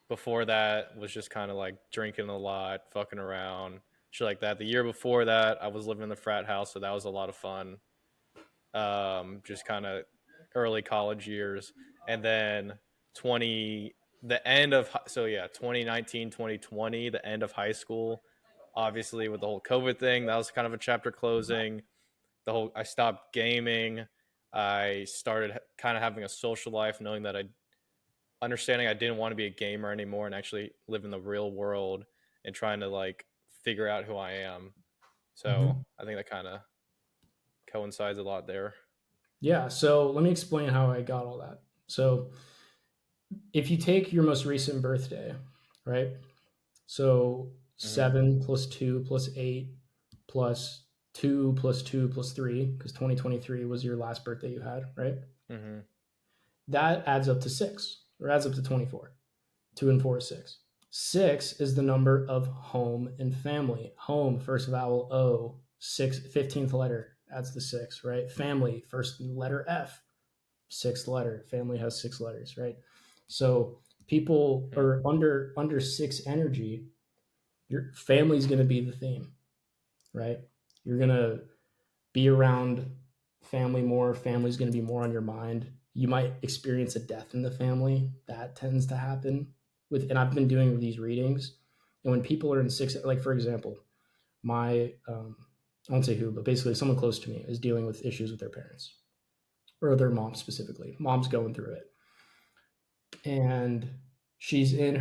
Before that was just kind of like drinking a lot, fucking around, shit like that. The year before that, I was living in the frat house, so that was a lot of fun. Just kind of early college years. And then 20 the end of, so yeah, 2019, 2020, the end of high school, obviously with the whole COVID thing, that was kind of a chapter closing. I stopped gaming. I started kind of having a social life, knowing that understanding I didn't want to be a gamer anymore and actually live in the real world and trying to like figure out who I am. So Mm-hmm. I think that kind of coincides a lot there. Yeah. So let me explain how I got all that. So if you take your most recent birthday, right? So Mm-hmm. 7 plus 2 plus 8 plus 2 plus 2 plus 3, because 2023 was your last birthday you had, right? Mm-hmm. That adds up to 6, or adds up to 24. 2 and 4 is 6. 6 is the number of home and family. Home, first vowel O, 15th letter adds to 6, right? Family, first letter F, 6th letter. Family has 6 letters, right? So people are under 6 energy. Your family is going to be the theme, right? You're going to be around family more. Family's going to be more on your mind. You might experience a death in the family. That tends to happen and I've been doing these readings. And when people are in 6, like for example, my, I won't say who, but basically someone close to me is dealing with issues with their parents or their mom specifically. Mom's going through it. And she's in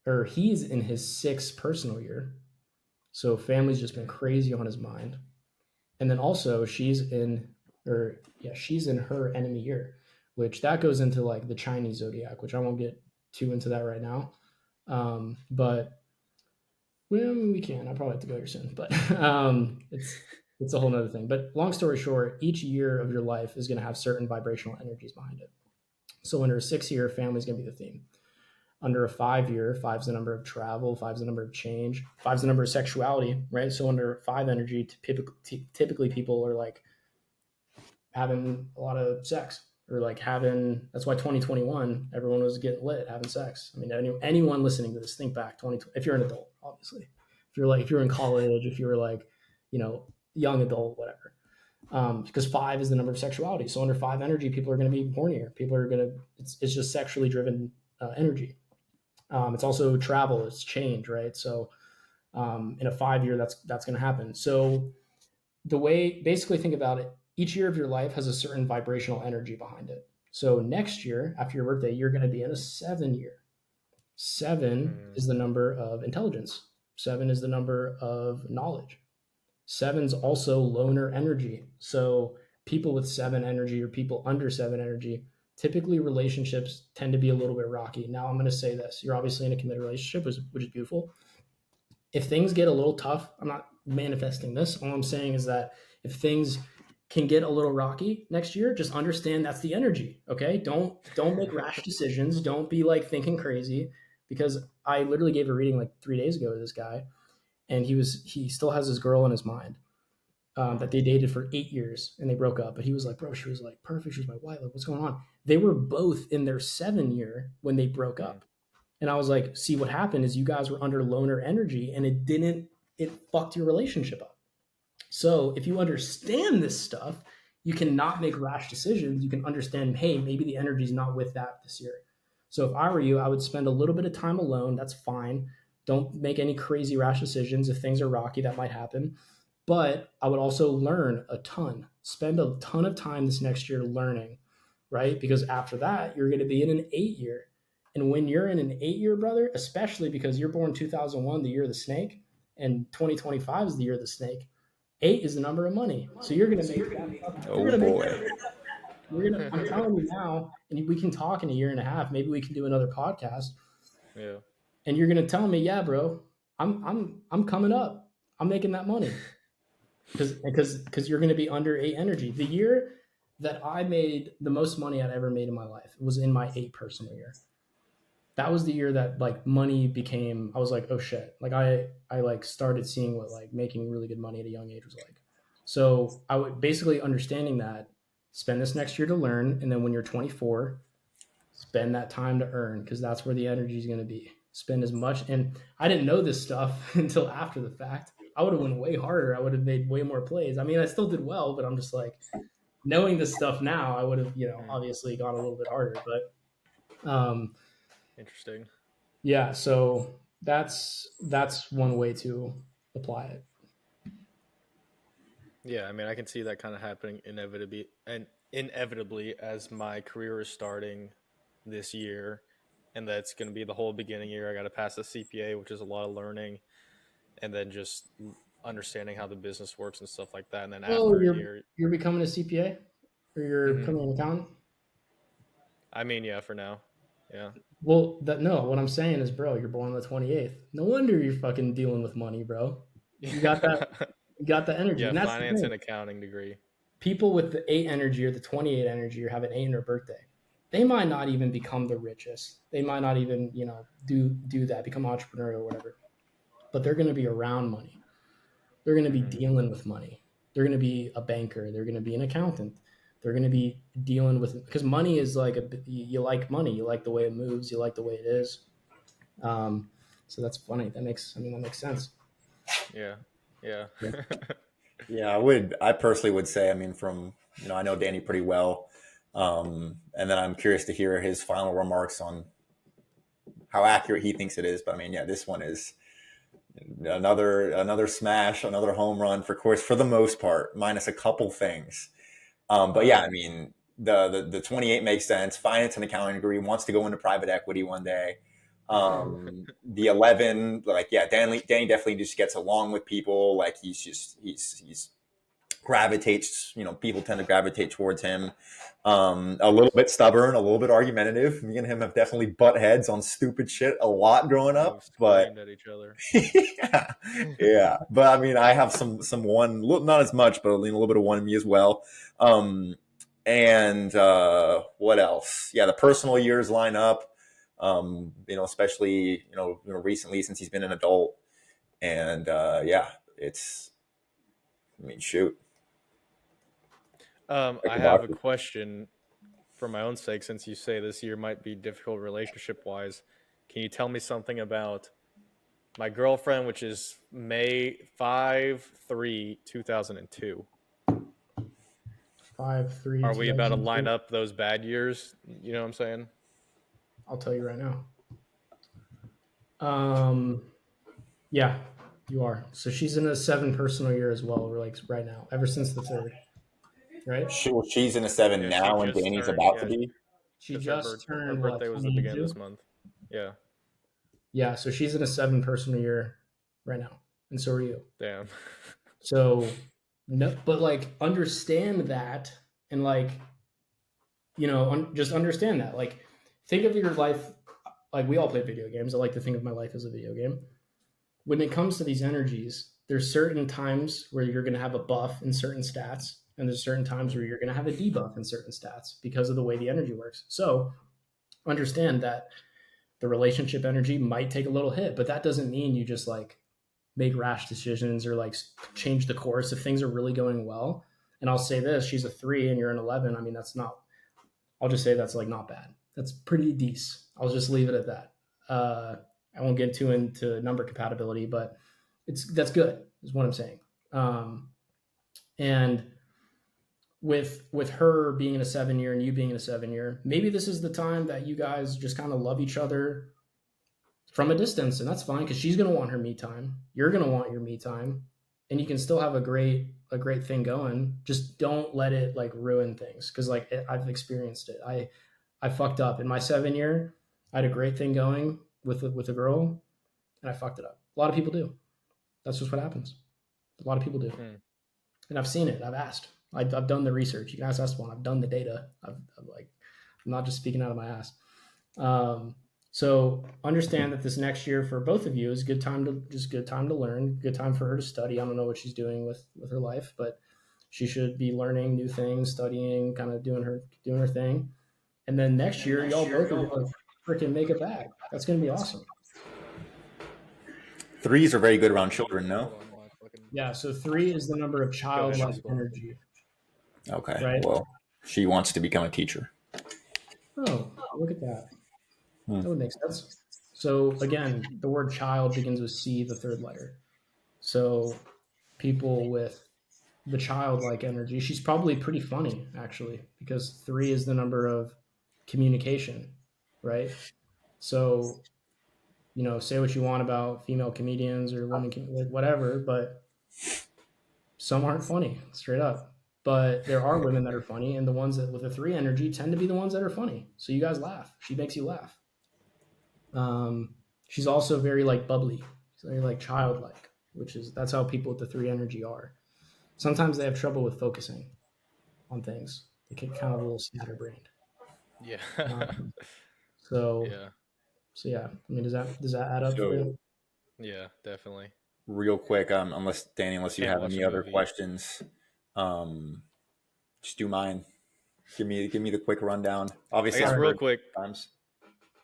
or he's in his 6th personal year. So family's just been crazy on his mind. And then also she's in her enemy year, which that goes into like the Chinese zodiac, which I won't get too into that right now. But we can. I probably have to go here soon, but it's a whole nother thing. But long story short, each year of your life is going to have certain vibrational energies behind it. So under a 6-year, family is going to be the theme. Under a 5-year, 5's the number of travel, 5's the number of change, 5's the number of sexuality, right? So under 5 energy, typically people are like having a lot of sex, or like that's why 2021, everyone was getting lit, having sex. I mean, anyone listening to this, think back, if you're an adult, obviously. If you're in college, if you're like, young adult, whatever. Because 5 is the number of sexuality. So under 5 energy, people are going to be hornier. People are going to, it's just sexually driven energy. It's also travel, it's change, right? So in a 5-year, that's going to happen. So basically think about it, each year of your life has a certain vibrational energy behind it. So next year, after your birthday, you're going to be in a 7-year. 7 is the number of intelligence. 7 is the number of knowledge. 7's also loner energy. So people with 7 energy or people under 7 energy, typically relationships tend to be a little bit rocky. Now I'm going to say this: you're obviously in a committed relationship, which is beautiful. If things get a little tough, I'm not manifesting this. All I'm saying is that if things can get a little rocky next year, just understand that's the energy. Okay. Don't make rash decisions. Don't be like thinking crazy, because I literally gave a reading like 3 days ago to this guy, and he still has his girl in his mind. That they dated for 8 years and they broke up. But he was like, bro, she was like perfect. She was my wife. Like, what's going on? They were both in their 7 year when they broke up. And I was like, see, what happened is you guys were under loner energy, and it fucked your relationship up. So if you understand this stuff, you cannot make rash decisions. You can understand, hey, maybe the energy's not with that this year. So if I were you, I would spend a little bit of time alone. That's fine. Don't make any crazy rash decisions. If things are rocky, that might happen. But I would also learn a ton, spend a ton of time this next year learning, right? Because after that, you're going to be in an 8 year. And when you're in an 8 year, brother, especially because you're born 2001, the year of the snake, and 2025 is the year of the snake, 8 is the number of money. So you're going to make that. Oh boy. I'm telling you now, and we can talk in a year and a half. Maybe we can do another podcast. Yeah. And you're going to tell me, yeah, bro, I'm coming up. I'm making that money. Because you're going to be under 8 energy. The year that I made the most money I'd ever made in my life was in my 8 personal year. That was the year that like money became, I was like, oh shit. Like I like started seeing what like making really good money at a young age was like. So I would basically understanding that, spend this next year to learn. And then when you're 24, spend that time to earn, because that's where the energy is going to be. Spend as much. And I didn't know this stuff until after the fact. I would have went way harder. I would have made way more plays. I mean, I still did well, but I'm just like, knowing this stuff now, I would have, obviously gone a little bit harder. But Interesting. yeah, so that's one way to apply it. Yeah, I mean, I can see that kind of happening inevitably as my career is starting this year, and that's going to be the whole beginning year. I got to pass the CPA, which is a lot of learning, and then just understanding how the business works and stuff like that. And then after a year, you're becoming a CPA, or you're becoming an accountant. I mean, yeah, for now, yeah. Well, what I'm saying is, bro, you're born on the 28th. No wonder you're fucking dealing with money, bro. You got that. You got the energy. Yeah, and that's finance and accounting degree. People with the 8 energy or the 28 energy or have an 8 in their birthday, they might not even become the richest. They might not even, do that, become entrepreneur or whatever. But they're going to be around money. They're going to be dealing with money. They're going to be a banker. They're going to be an accountant. They're going to be dealing with, because money is like you like money. You like the way it moves. You like the way it is. So that's funny. That makes sense. Yeah. Yeah, I personally would say, I mean, from, I know Danny pretty well. And then I'm curious to hear his final remarks on how accurate he thinks it is. But I mean, yeah, this one is another smash, another home run for course, for the most part, minus a couple things. But yeah, I mean, the 28 makes sense. Finance and accounting degree, wants to go into private equity one day. The 11, like, yeah, Danny definitely just gets along with people. Like he's gravitates, people tend to gravitate towards him. A little bit stubborn, a little bit argumentative. Me and him have definitely butt heads on stupid shit a lot growing up, but screamed at each other. yeah. But I mean, I have some one, not as much, but a little bit of one in me as well. And what else? Yeah, the personal years line up. Especially recently since he's been an adult, and yeah, it's. I mean, shoot. I have a question for my own sake, since you say this year might be difficult relationship wise. Can you tell me something about my girlfriend, which is May 5/3, 2002? 5/3. Are we about to line up those bad years? You know what I'm saying? I'll tell you right now. Yeah, you are. So she's in a 7 personal year as well. We're like right now, ever since the 3rd, right? She's in a 7 now, and Danny's about to be. She just turned. Her birthday was the beginning of this month. Yeah. Yeah, so she's in a 7 personal year right now, and so are you. Damn. So, no, but like understand that, and like just understand that. Like, think of your life. Like, we all play video games. I like to think of my life as a video game. When it comes to these energies, there's certain times where you're going to have a buff in certain stats, and there's certain times where you're going to have a debuff in certain stats because of the way the energy works. So understand that the relationship energy might take a little hit, but that doesn't mean you just like make rash decisions or like change the course if things are really going well. And I'll say this, she's a 3 and you're an 11. I mean, that's not, I'll just say that's like not bad. That's pretty decent. I'll just leave it at that. I won't get too into number compatibility, but that's good is what I'm saying. And with her being in a 7-year and you being in a 7-year, maybe this is the time that you guys just kind of love each other from a distance, and that's fine because she's going to want her me time. You're going to want your me time, and you can still have a great thing going. Just don't let it like ruin things, because like I've experienced it. I fucked up in my 7-year. I had a great thing going with a girl, and I fucked it up. A lot of people do. That's just what happens. A lot of people do, and I've seen it. I've asked. I've done the research. You can ask Esteban. I've done the data. I'm not just speaking out of my ass. So understand that this next year for both of you is good time to learn, good time for her to study. I don't know what she's doing with her life, but she should be learning new things, studying, kind of doing her thing. And then next year, y'all both are going to freaking make it back. That's going to be awesome. 3s are very good around children, no? Yeah, so 3 is the number of childlike energy. Okay, right? Well, she wants to become a teacher. Oh, look at that. That would make sense. So again, the word child begins with C, the third letter. So people with the childlike energy, she's probably pretty funny actually, because 3 is the number of communication, right? So, say what you want about female comedians or women, whatever, but some aren't funny, straight up. But there are women that are funny, and the ones that with a 3 energy tend to be the ones that are funny. So you guys laugh. She makes you laugh. She's also very like bubbly, she's very like childlike, that's how people with the 3 energy are. Sometimes they have trouble with focusing on things. They get kind of a little scatterbrained. Yeah. So yeah. So yeah, I mean, does that add up for you? Yeah, definitely. Real quick, unless you Can't have watch any a other movie. questions, just do mine. Give me the quick rundown. Obviously, I guess I've real heard quick, times.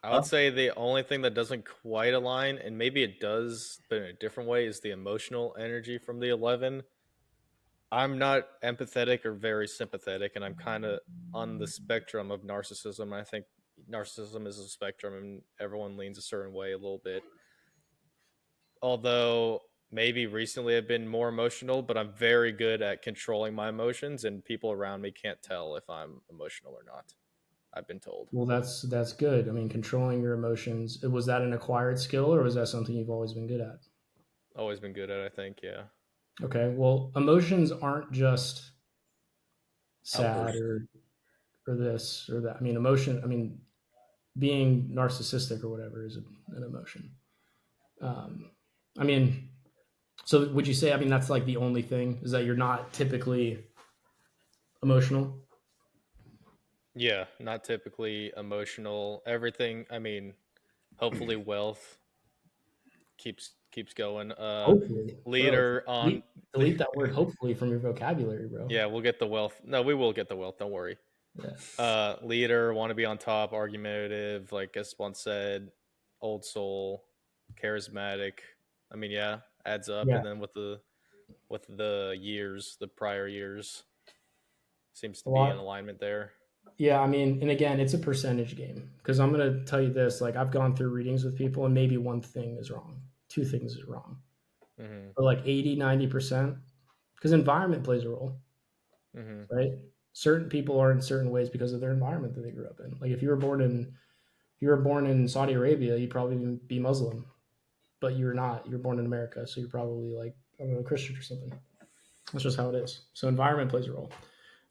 I would say the only thing that doesn't quite align, and maybe it does, but in a different way, is the emotional energy from the 11. I'm not empathetic or very sympathetic, and I'm kind of on the spectrum of narcissism. I think narcissism is a spectrum, and everyone leans a certain way a little bit. Although maybe recently I've been more emotional, but I'm very good at controlling my emotions, and people around me can't tell if I'm emotional or not. I've been told. Well, that's good. I mean, controlling your emotions. Was that an acquired skill, or was that something you've always been good at? Always been good at, I think, yeah. Okay. Well, emotions aren't just sad or this or that. I mean, emotion. I mean, being narcissistic or whatever is an emotion. I mean, so would you say? I mean, that's like the only thing is that you're not typically emotional. Yeah, not typically emotional. Everything, I mean, hopefully wealth keeps going. Hopefully, bro. Leader on Delete that word "hopefully" from your vocabulary, bro. Yeah, we'll get the wealth. No, we will get the wealth, don't worry. Yeah. Leader, want to be on top, argumentative, like as one said, old soul, charismatic. I mean, yeah, adds up. Yeah. And then with the years, the prior years, seems to A be in lot. alignment there. Yeah, I mean, and again, it's a percentage game because I'm going to tell you this. Like, I've gone through readings with people, and maybe one thing is wrong, 2 things is wrong, but like 80-90%, because environment plays a role, right? Certain people are in certain ways because of their environment that they grew up in. Like, if you were born in Saudi Arabia, you'd probably be Muslim, but you're not. You're born in America, so you're probably like, I don't know, Christian or something. That's just how it is. So environment plays a role.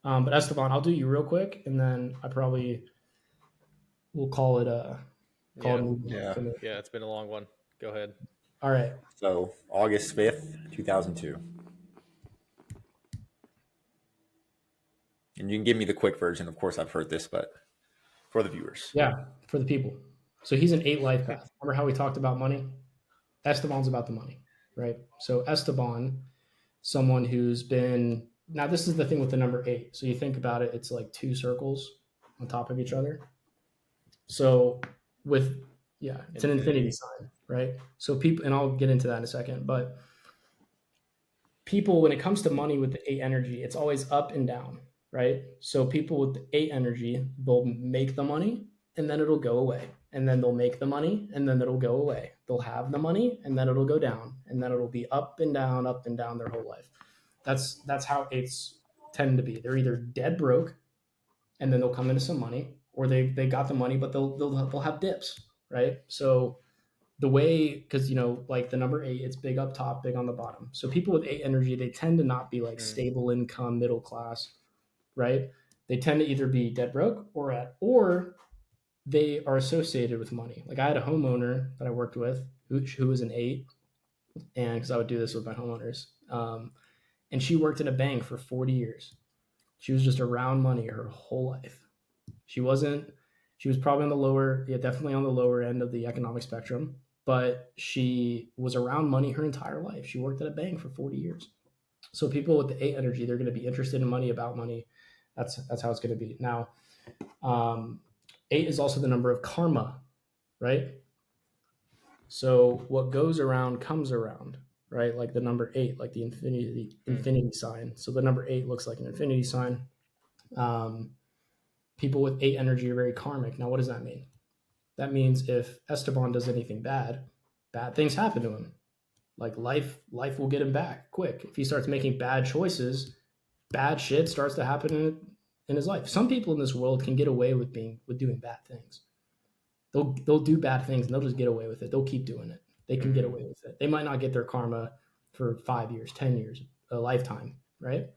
But Esteban, I'll do you real quick, and then I probably will call it Yeah, it's been a long one. Go ahead. All right. So August 5th, 2002. And you can give me the quick version. Of course, I've heard this, but for the viewers. Yeah, for the people. So he's an 8 life path. Remember how we talked about money? Esteban's about the money, right? So Esteban, someone who's been, now this is the thing with the number 8. So you think about it, it's like 2 circles on top of each other. So with, yeah, it's an infinity sign, right? So people, and I'll get into that in a second, but people, when it comes to money with the 8 energy, it's always up and down, right? So people with the 8 energy, they'll make the money and then it'll go away. And then they'll make the money and then it'll go away. They'll have the money and then it'll go down. And then it'll be up and down their whole life. That's how 8s tend to be. They're either dead broke and then they'll come into some money, or they got the money, but they'll have dips, right? So the way, because like the number 8, it's big up top, big on the bottom. So people with 8 energy, they tend to not be like stable income, middle class, right? They tend to either be dead broke or they are associated with money. Like I had a homeowner that I worked with who was an 8, and because I would do this with my homeowners, and she worked in a bank for 40 years. She was just around money her whole life. She was probably definitely on the lower end of the economic spectrum, but she was around money her entire life. She worked at a bank for 40 years. So people with the 8 energy, they're going to be interested in money, about money. That's how it's going to be. Now, 8 is also the number of karma, right? So what goes around comes around, right? Like the number 8, like the infinity sign. So the number 8 looks like an infinity sign. People with 8 energy are very karmic. Now, what does that mean? That means if Esteban does anything bad things happen to him. Like life will get him back quick. If he starts making bad choices, bad shit starts to happen in his life. Some people in this world can get away with doing bad things. They'll do bad things and they'll just get away with it. They'll keep doing it. They can get away with it. They might not get their karma for 5 years, 10 years, a lifetime, right?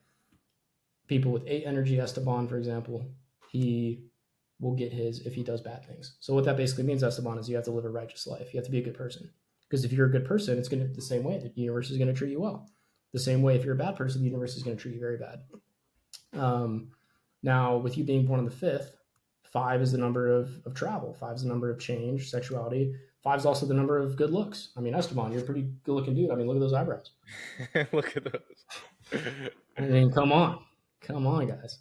People with 8 energy, Esteban, for example, he will get his if he does bad things. So what that basically means, Esteban, is you have to live a righteous life. You have to be a good person. Because if you're a good person, it's going to the same way. The universe is going to treat you well. The same way, if you're a bad person, the universe is going to treat you very bad. Now, with you being born on the 5th, 5 is the number of travel. 5 is the number of change, sexuality. 5 is also the number of good looks. I mean, Esteban, you're a pretty good looking dude. I mean, look at those eyebrows. Look at those. I mean, come on, guys.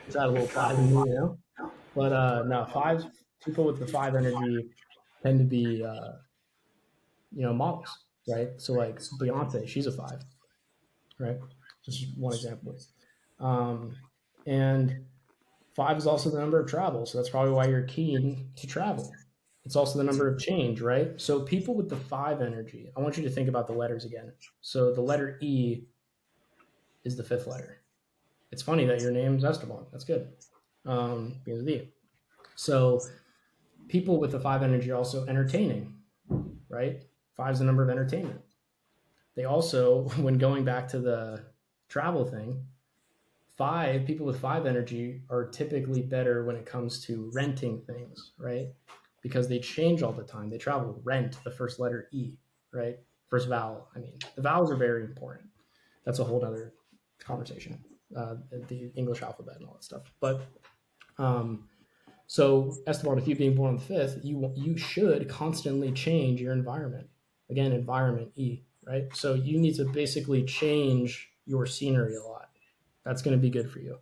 Is that a little pride in me, But no, 5 people with the 5 energy tend to be, models, right? So like Beyonce, she's a 5, right? Just one example. And 5 is also the number of travel. So that's probably why you're keen to travel. It's also the number of change, right? So people with the 5 energy, I want you to think about the letters again. So the letter E is the 5th letter. It's funny that your name's Esteban. That's good. Because of E. So people with the 5 energy are also entertaining, right? 5 is the number of entertainment. They also, when going back to the travel thing, people with 5 energy are typically better when it comes to renting things, right? Because they change all the time. They travel, rent, the first letter E, right? First vowel. I mean, the vowels are very important. That's a whole other conversation, the English alphabet and all that stuff. But so Esteban, if you being born on the 5th, you should constantly change your environment. Again, environment, E, right? So you need to basically change your scenery a lot. That's going to be good for you.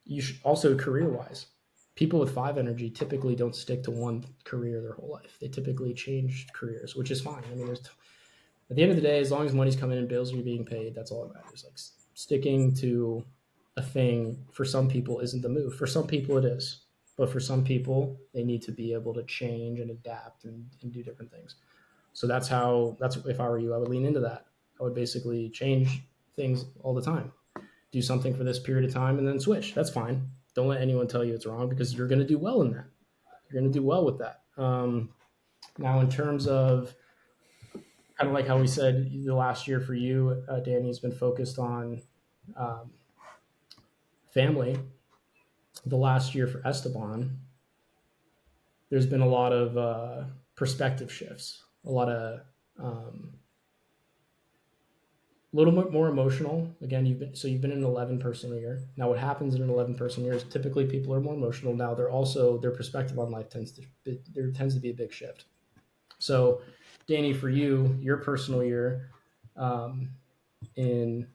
You should also career-wise. People with 5 energy typically don't stick to one career their whole life. They typically change careers, which is fine. I mean, at the end of the day, as long as money's coming in, bills are being paid, that's all that matters. Like sticking to a thing for some people isn't the move. For some people it is, but for some people they need to be able to change and adapt and do different things. So that's if I were you, I would lean into that. I would basically change things all the time. Do something for this period of time and then switch. That's fine. Don't let anyone tell you it's wrong, because you're going to do well in that. You're going to do well with that. Now, in terms of kind of like how we said the last year for you, Danny, has been focused on family. The last year for Esteban, there's been a lot of perspective shifts, a lot of little bit more emotional. Again, you've been in an 11-person year. Now, what happens in an 11-person year is typically people are more emotional. Now, their perspective on life tends to be a big shift. So, Danny, for you, your personal year in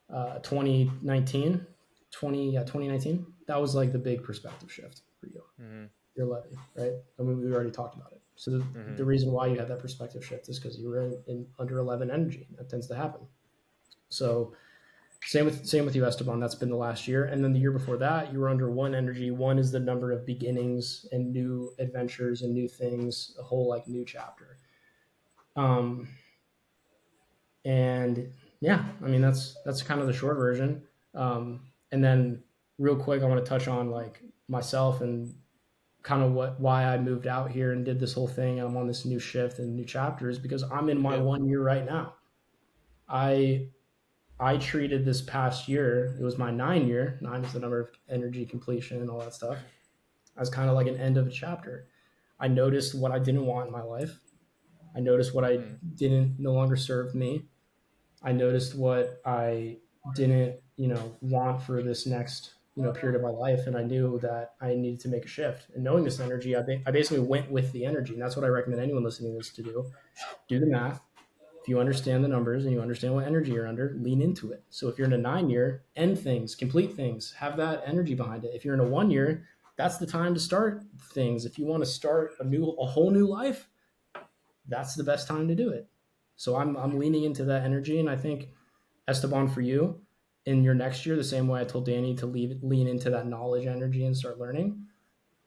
2019, 2019, that was like the big perspective shift for you. Mm-hmm. Your levy, right? I mean, we already talked about it. So the reason why you had that perspective shift is because you were in under 11 energy. That tends to happen. So same with you, Esteban. That's been the last year, and then the year before that, you were under 1 energy. 1 is the number of beginnings and new adventures and new things, a whole like new chapter. And yeah, I mean that's kind of the short version. And then real quick, I want to touch on like myself and kind of why I moved out here and did this whole thing. I'm on this new shift and new chapters because I'm in my 1 year right now. I treated this past year, it was my 9 year. 9 is the number of energy completion and all that stuff. As kind of like an end of a chapter. I noticed what I didn't want in my life. I noticed what I didn't no longer serve me. I noticed what I didn't, want for this next, period of my life. And I knew that I needed to make a shift. And knowing this energy, I basically went with the energy. And that's what I recommend anyone listening to this to do. Do the math. If you understand the numbers and you understand what energy you're under, lean into it. So if you're in a 9 year, end things, complete things, have that energy behind it. If you're in a 1 year, that's the time to start things. If you want to start a whole new life, that's the best time to do it. So I'm leaning into that energy. And I think, Esteban, for you, in your next year, the same way I told Danny to lean into that knowledge energy and start learning,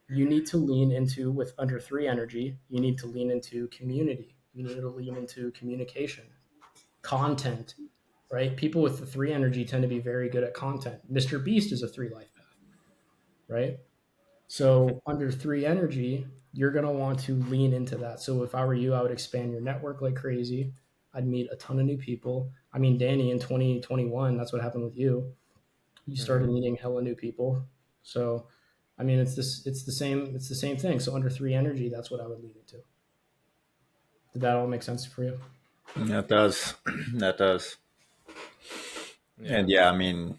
you need to lean into, with under 3 energy, you need to lean into community. You need to lean into communication, content, right? People with the 3 energy tend to be very good at content. Mr. Beast is a 3 life path, right? So under 3 energy, you're going to want to lean into that. So if I were you, I would expand your network like crazy. I'd meet a ton of new people. I mean, Danny, in 2021, that's what happened with you. You started meeting hella new people. So, I mean, it's the same thing. So under 3 energy, that's what I would lean into. Did that all make sense for you? That does. That does. Yeah. And yeah, I mean,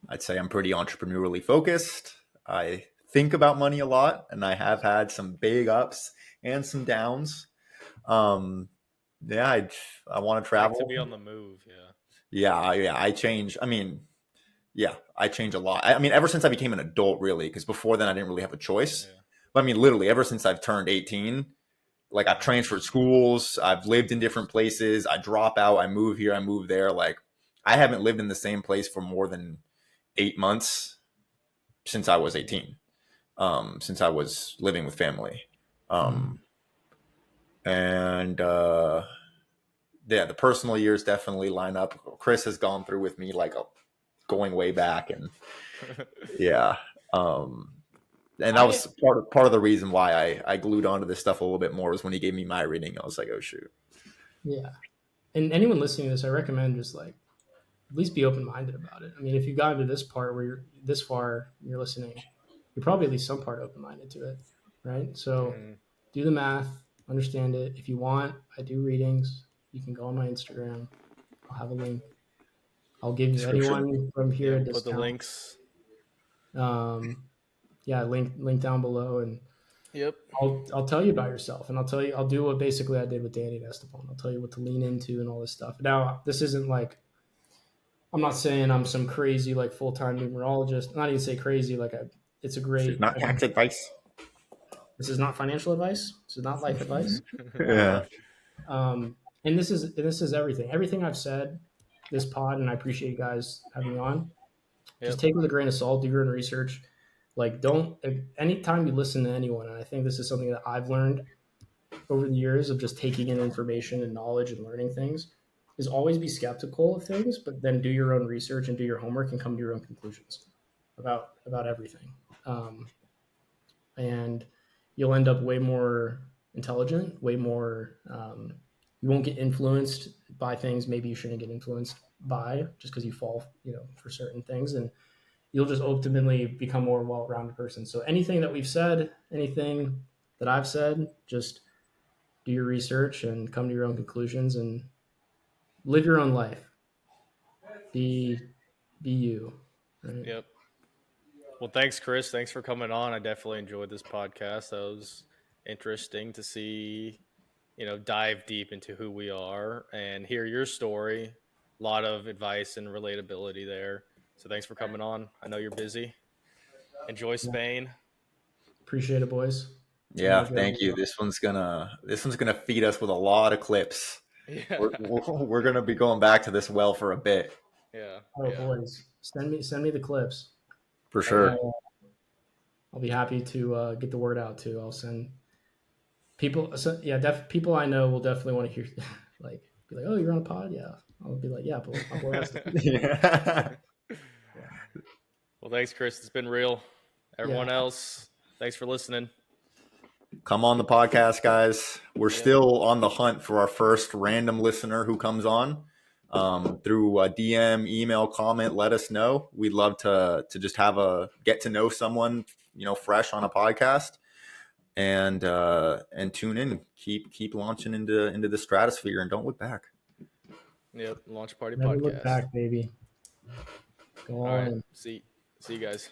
I'd say I'm pretty entrepreneurially focused. I think about money a lot, and I have had some big ups and some downs. Yeah, I want to travel. Like to be on the move. Yeah. I change. I mean, yeah, I change a lot. I mean, ever since I became an adult, really, because before then I didn't really have a choice. Yeah. But I mean, literally, ever since I've turned 18, like I've transferred schools, I've lived in different places, I drop out, I move here, I move there. Like I haven't lived in the same place for more than 8 months since I was 18. Since I was living with family. And yeah, the personal years definitely line up. Chris has gone through with me like going way back, and yeah. And that was part of the reason why I glued onto this stuff a little bit more, was when he gave me my reading. I was like, oh shoot. Yeah. And anyone listening to this, I recommend just like at least be open-minded about it. I mean, if you've gotten to this part where you're this far, you're listening, you're probably at least some part open-minded to it, right? So do the math, understand it. If you want, I do readings. You can go on my Instagram. I'll have a link. I'll give you anyone from here a discount. Put the links. Yeah, link down below, and Yep. I'll tell you about yourself, and I'll do what basically I did with Danny and Esteban. I'll tell you what to lean into and all this stuff. Now, this isn't like, I'm not saying I'm some crazy like full-time numerologist. I'm not even say crazy, like it's a great. It's not tax advice. This is not financial advice. This is not life advice. Yeah. And this is everything. Everything I've said, this pod, and I appreciate you guys having me on. Just take it with a grain of salt. Do your own research. Like, anytime you listen to anyone, and I think this is something that I've learned over the years of just taking in information and knowledge and learning things, is always be skeptical of things, but then do your own research and do your homework and come to your own conclusions about everything. And you'll end up way more intelligent, way more, you won't get influenced by things maybe you shouldn't get influenced by just because you fall, for certain things. And you'll just ultimately become a more well-rounded person. So anything that we've said, anything that I've said, just do your research and come to your own conclusions and live your own life. Be you. Right? Yep. Well, thanks, Chris. Thanks for coming on. I definitely enjoyed this podcast. That was interesting to see, dive deep into who we are and hear your story. A lot of advice and relatability there. So thanks for coming on. I know you're busy. Enjoy Spain. Appreciate it, boys. Yeah, thank you. This one's gonna feed us with a lot of clips. Yeah. We're gonna be going back to this well for a bit. Yeah. Oh, boys, send me the clips For sure. I'll be happy to get the word out too. I'll send people. So, people I know will definitely want to hear, be like, oh, you're on a pod, yeah. I'll be like, yeah, but my boy has to. Yeah. Well, thanks, Chris. It's been real. Everyone else, thanks for listening. Come on the podcast, guys. We're still on the hunt for our first random listener who comes on. Through a DM, email, comment, let us know. We'd love to just get to know someone, fresh on a podcast, and tune in. Keep launching into the stratosphere, and don't look back. Yep, Launch Party Never Podcast. look back, baby. Go on. All right, see you guys.